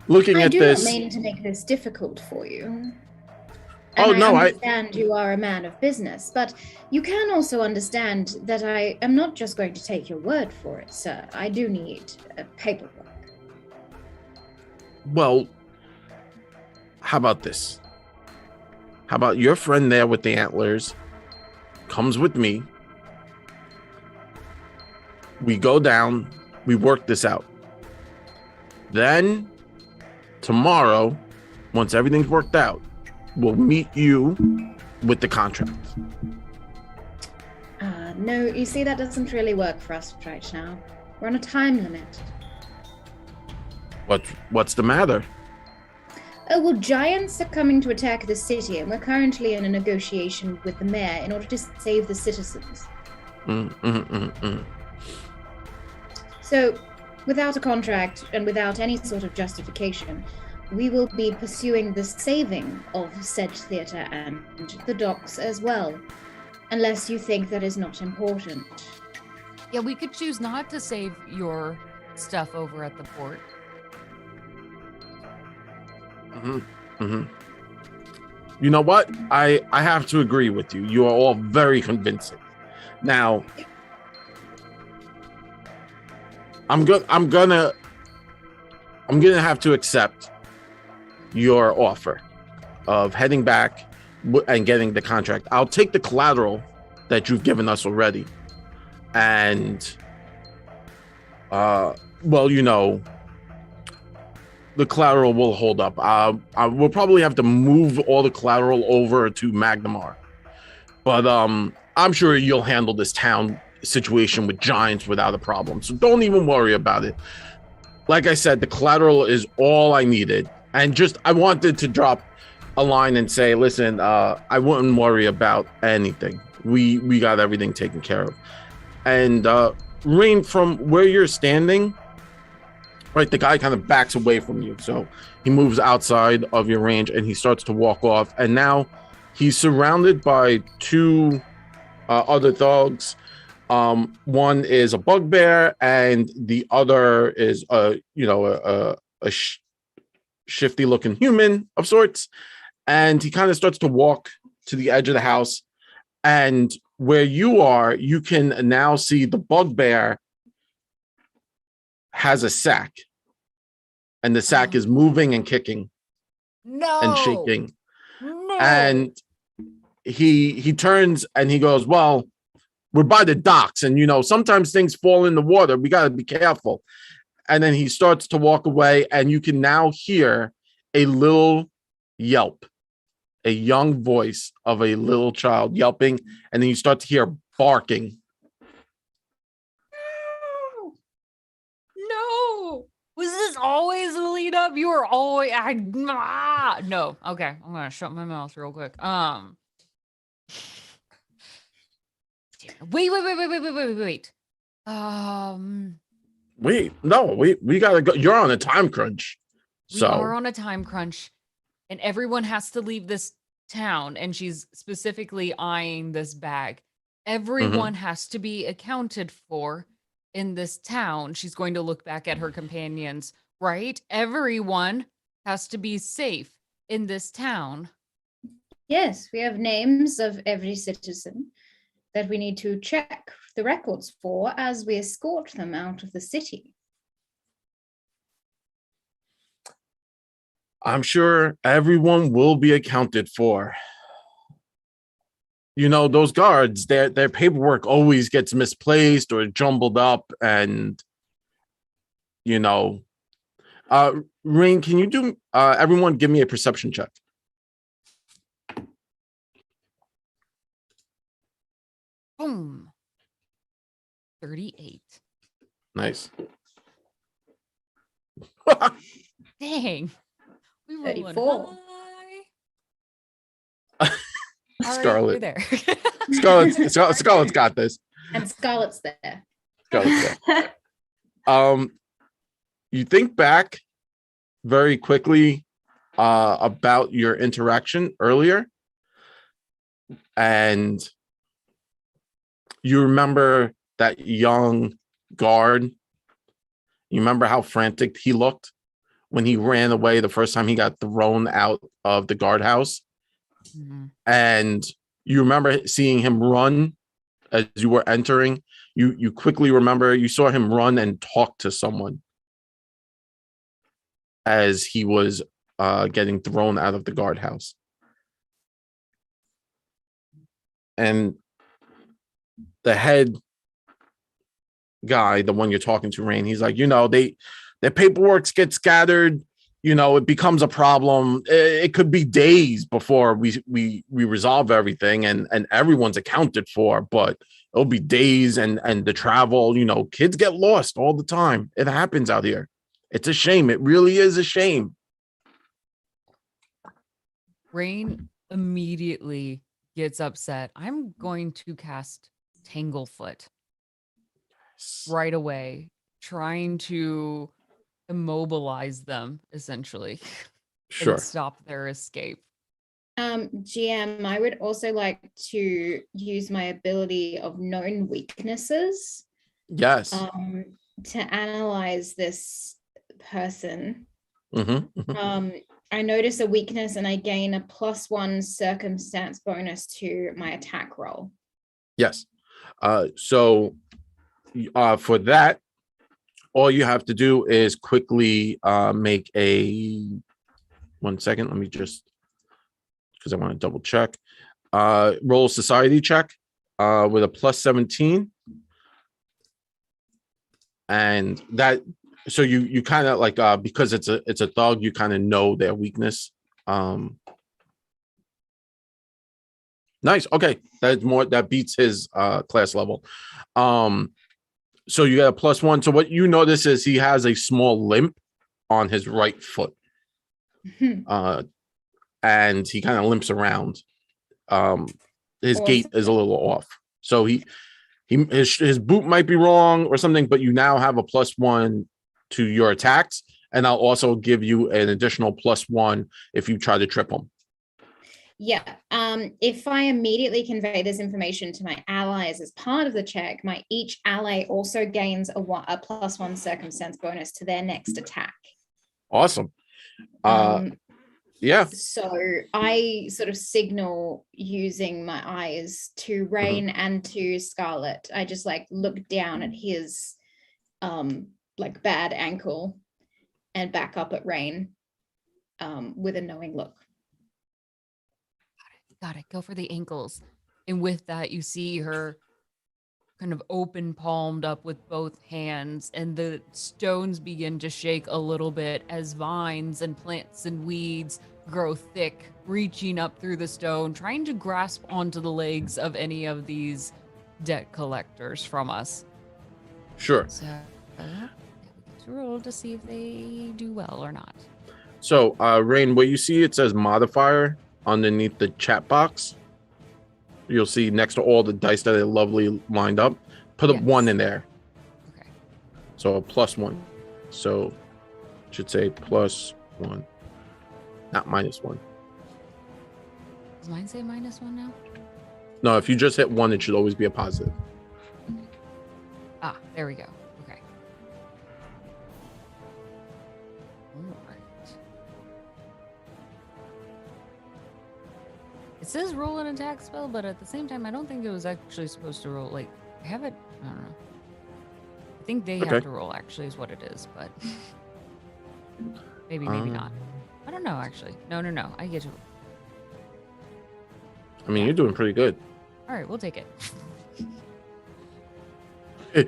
Looking I at do this. not mean to make this difficult for you. Oh, no, I understand you are a man of business, but you can also understand that I am not just going to take your word for it, sir. I do need paperwork. Well, how about this? How about your friend there with the antlers comes with me? We go down, we work this out. Then tomorrow, once everything's worked out, we'll meet you with the contract. No, you see, that doesn't really work for us right now. We're on a time limit. What's the matter? Oh, well, giants are coming to attack the city, and we're currently in a negotiation with the mayor in order to save the citizens. So, without a contract and without any sort of justification, we will be pursuing the saving of said theatre and the docks as well, unless you think that is not important. Yeah, we could choose not to save your stuff over at the port. You know what? I have to agree with you. You are all very convincing. Now, I'm gonna have to accept your offer of heading back and getting the contract. I'll take the collateral that you've given us already, and the collateral will hold up. We'll probably have to move all the collateral over to Magnamar, but I'm sure you'll handle this town situation with giants without a problem. So don't even worry about it. Like I said, the collateral is all I needed, and I wanted to drop a line and say, listen, I wouldn't worry about anything. We got everything taken care of. And Rain, from where you're standing, right, the guy kind of backs away from you. So he moves outside of your range and he starts to walk off. And now he's surrounded by two other thugs. One is a bugbear and the other is a shifty looking human of sorts. And he kind of starts to walk to the edge of the house. And where you are, you can now see the bugbear has a sack, and the sack is moving and kicking and shaking. No. And he turns and he goes, well, we're by the docks, and sometimes things fall in the water. We got to be careful. And then he starts to walk away, and you can now hear a little yelp, a young voice of a little child yelping, and then you start to hear barking. No. Was this always the lead it up. You are always no. Okay, I'm gonna shut my mouth real quick. Wait. Wait, no, we gotta go. You're on a time crunch. We are on a time crunch, and everyone has to leave this town. And she's specifically eyeing this bag. Everyone has to be accounted for in this town. She's going to look back at her companions, right? Everyone has to be safe in this town. Yes, we have names of every citizen that we need to check the records for as we escort them out of the city. I'm sure everyone will be accounted for. You know, those guards, their paperwork always gets misplaced or jumbled up, and you know, Rain, can you do everyone give me a perception check? Boom. 38. Nice. Dang. We rolling 34. high. All right, Scarlet. we're there. Scarlet's got this. And Scarlet's there. Scarlet's there. You think back very quickly about your interaction earlier, and you remember that young guard. You remember how frantic he looked when he ran away the first time he got thrown out of the guardhouse. Mm-hmm. And you remember seeing him run as you were entering. You quickly remember you saw him run and talk to someone as he was getting thrown out of the guardhouse. And the head guy, the one you're talking to, Rain, he's like, you know, their paperwork gets scattered. You know, it becomes a problem. It could be days before we resolve everything, and everyone's accounted for, but it'll be days, and the travel, you know, kids get lost all the time. It happens out here. It's a shame. It really is a shame. Rain immediately gets upset. I'm going to cast Tanglefoot right away, trying to immobilize them, essentially. Sure. And stop their escape. GM, I would also like to use my ability of known weaknesses. Yes. To analyze this person. Mm-hmm. I notice a weakness and I gain a +1 circumstance bonus to my attack roll. Yes. So for that, all you have to do is quickly make a 1 second. Let me just, because I want to double check. Roll a society check with a +17. And that, so you kind of like, because it's a thug, you kind of know their weakness. Nice. Okay. That beats his class level. So you got a +1. So what you notice is he has a small limp on his right foot. And he kind of limps around. His gait is a little off. So his boot might be wrong or something, but you now have a +1 to your attacks, and I'll also give you an additional +1 if you try to trip him. Yeah. If I immediately convey this information to my allies as part of the check, each ally also gains a +1 circumstance bonus to their next attack. Awesome. Yeah. So I sort of signal using my eyes to Rain and to Scarlet. I just like look down at his like bad ankle and back up at Rain with a knowing look. Got it. Go for the ankles. And with that, you see her kind of open palmed up with both hands, and the stones begin to shake a little bit as vines and plants and weeds grow thick, reaching up through the stone, trying to grasp onto the legs of any of these debt collectors from us. Sure. So, to roll to see if they do well or not. So, Rain, what you see, it says modifier underneath the chat box. You'll see next to all the dice that are lovely lined up. Put a 1 in there. Okay. So a +1. So it should say +1, not -1. Does mine say -1 now? No, if you just hit 1, it should always be a positive. Ah, there we go. Okay. All right. It says roll an attack spell, but at the same time, I don't think it was actually supposed to roll. Like, have it? I don't know. I think they have to roll, actually, is what it is, but maybe not. I don't know, actually. No. I get to. I mean, you're doing pretty good. All right, we'll take it.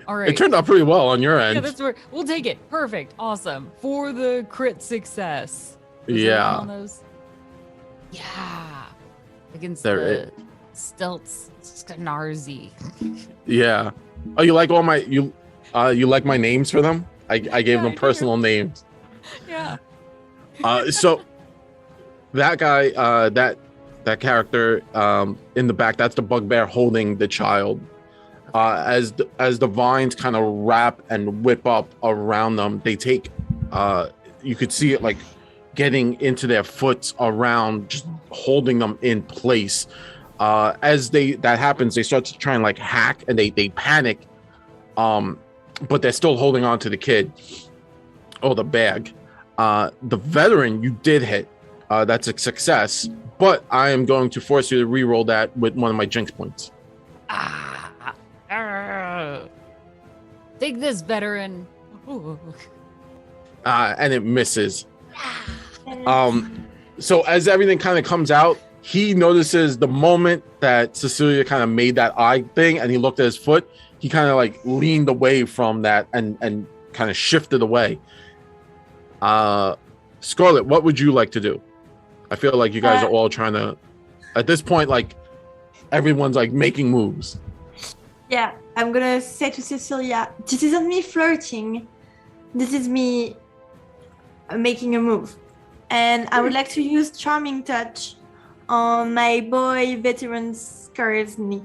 All right. It turned out pretty well on your end. Yeah, that's where we'll take it. Perfect. Awesome. For the crit success. Yeah. On those? Yeah. Against there the Stelts Snarzy. Yeah. Oh, you like all my you like my names for them? I gave them personal names. Yeah. So that guy, that character in the back, that's the bugbear holding the child. As the vines kind of wrap and whip up around them, they take you could see it like getting into their foots around, just holding them in place. As that happens, they start to try and like hack, and they panic, but they're still holding on to the kid or the bag. The veteran you did hit, that's a success, but I am going to force you to re-roll that with one of my jinx points. Take this, veteran. And it misses. So as everything kind of comes out, he notices the moment that Cecilia kind of made that eye thing, and he looked at his foot. He kind of like leaned away from that and kind of shifted away. Scarlett, what would you like to do? I feel like you guys are all trying to, at this point, like everyone's like making moves. Yeah, I'm gonna say to Cecilia, this isn't me flirting. This is me making a move. And I would like to use Charming Touch on my boy veteran Skarsny.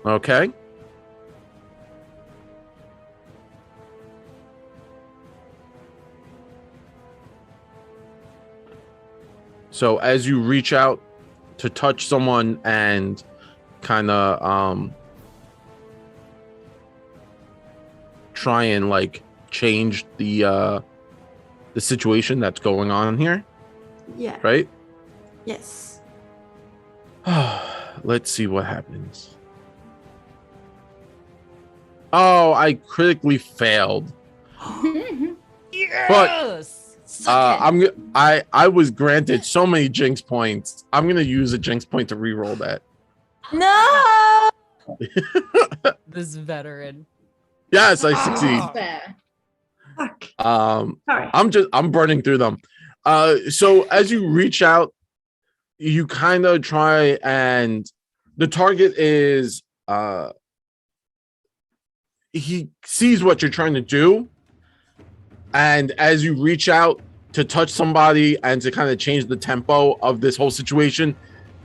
Okay. So as you reach out to touch someone and kind of try and like change the situation that's going on here. Yeah. Right? Yes. Let's see what happens. Oh, I critically failed. Yes! But I was granted so many jinx points. I'm gonna use a jinx point to re-roll that. No. This veteran. Yes, I succeed. Fair. Fuck. Sorry. I'm burning through them. So as you reach out, you kind of try, and the target is he sees what you're trying to do, and as you reach out to touch somebody and to kind of change the tempo of this whole situation,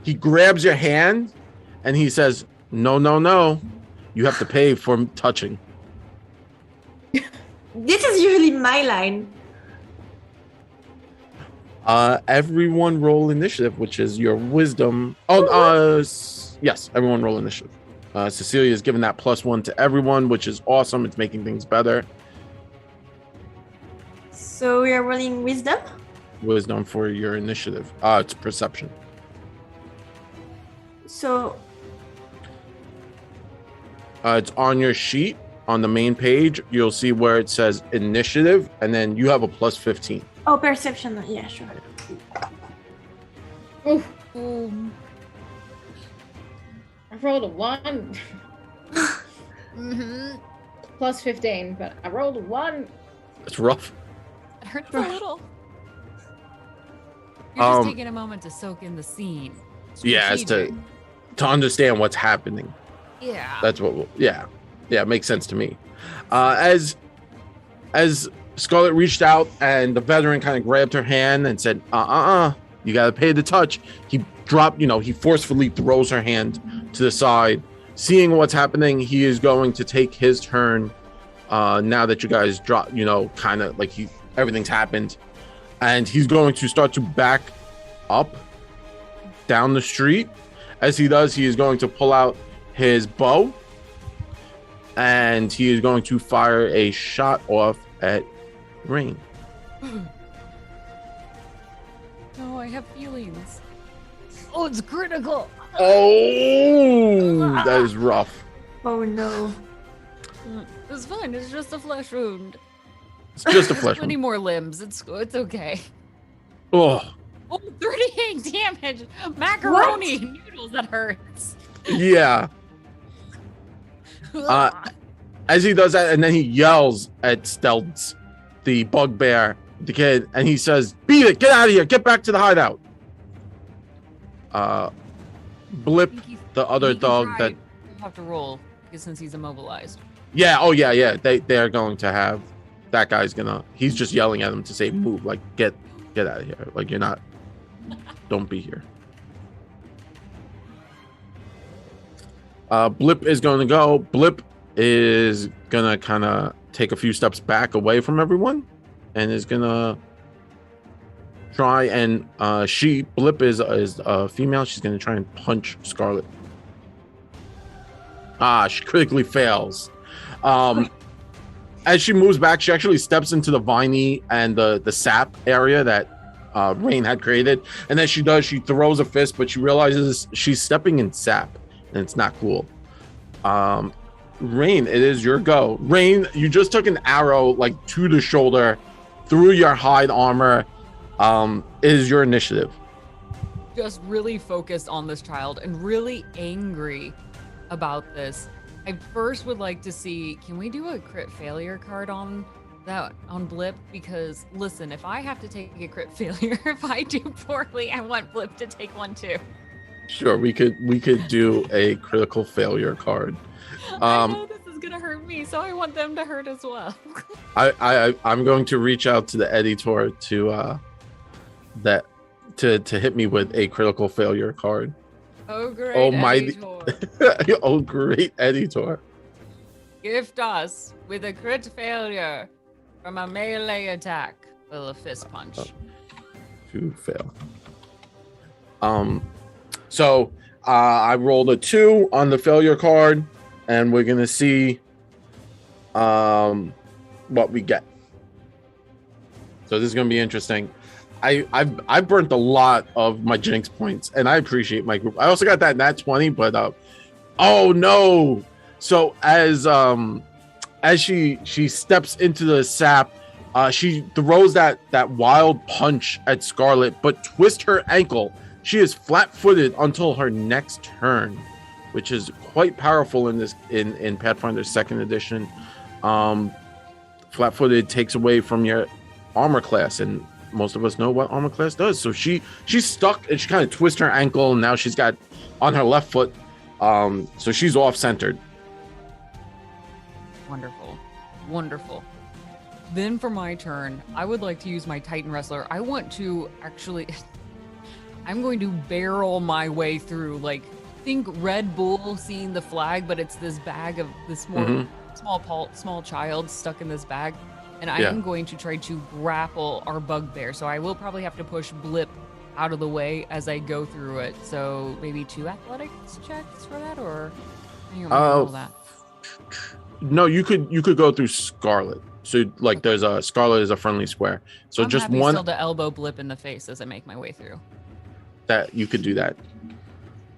he grabs your hand and he says, no, you have to pay for touching. This is usually my line. Everyone roll initiative, which is your wisdom. Yes, everyone roll initiative. Cecilia is giving that +1 to everyone, which is awesome. It's making things better. So we are rolling wisdom. Wisdom for your initiative. It's perception. So it's on your sheet on the main page. You'll see where it says initiative, and then you have a +15. oh, perception. Yeah, sure. Oof. I I rolled a 1. +15, but I rolled a 1. It's rough. It hurts a little. You're just taking a moment to soak in the scene. Yeah, it's to understand what's happening. Yeah. That's what. Yeah. Yeah, it makes sense to me. As Scarlet reached out and the veteran kind of grabbed her hand and said, you got to pay the touch. He dropped, he forcefully throws her hand to the side. Seeing what's happening, he is going to take his turn now that you guys drop, kind of like everything's happened. And he's going to start to back up down the street. As he does, he is going to pull out his bow and he is going to fire a shot off at Rain. No, I have feelings. Oh, it's critical. Oh, that is rough. Oh no. It's fine. It's just a flesh wound. It's just a flesh Plenty wound. more limbs. It's okay. Oh. Oh, 38 damage. Macaroni noodles. That hurts. Yeah. As he does that, and then he yells at Stelz, the bugbear, the kid, and he says, "Beat it! Get out of here! Get back to the hideout!" Blip, the other dog that you have to roll because since he's immobilized. Yeah. Oh, yeah. They're going to have that guy's gonna. He's just yelling at him to say, "Move! Like get out of here! Like you're not. Don't be here." Blip is going to go. Blip is gonna kind of take a few steps back away from everyone, and is gonna try and Blip is a female. She's gonna try and punch Scarlet. She critically fails. As she moves back, she actually steps into the viney and the sap area that Rain had created. And then she throws a fist, but she realizes she's stepping in sap, and it's not cool. Rain, it is your go. Rain, you just took an arrow like to the shoulder through your hide armor. It is your initiative. Just really focused on this child and really angry about this. I first would like to see, can we do a crit failure card on Blip? Because listen, if I have to take a crit failure, if I do poorly, I want Blip to take one too. Sure, we could do a critical failure card. I know this is gonna hurt me, so I want them to hurt as well. I'm going to reach out to the editor to hit me with a critical failure card. Oh great! Oh my! Editor. Oh great, editor! Gift us with a crit failure from a melee attack with a fist punch. To fail. So I rolled a 2 on the failure card, and we're gonna see what we get. So this is gonna be interesting. I've burnt a lot of my Jinx points, and I appreciate my group. I also got that nat 20, but oh no! So as she steps into the sap, she throws that wild punch at Scarlet, but twists her ankle. She is flat-footed until her next turn, which is quite powerful in Pathfinder 2nd edition. Flat-footed takes away from your armor class, and most of us know what armor class does. So she's stuck, and she kind of twists her ankle, and now she's got on her left foot. So she's off-centered. Wonderful. Then for my turn, I would like to use my Titan Wrestler. I want to actually... I'm going to barrel my way through, like, think Red Bull seeing the flag, but it's this bag of this small child stuck in this bag. And I am going to try to grapple our bugbear. So I will probably have to push Blip out of the way as I go through it. So maybe 2 athletics checks for that, or that. No, you could go through Scarlet. So like there's a Scarlet is a friendly square. So I'm just happy one still to elbow Blip in the face as I make my way through. That you could do that.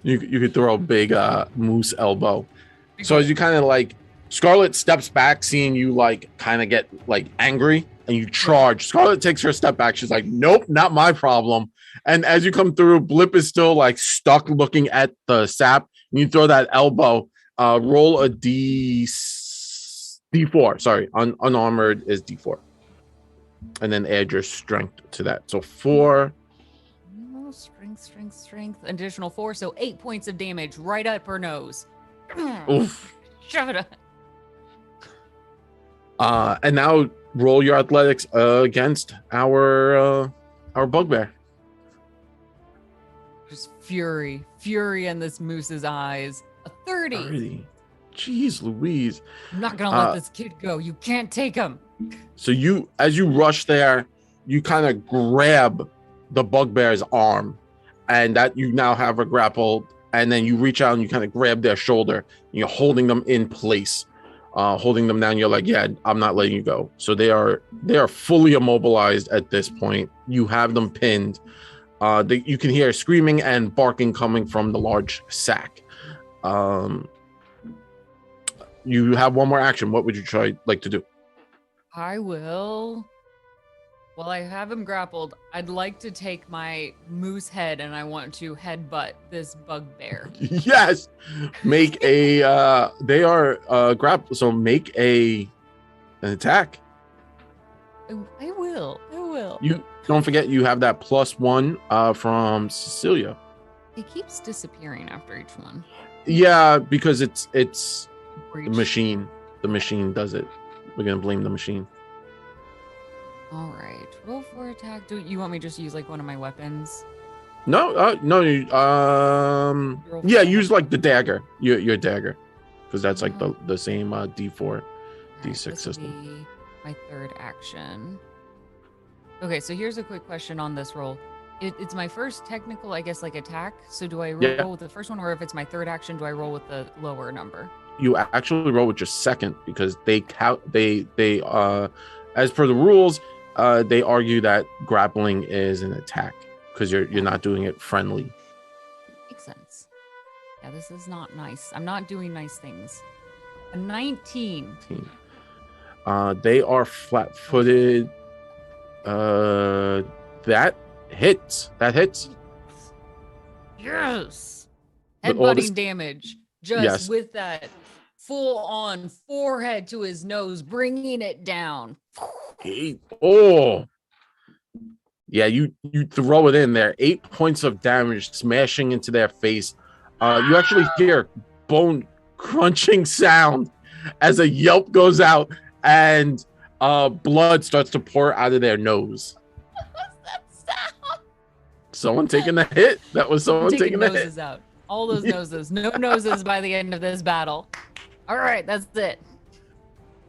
You could throw a big moose elbow. So as you kind of like Scarlet steps back, seeing you like kind of get like angry, and you charge. Scarlet takes her step back. She's like, "Nope, not my problem." And as you come through, Blip is still like stuck looking at the sap, and you throw that elbow. Roll a D4. Sorry, unarmored is D4, and then add your strength to that. So 4. Strength. Additional 4, so 8 points of damage right up her nose. Oof. Shove it up. And now roll your athletics against our bugbear. Just fury in this moose's eyes. A 30. 30. Jeez Louise. I'm not gonna let this kid go. You can't take him. So as you rush there, you kind of grab the bugbear's arm, and that you now have her grappled, and then you reach out and you kind of grab their shoulder, and you're holding them in place, holding them down. You're like, yeah, I'm not letting you go. So they are fully immobilized at this point. You have them pinned. You can hear screaming and barking coming from the large sack. You have one more action. What would you like to do? I will. Well, I have him grappled. I'd like to take my moose head and I want to headbutt this bugbear. Yes. Make a they are grapple, so make an attack. I will. You don't forget you have that +1 from Cecilia. It keeps disappearing after each one. Yeah, because it's the Breach. machine. The machine does it. We're gonna blame the machine. All right. Roll for attack. Do you want me to just use like one of my weapons? No. Yeah, use like the dagger. Your dagger, because that's like the same D4, D6 This system. will be my third action. Okay, so here's a quick question on this roll. It's my first technical, I guess, like attack. So do I roll with the first one, or if it's my third action, do I roll with the lower number? You actually roll with your second, because they count. They as per the rules, they argue that grappling is an attack because you're not doing it friendly. Makes sense. Yeah, this is not nice. I'm not doing nice things. A 19. They are flat-footed. That hits. Yes. But all this- Headbutting damage. Just Yes. with that full-on forehead to his nose, bringing it down. Oh. Yeah, you throw it in there. 8 points of damage smashing into their face. You actually hear bone crunching sound as a yelp goes out and blood starts to pour out of their nose. What's that sound? Someone taking the hit. That was someone taking the hit. noses out. All those noses. No noses by the end of this battle. All right, that's it.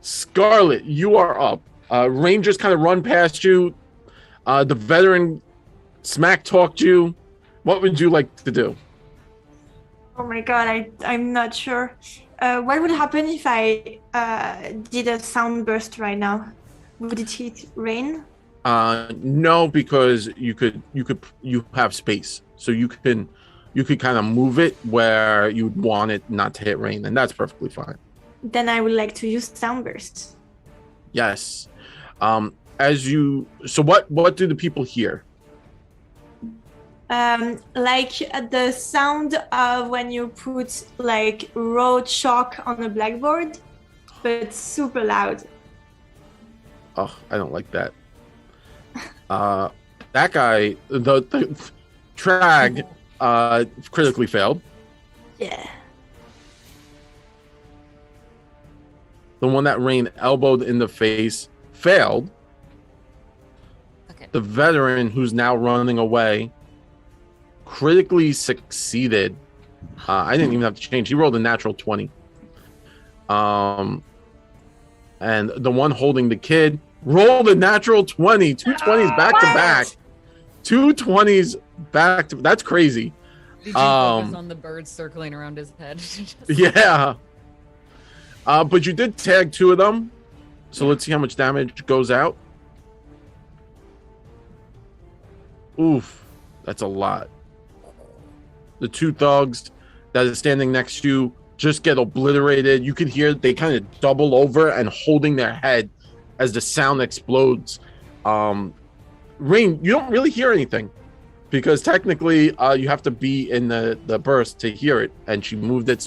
Scarlet, you are up. Rangers kind of run past you. The veteran smack talked you. What would you like to do? Oh my god, I'm not sure. What would happen if I did a sound burst right now? Would it hit rain? No, because you have space, so you could kind of move it where you'd want it not to hit rain, and that's perfectly fine. Then I would like to use sound burst. Yes. So what do the people hear? Like the sound of when you put like raw chalk on a blackboard, but super loud. Oh, I don't like that. That guy, the Trag, critically failed. Yeah. The one that Rain elbowed in the face failed. Okay. The veteran, who's now running away, critically succeeded. I didn't even have to change. He rolled a natural 20. And the one holding the kid rolled a natural 20. 2 20s back to back. 2 20s back to. That's crazy. Did you focus on the birds circling around his head? Yeah. But you did tag 2 of them. So let's see how much damage goes out. Oof. That's a lot. The 2 thugs that is standing next to you just get obliterated. You can hear they kind of double over and holding their head as the sound explodes. Rain, you don't really hear anything because technically you have to be in the burst to hear it, and she moved it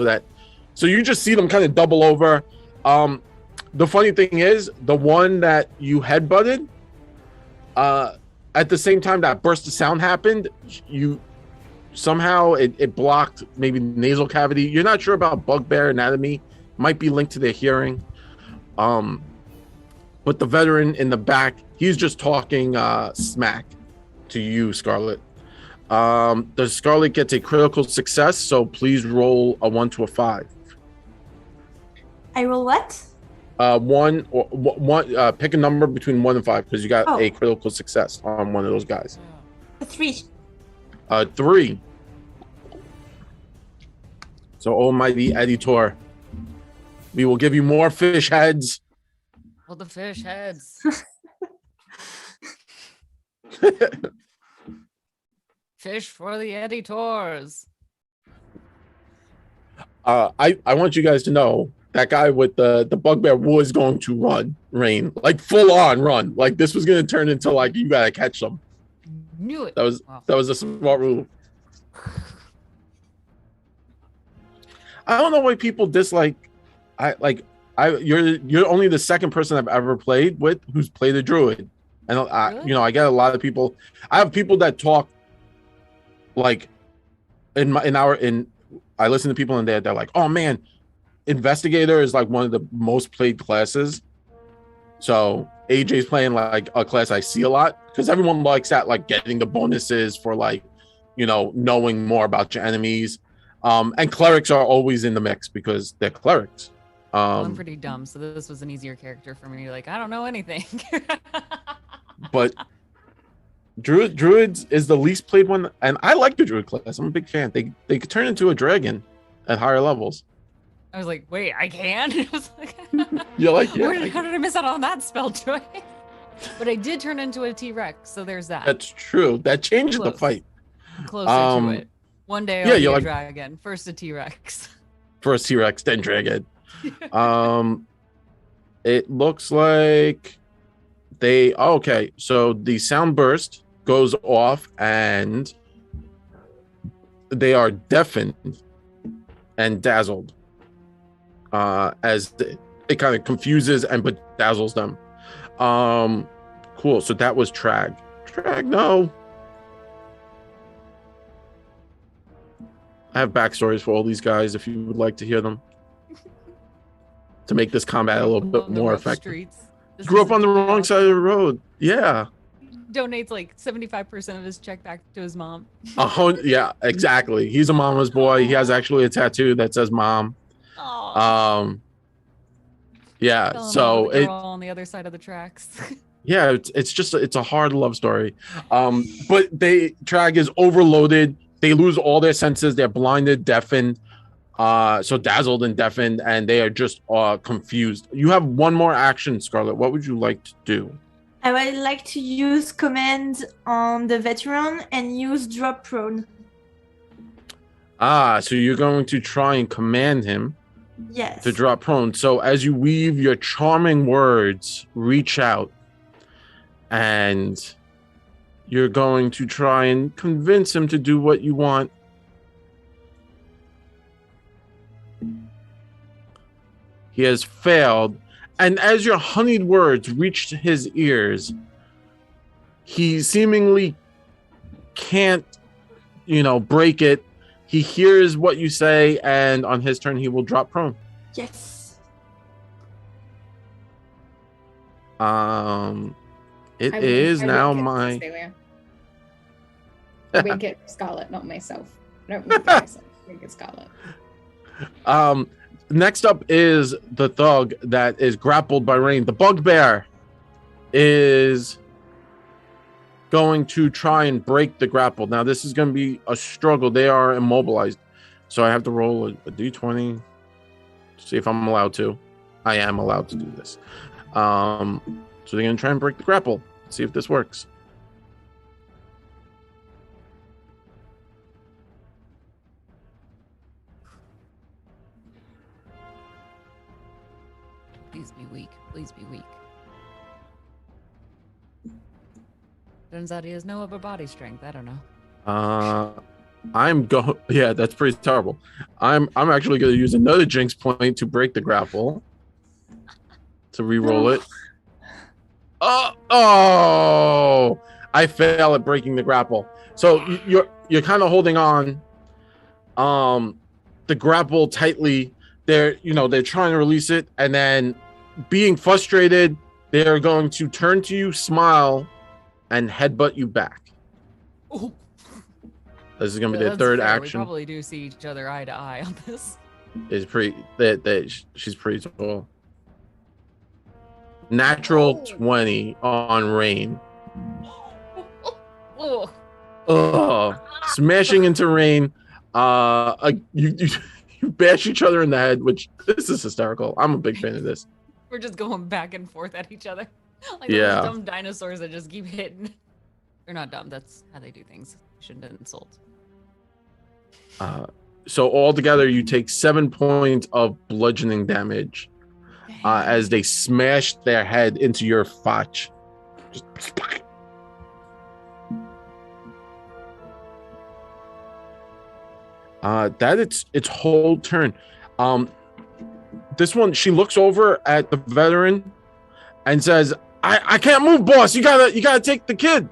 so you just see them kind of double over. The funny thing is, the one that you headbutted, at the same time that burst of sound happened, somehow it blocked maybe nasal cavity. You're not sure about bugbear anatomy. Might be linked to their hearing. But the veteran in the back, he's just talking smack to you, Scarlet. The Scarlet gets a critical success, so please roll a 1 to a 5. I roll what? Pick a number between 1 and 5 because you got Oh. a critical success on one of those guys. A 3. 3. So, almighty editor, we will give you more fish heads. Well, the fish heads. Fish for the editors. I want you guys to know that guy with the bugbear was going to run, Rain, like full on run. Like this was going to turn into like you gotta catch them. Knew it. That was a smart move. I don't know why people dislike. You're only the second person I've ever played with who's played a druid, and Really? I get a lot of people. I have people that talk like I listen to people and they're like, oh man, investigator is like one of the most played classes. So AJ's playing like a class I see a lot because everyone likes that, like getting the bonuses for like, knowing more about your enemies. And clerics are always in the mix because they're clerics. I'm pretty dumb, so this was an easier character for me. Like, I don't know anything. But druids is the least played one, and I like the druid class. I'm a big fan. They could turn into a dragon at higher levels. I was like, wait, I can? I was like, You're like, yeah, how did I miss out on that spell choice? But I did turn into a T-Rex, so there's that. that's true. That changed the Close. fight. Closer to it. One day I'll yeah, be you're a like- dragon. First a T-Rex. First T-Rex, then dragon. It looks like okay. So the sound burst goes off and they are deafened and dazzled as it kind of confuses and bedazzles them. Cool. So that was Trag. Trag, no. I have backstories for all these guys if you would like to hear them. To make this combat a little bit On the more rough effective. streets. This Grew is up on the wrong side of the road. Yeah. Donates like 75% of his check back to his mom. Yeah, exactly. He's a mama's boy. He has actually a tattoo that says mom. Aww. Yeah. Fell in love So with a it girl on the other side of the tracks. yeah, it's a hard love story. But Trag is overloaded. They lose all their senses. They're blinded, deafened, so dazzled and deafened, and they are just confused. You have one more action, Scarlet. What would you like to do? I would like to use command on the veteran and use drop prone. So you're going to try and command him Yes. to drop prone. So as you weave your charming words, reach out, and you're going to try and convince him to do what you want. He has failed, and as your honeyed words reached his ears, he seemingly can't, break it. He hears what you say, and on his turn, he will drop prone. Yes. It I is wink now at my. Cecilia. I wink at Scarlet, not myself. I don't wink at myself. I wink at Scarlet. Next up is the thug that is grappled by Rain. The bugbear is going to try and break the grapple. Now, this is going to be a struggle. They are immobilized. So I have to roll a d20. See if I'm allowed to. I am allowed to do this. So they're going to try and break the grapple. See if this works. Please be weak. Please be weak. Turns out he has no upper body strength. I don't know. Yeah, that's pretty terrible. I'm actually going to use another jinx point to break the grapple. To re-roll it. Oh, I fail at breaking the grapple. So you're kind of holding on the grapple tightly. They're trying to release it, and then being frustrated, They are going to turn to you, smile, and headbutt you back. Oh, This is going to be yeah, their that's third fair. action. We probably do see each other eye to eye on this. Is pretty. She's pretty tall. Natural 20 on Rain. Oh, Ugh. Smashing into Rain. You bash each other in the head, which this is hysterical. I'm a big fan of this. we're just going back and forth at each other. Like Yeah. those dumb dinosaurs that just keep hitting. They're not dumb. That's how they do things. Shouldn't insult. So altogether, you take 7 points of bludgeoning damage as they smash their head into your fotch. Just that it's whole turn. This one, she looks over at the veteran and says, I can't move, boss. You gotta take the kid.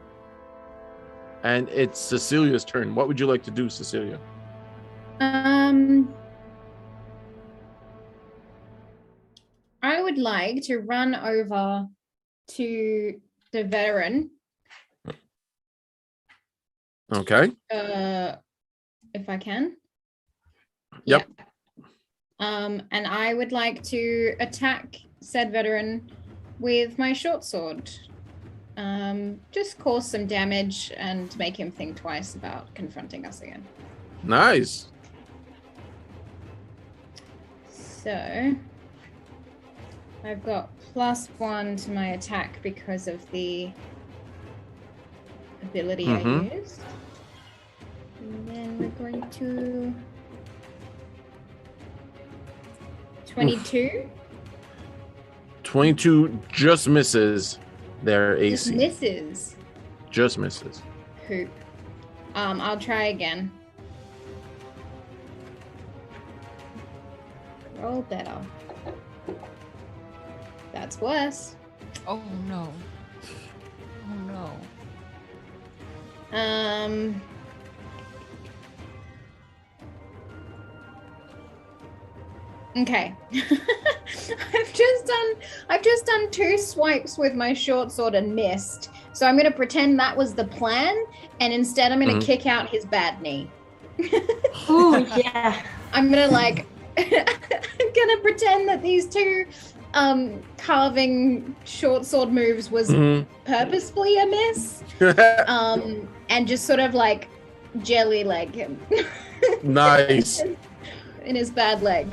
And it's Cecilia's turn. What would you like to do, Cecilia? I would like to run over to the veteran. Okay. If I can. Yep. Yeah. And I would like to attack said veteran with my short sword. Just cause some damage and make him think twice about confronting us again. Nice. So I've got +1 to my attack because of the ability I used. And then we're going to 22. 22 just misses their AC. Just misses. Just misses. Poop. I'll try again. Roll better. That's worse. Oh no. Oh no. Okay. I've just done 2 swipes with my short sword and missed. So I'm gonna pretend that was the plan, and instead I'm gonna kick out his bad knee. Ooh, yeah. I'm gonna I'm gonna pretend that these 2 carving short sword moves was purposefully a miss. And just sort of like jelly leg him. Nice. In his bad leg.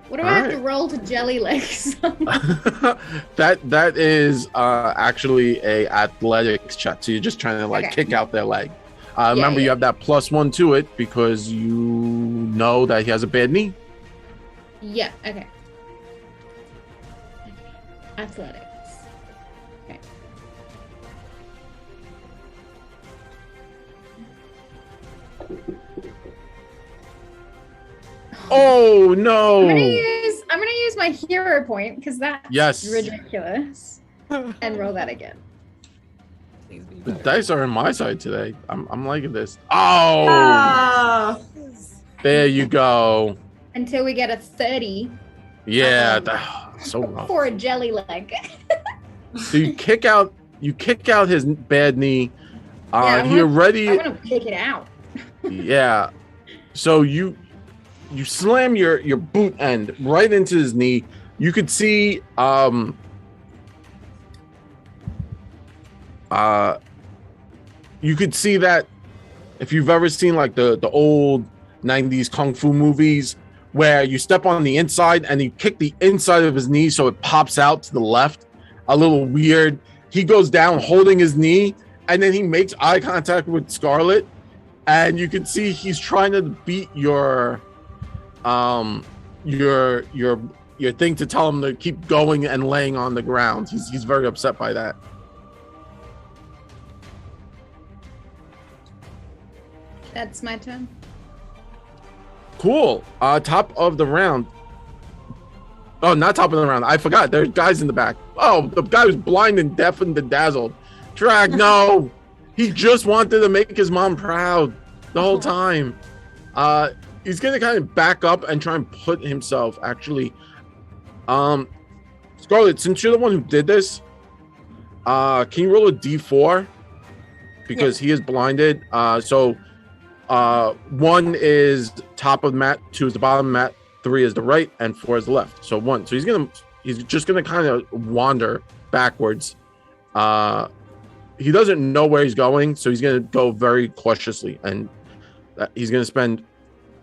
What do I have to roll to jelly leg someone? that is actually a athletics check. So you're just trying to kick out their leg. Remember, you have that +1 to it because you know that he has a bad knee. Yeah, okay. Athletics. Okay. Oh no! I'm gonna use my hero point because that's ridiculous. And roll that again. The dice are on my side today. I'm liking this. Oh! There you go. Until we get a 30. Yeah, so rough. For a jelly leg. So you kick out his bad knee. I want to kick it out. Yeah. So you slam your boot end right into his knee. You could see you could see that if you've ever seen like the old 90s kung fu movies where you step on the inside and you kick the inside of his knee so it pops out to the left, a little weird. He goes down holding his knee and then he makes eye contact with Scarlet and you can see he's trying to beat your thing to tell him to keep going and laying on the ground. He's very upset by that. That's my turn. Cool. Top of the round. Oh, not top of the round. I forgot. There's guys in the back. Oh, the guy was blind and deaf and dazzled. Drag, no. He just wanted to make his mom proud the whole time. He's gonna kind of back up and try and put himself actually. Scarlet, since you're the one who did this, can you roll a d4? Because he is blinded. So 1 is top of mat, 2 is the bottom of mat, 3 is the right, and 4 is the left. So 1. So he's just gonna kind of wander backwards. He doesn't know where he's going, so he's gonna go very cautiously, and he's gonna spend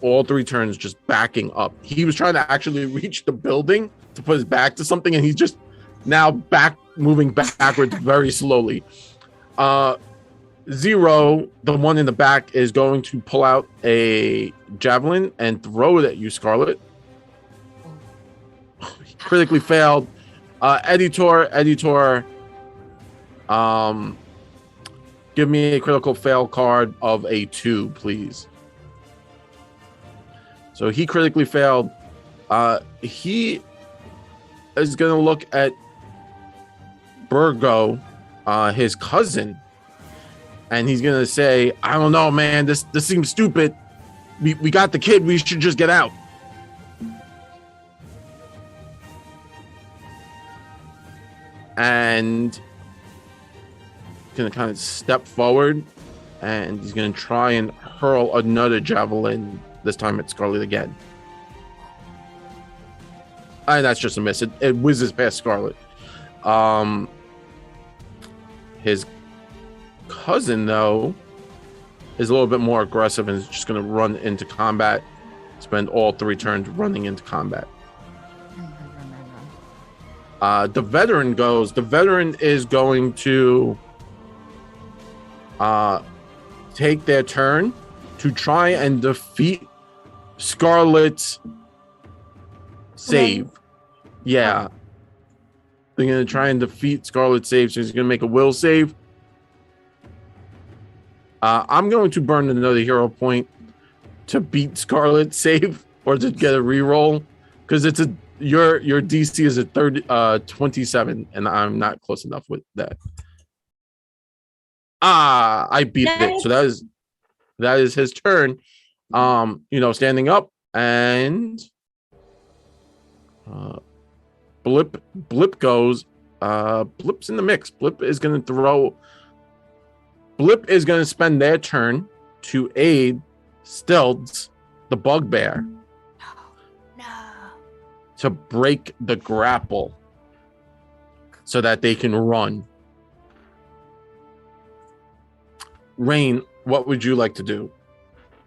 all 3 turns just backing up. He was trying to actually reach the building to put his back to something, and he's just now moving backwards very slowly. 0, the one in the back, is going to pull out a javelin and throw it at you, Scarlet. He critically failed. Editor, give me a critical fail card of a 2, please. So he critically failed. He is going to look at Burgo, his cousin, and he's going to say, I don't know, man, this seems stupid. We got the kid. We should just get out. And he's going to kind of step forward, and he's going to try and hurl another javelin, this time at Scarlet again. And that's just a miss. It whizzes past Scarlet. His cousin, though, is a little bit more aggressive and is just going to run into combat. Spend all 3 turns running into combat. The veteran goes. The veteran is going to take their turn to try and defeat Scarlet's save. Yeah. They're going to try and defeat Scarlet's save, so he's going to make a will save. I'm going to burn another hero point to beat Scarlet's save, or to get a reroll, because your DC is a 27, and I'm not close enough with that. I beat it. So that is his turn. Standing up, and Blip goes. Blip's in the mix. Blip is going to spend their turn to aid Stilts, the bugbear, to break the grapple so that they can run. Rain, what would you like to do?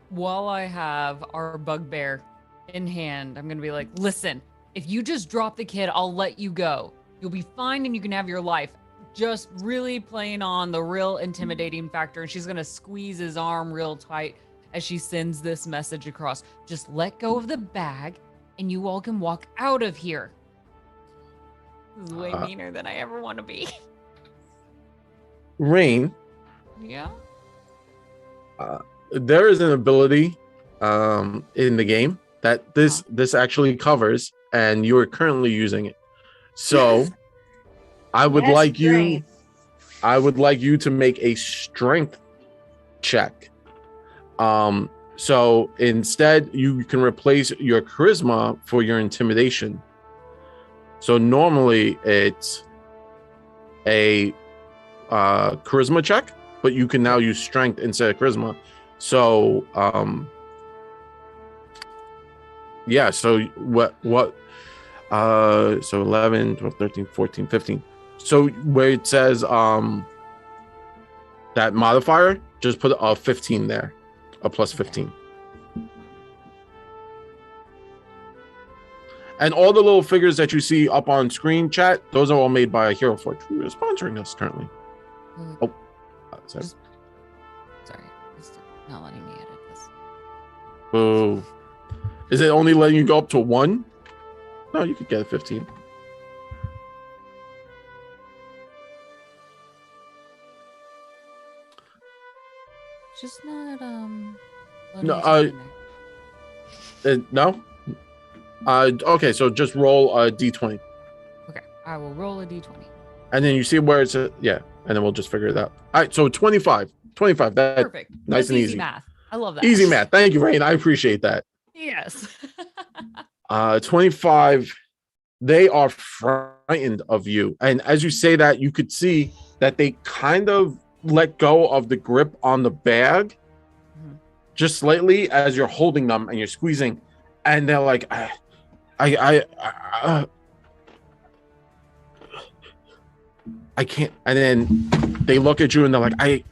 While I have our bugbear in hand, I'm going to be like, listen, if you just drop the kid, I'll let you go. You'll be fine and you can have your life. Just really playing on the real intimidating factor. And she's going to squeeze his arm real tight as she sends this message across. Just let go of the bag and you all can walk out of here. This is way meaner than I ever want to be. Rain. Yeah. There is an ability in the game that this actually covers, and you are currently using it. So I would like you to make a strength check. So instead you can replace your charisma for your intimidation. So normally it's a charisma check, but you can now use strength instead of charisma. So so so 11, 12, 13, 14, 15. So where it says that modifier, just put a 15 there, a plus 15. And all the little figures that you see up on screen, chat, those are all made by Hero Forge, who is sponsoring us currently. Sorry, it's not letting me edit this. Boo. Is it only letting you go up to 1? No, you could get a 15. Just not No. Okay, so just roll a d20. Okay, I will roll a d20. And then you see where it's and then we'll just figure it out. All right, so 25. That Perfect. Nice. That's and easy math. I love that. Easy math. Thank you, Rain. I appreciate that. Yes. 25. They are frightened of you. And as you say that, you could see that they kind of let go of the grip on the bag just slightly as you're holding them and you're squeezing, and they're like, I can't. And then they look at you and they're like,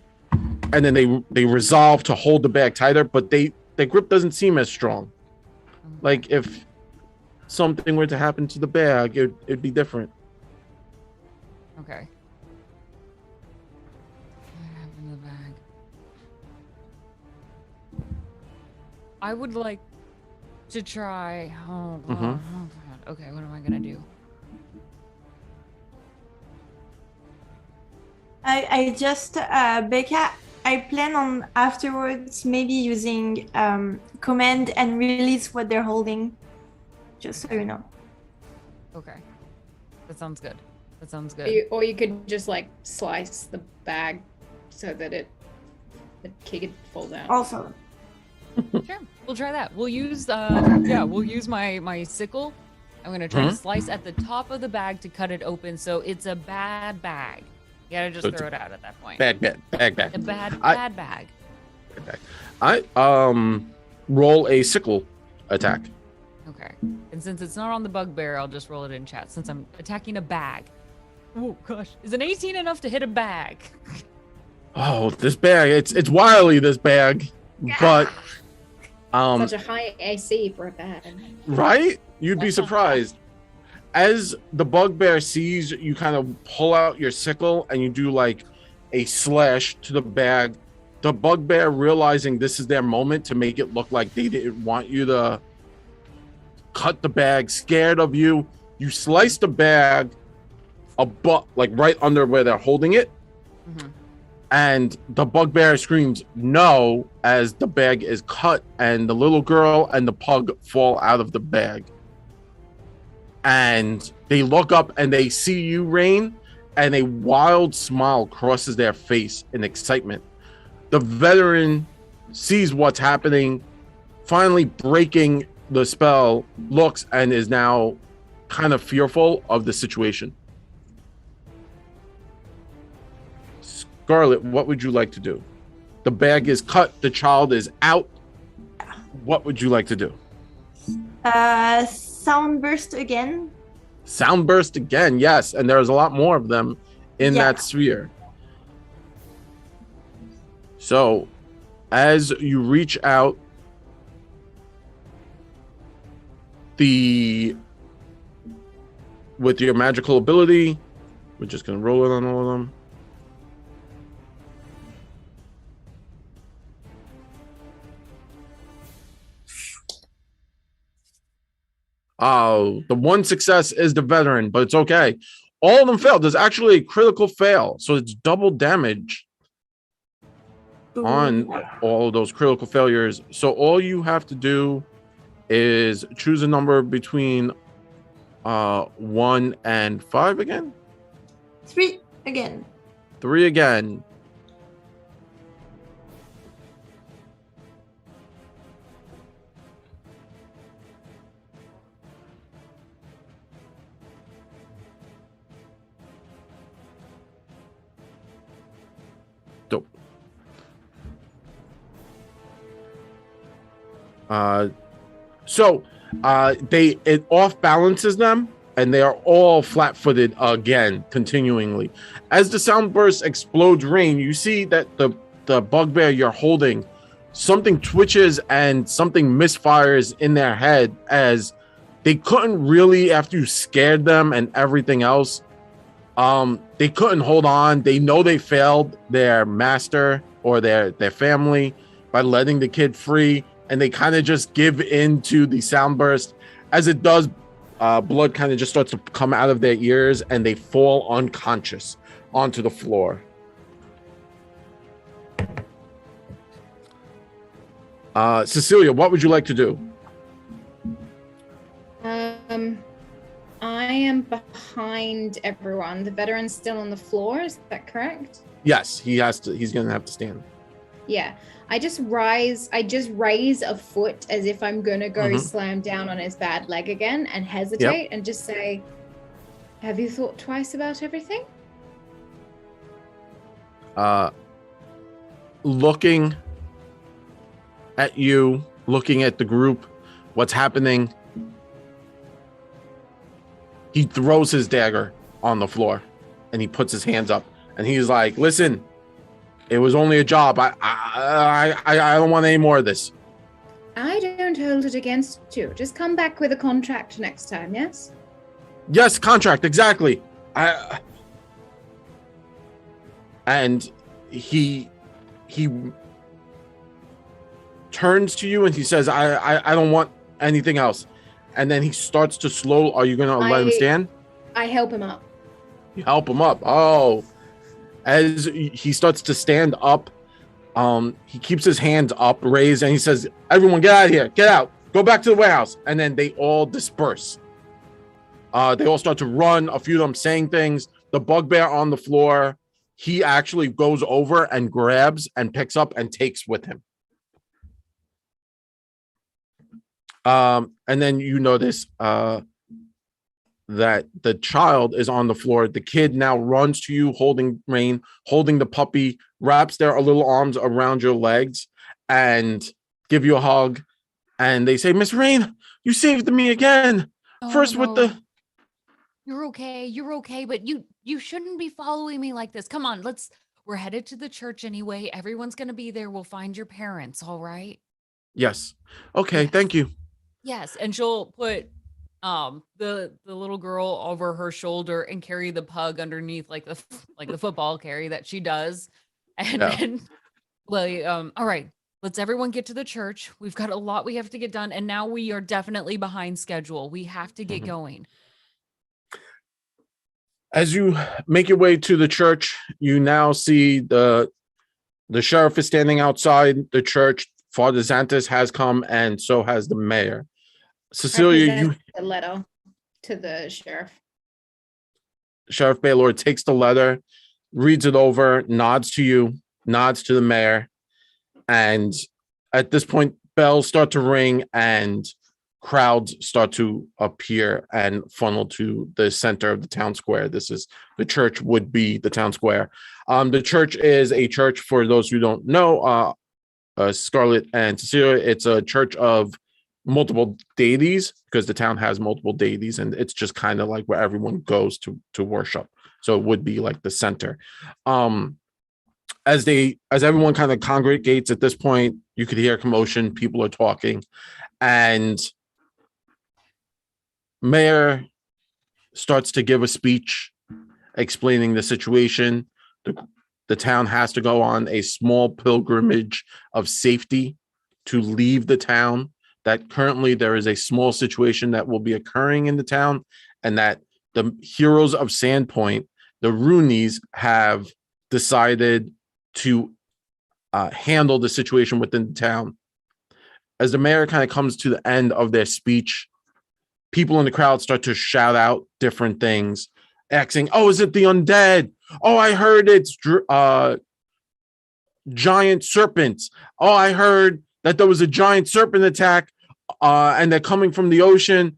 and then they resolve to hold the bag tighter, but their grip doesn't seem as strong. Like if something were to happen to the bag, it'd be different. Okay. In the bag. I would like to try. Oh, God. Oh, God. Okay, what am I gonna do? I just Becca, I plan on afterwards maybe using command and release what they're holding, just so you know. Okay, that sounds good. That sounds good. Or you could just like slice the bag so that the kid falls out. Also, Sure, we'll try that. We'll use we'll use my sickle. I'm gonna try to slice at the top of the bag to cut it open, so it's a bad bag. You gotta just throw it out at that point. Bag. A bad bag. I roll a sickle attack. Okay. And since it's not on the bugbear, I'll just roll it in chat since I'm attacking a bag. Oh gosh. Is an 18 enough to hit a bag? Oh, this bag, it's wily, this bag. But such a high AC for a bag. Right? You'd be surprised. As the bugbear sees you kind of pull out your sickle and you do like a slash to the bag, the bugbear, realizing this is their moment to make it look like they didn't want you to cut the bag, scared of you, you slice the bag like right under where they're holding it. And the bugbear screams no as the bag is cut and the little girl and the pug fall out of the bag. And they look up and they see you, Rain, and a wild smile crosses their face in excitement. The veteran sees what's happening, finally breaking the spell, looks and is now kind of fearful of the situation. Scarlet, what would you like to do? The bag is cut, the child is out. What would you like to do? Sound burst again. Sound burst again, yes. And there's a lot more of them in that sphere. So as you reach out, with your magical ability, we're just going to roll it on all of them. Oh, the one success is the veteran, but it's okay. All of them failed. There's actually a critical fail, so it's double damage on all of those critical failures. So all you have to do is choose a number between 1 and 5 again. 3 again. 3 again. Dope. So it off balances them and they are all flat-footed again, continuingly. As the sound burst explodes, Rain, you see that the bugbear you're holding, something twitches and something misfires in their head as they couldn't really, after you scared them and everything else, they couldn't hold on. They know they failed their master or their family by letting the kid free, and they kind of just give in to the sound burst. As it does, blood kind of just starts to come out of their ears and they fall unconscious onto the floor. Cecilia, what would you like to do? I am behind everyone. The veteran's still on the floor, is that correct? Yes, he's gonna have to stand. Yeah. I just raise a foot as if I'm gonna go slam down on his bad leg again and hesitate and just say, Have you thought twice about everything? Looking at you, looking at the group, what's happening, he throws his dagger on the floor and he puts his hands up and he's like, listen, it was only a job. I don't want any more of this. I don't hold it against you. Just come back with a contract next time, yes? Yes, contract, exactly. And he turns to you and he says, I don't want anything else. And then he starts to slow. Are you gonna let him stand? I help him up. You help him up. Oh, as he starts to stand up, he keeps his hands up raised and he says, everyone get out of here, get out, go back to the warehouse. And then they all disperse. They all start to run, a few of them saying things. The bugbear on the floor, he actually goes over and grabs and picks up and takes with him. And then you notice that the child is on the floor. The kid now runs to you, holding Rain, holding the puppy, wraps their little arms around your legs and give you a hug. And they say, Miss Rain, you saved me again. First with the... You're okay, but you shouldn't be following me like this. Come on, we're headed to the church anyway. Everyone's gonna be there. We'll find your parents, all right? Yes. Okay, yes. Thank you. Yes, and she'll put the little girl over her shoulder and carry the pug underneath like the football carry that she does. And then all right, let's everyone get to the church. We've got a lot we have to get done, and now we are definitely behind schedule. We have to get going. As you make your way to the church, you now see the sheriff is standing outside the church. Father Xanthus has come, and so has the mayor. Cecilia, you the letter to the sheriff. Sheriff Baylor takes the letter, reads it over, nods to you, nods to the mayor, and at this point, bells start to ring and crowds start to appear and funnel to the center of the town square. This is the church, would be the town square. The church is a church, for those who don't know, Scarlett and Cecilia, it's a church of multiple deities because the town has multiple deities, and it's just kind of like where everyone goes to worship. So it would be like the center. As everyone kind of congregates at this point, you could hear commotion, people are talking, and Mayor starts to give a speech explaining the situation. The town has to go on a small pilgrimage of safety to leave the town, that currently there is a small situation that will be occurring in the town, and that the heroes of Sandpoint, the Roonies, have decided to handle the situation within the town. As the mayor kind of comes to the end of their speech, people in the crowd start to shout out different things, asking, oh, is it the undead? Oh, I heard it's giant serpents. Oh, I heard that there was a giant serpent attack and they're coming from the ocean.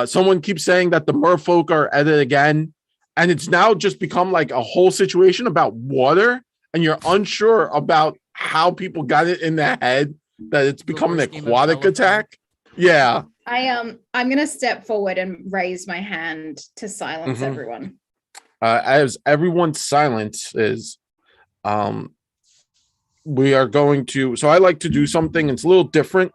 Someone keeps saying that the merfolk are at it again. And it's now just become like a whole situation about water, and you're unsure about how people got it in their head that it's become an aquatic attack. Yeah. I'm gonna step forward and raise my hand to silence everyone. As everyone silences, we are going to, so I like to do something, it's a little different,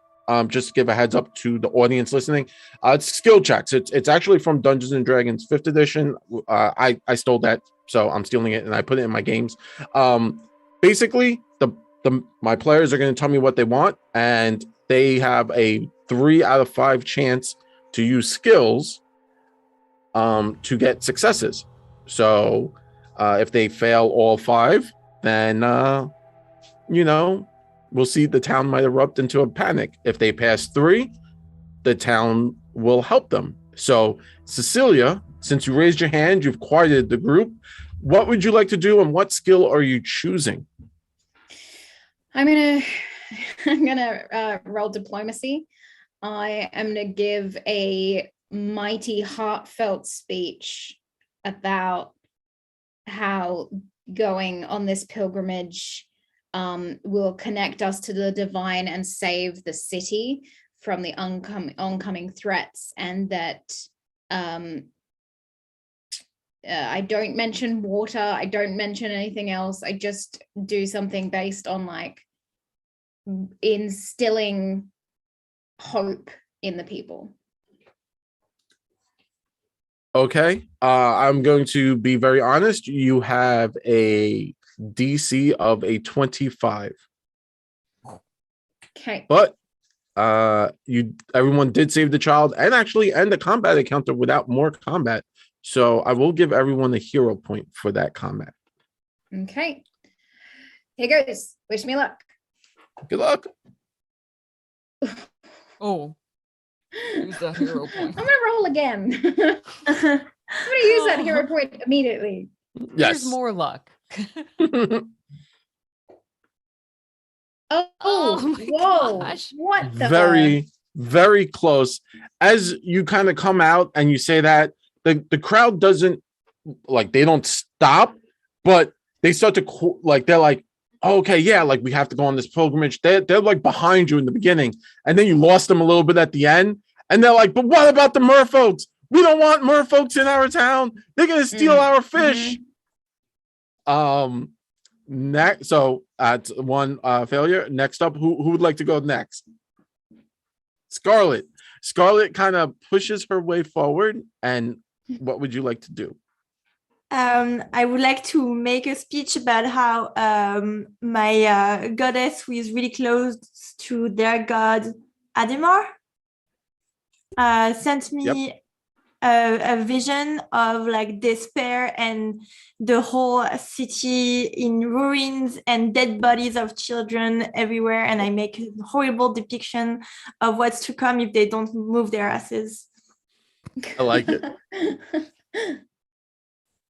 just to give a heads up to the audience listening. It's skill checks. It's actually from Dungeons and Dragons 5th edition. I stole that, so I'm stealing it and I put it in my games. Basically, my players are going to tell me what they want, and they have a 3 out of 5 chance to use skills to get successes. So if they fail all 5, then we'll see the town might erupt into a panic. If they pass 3, the town will help them. So Cecilia, since you raised your hand, you've quieted the group. What would you like to do, and what skill are you choosing? I'm gonna roll diplomacy. I am gonna give a mighty heartfelt speech about how going on this pilgrimage will connect us to the divine and save the city from the oncoming threats, and that I don't mention water, I don't mention anything else. I just do something based on like instilling hope in the people. Okay. I'm going to be very honest. You have a DC of a 25. Okay. But everyone did save the child and actually end the combat encounter without more combat. So I will give everyone a hero point for that combat. Okay. Here goes. Wish me luck. Good luck. Oh, use that hero point. I'm gonna roll again. I'm gonna use that hero point immediately. Yes. Here's more luck. Oh, my whoa. gosh. What the Very, very close. As you kind of come out and you say that, the crowd doesn't, like, they don't stop, but they start to, like, they're like, oh, okay, yeah, like, we have to go on this pilgrimage. They're like behind you in the beginning, and then you lost them a little bit at the end, and they're like, but what about the merfolks? We don't want merfolks in our town. They're going to steal our fish. Next, so at one failure. Next up, who would like to go next? Scarlet. Scarlet kind of pushes her way forward, and what would you like to do? I would like to make a speech about how my goddess, who is really close to their god Ademar, sent me a vision of like despair and the whole city in ruins and dead bodies of children everywhere, and I make a horrible depiction of what's to come if they don't move their asses. I like it.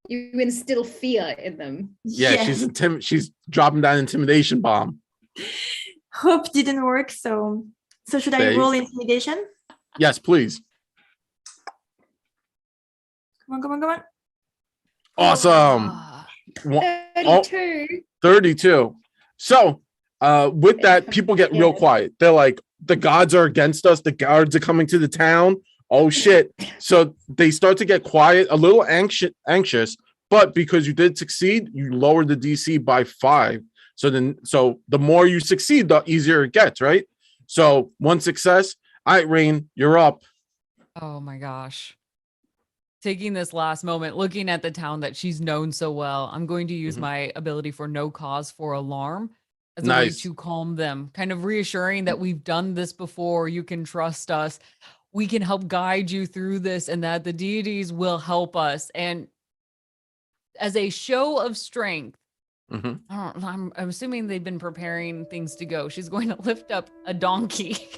You instill fear in them. Yeah, Yes. she's dropping that intimidation bomb. Hope didn't work, so should I roll intimidation? Yes, please. Come on. Awesome. 32. 32. So with that, people get real quiet. They're like, the gods are against us. The guards are coming to the town. Oh shit. So they start to get quiet, a little anxious, but because you did succeed, you lowered the DC by 5. So the more you succeed, the easier it gets, right? So one success. All right, Rain, you're up. Oh my gosh. Taking this last moment, looking at the town that she's known so well, I'm going to use my ability for no cause for alarm as a way to calm them, kind of reassuring that we've done this before. You can trust us. We can help guide you through this, and that the deities will help us. And as a show of strength, I'm assuming they've been preparing things to go. She's going to lift up a donkey.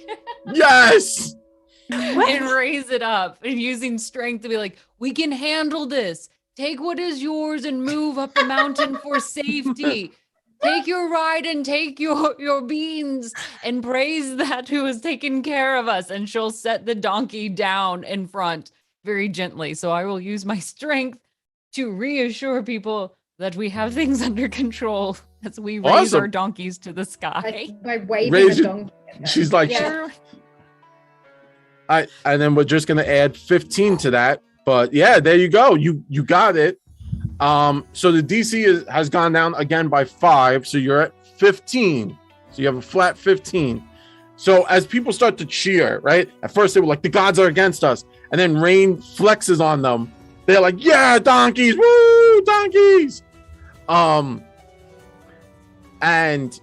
Yes. And raise it up, and using strength to be like, we can handle this. Take what is yours and move up the mountain for safety. Take your ride and take your beans and praise that who has taken care of us. And she'll set the donkey down in front very gently. So I will use my strength to reassure people that we have things under control as we raise our donkeys to the sky. By waving a donkey. She's like, and then we're just gonna add 15 to that. But yeah, there you go. You got it. So the DC has gone down again by 5. So you're at 15. So you have a flat 15. So as people start to cheer, right? At first they were like, the gods are against us. And then Rain flexes on them. They're like, yeah, donkeys, woo, donkeys. And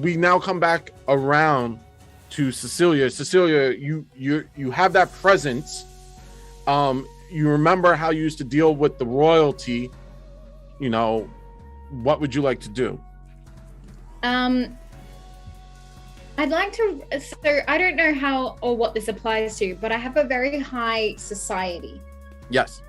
we now come back around to Cecilia. Cecilia, you have that presence. You remember how you used to deal with the royalty. You know, what would you like to do? I'd like to, so I don't know how or what this applies to, but I have a very high society. Yes.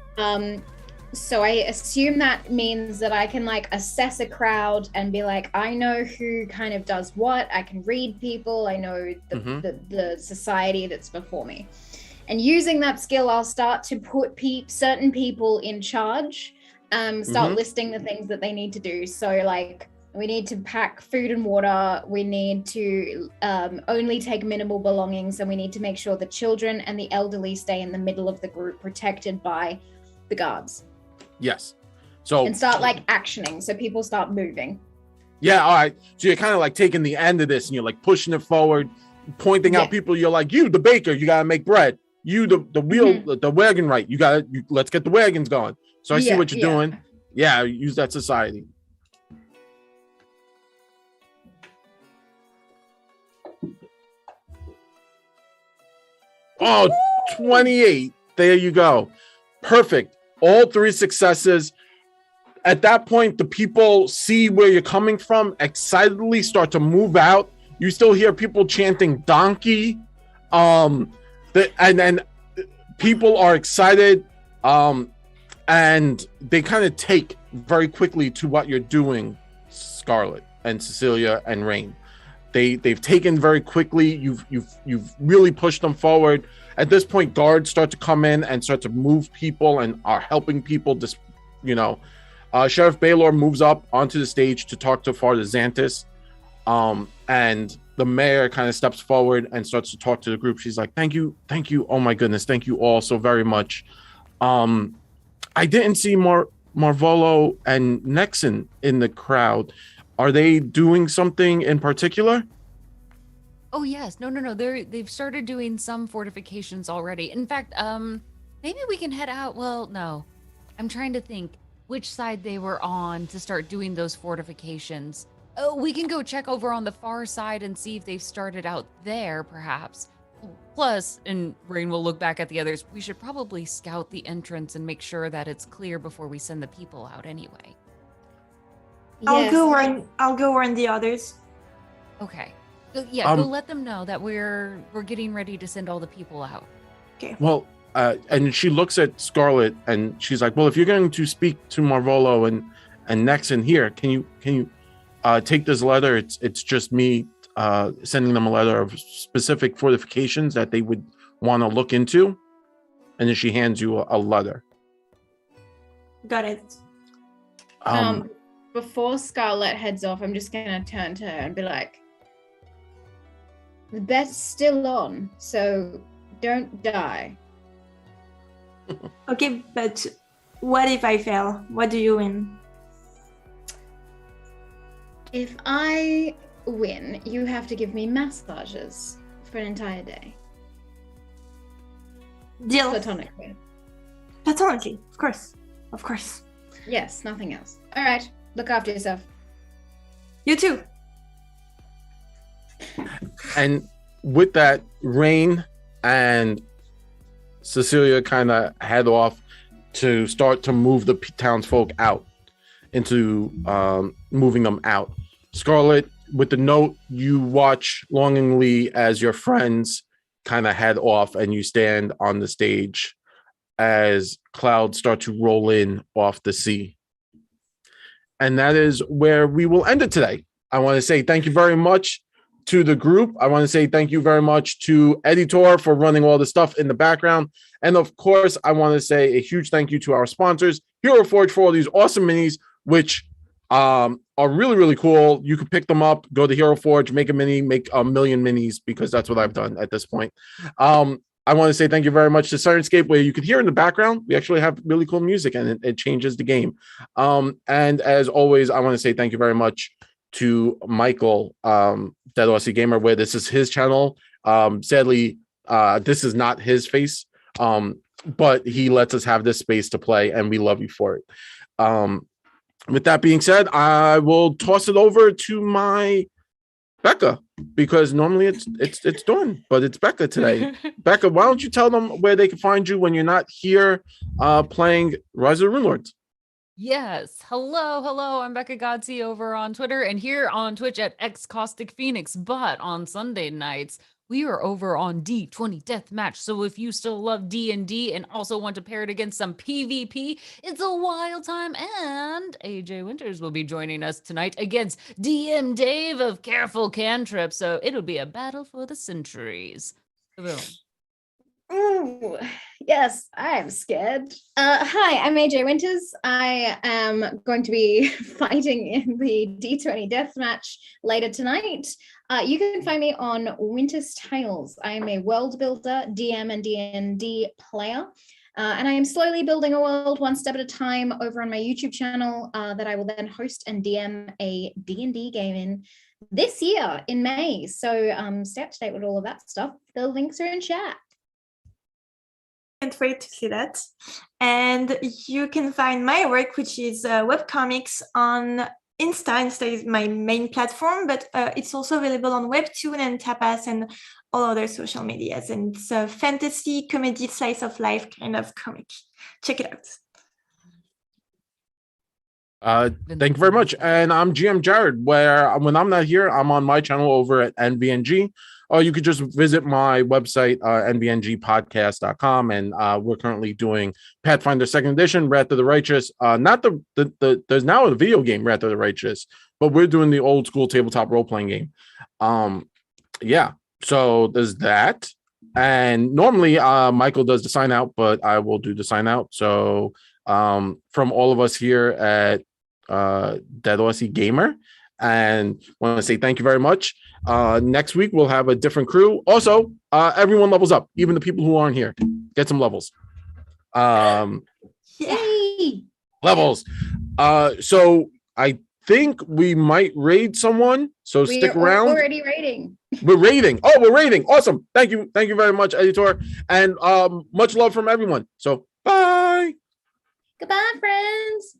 So I assume that means that I can like assess a crowd and be like, I know who kind of does what. I can read people. I know the society that's before me. And using that skill, I'll start to put certain people in charge, start listing the things that they need to do. So like, we need to pack food and water. We need to only take minimal belongings, and we need to make sure the children and the elderly stay in the middle of the group, protected by the guards. Yes. So and start like actioning, so people start moving. Yeah. All right. So you're kind of like taking the end of this, and you're like pushing it forward, pointing out people. You're like, you, the baker, you gotta make bread. You, the wheel, the wagon, right? Let's get the wagons going. So I see what you're doing. Yeah. Use that society. Oh, 28. There you go. Perfect. All 3 successes. At that point, the people see where you're coming from, excitedly start to move out. You still hear people chanting donkey. And then people are excited. And they kind of take very quickly to what you're doing, Scarlet and Cecilia and Rain. They've taken very quickly. You've really pushed them forward. At this point, guards start to come in and start to move people and are helping people. Sheriff Baylor moves up onto the stage to talk to Father Xantis, and the mayor kind of steps forward and starts to talk to the group. She's like, "Thank you, oh my goodness, thank you all so very much." I didn't see Marvolo and Nexon in the crowd. Are they doing something in particular? Oh yes, no. They've started doing some fortifications already. In fact, maybe we can head out. Well, no, I'm trying to think which side they were on to start doing those fortifications. Oh, we can go check over on the far side and see if they've started out there, perhaps. Plus, and Rain will look back at the others, we should probably scout the entrance and make sure that it's clear before we send the people out anyway. I'll go warn the others. Okay. Go let them know that we're getting ready to send all the people out. Okay. Well, and she looks at Scarlet and she's like, "Well, if you're going to speak to Marvolo and Nexon here, can you take this letter? It's just me sending them a letter of specific fortifications that they would want to look into." And then she hands you a letter. Got it. Before Scarlet heads off, I'm just gonna turn to her and be like, "The bet's still on, so don't die." Okay, but what if I fail? What do you win? If I win, you have to give me massages for an entire day. Deal. Platonically. Platonically, of course. Yes, nothing else. All right, look after yourself. You too. And with that, Rain and Cecilia kind of head off to start to move the townsfolk out into moving them out. Scarlet, with the note, you watch longingly as your friends kind of head off and you stand on the stage as clouds start to roll in off the sea. And that is where we will end it today. I want to say thank you very much to the group. I want to say thank you very much to Editor for running all the stuff in the background. And of course, I want to say a huge thank you to our sponsors, Hero Forge, for all these awesome minis, which are really, really cool. You can pick them up, go to Hero Forge, make a mini, make a million minis, because that's what I've done at this point. I want to say thank you very much to Sirenscape, where you could hear in the background, we actually have really cool music and it changes the game. And as always, I want to say thank you very much to Michael, Dead Aussie Gamer, where this is his channel. Sadly, this is not his face, but he lets us have this space to play, and we love you for it. With that being said, I will toss it over to my Becca, because normally it's Dawn, but it's Becca today. Becca, why don't you tell them where they can find you when you're not here playing Rise of the Runelords? Yes. Hello. I'm Becca Godsey over on Twitter and here on Twitch at XCausticPhoenix. But on Sunday nights, we are over on D20 Deathmatch. So if you still love D&D and also want to pair it against some PvP, it's a wild time. And AJ Winters will be joining us tonight against DM Dave of Careful Cantrip. So it'll be a battle for the centuries. Boom. Ooh, yes, I'm scared. Hi, I'm AJ Winters. I am going to be fighting in the D20 deathmatch later tonight. You can find me on Winter's Tales. I am a world builder, DM, and D&D player. And I am slowly building a world one step at a time over on my YouTube channel that I will then host and DM a D&D game in this year in May. So stay up to date with all of that stuff. The links are in chat. Can't wait to see that. And you can find my work, which is webcomics, on Insta. Insta is my main platform, but it's also available on Webtoon and Tapas and all other social medias. And it's a fantasy, comedy, slice of life kind of comic. Check it out. Thank you very much. And I'm GM Jared, where when I'm not here, I'm on my channel over at NVNG. Or you could just visit my website, nvngpodcast.com. And we're currently doing Pathfinder 2nd Edition, Wrath of the Righteous. Not there's now a video game, Wrath of the Righteous, but we're doing the old school tabletop role-playing game. Yeah, so there's that. And normally Michael does the sign out, but I will do the sign out. So from all of us here at Dead Aussie Gamer, and want to say thank you very much. Next week we'll have a different crew. Also, everyone levels up, even the people who aren't here. Get some levels. Yay! Levels. So I think we might raid someone. So stick around. We're already raiding. We're raiding. Oh, we're raiding. Awesome. Thank you. Thank you very much, editor. And much love from everyone. So bye. Goodbye, friends.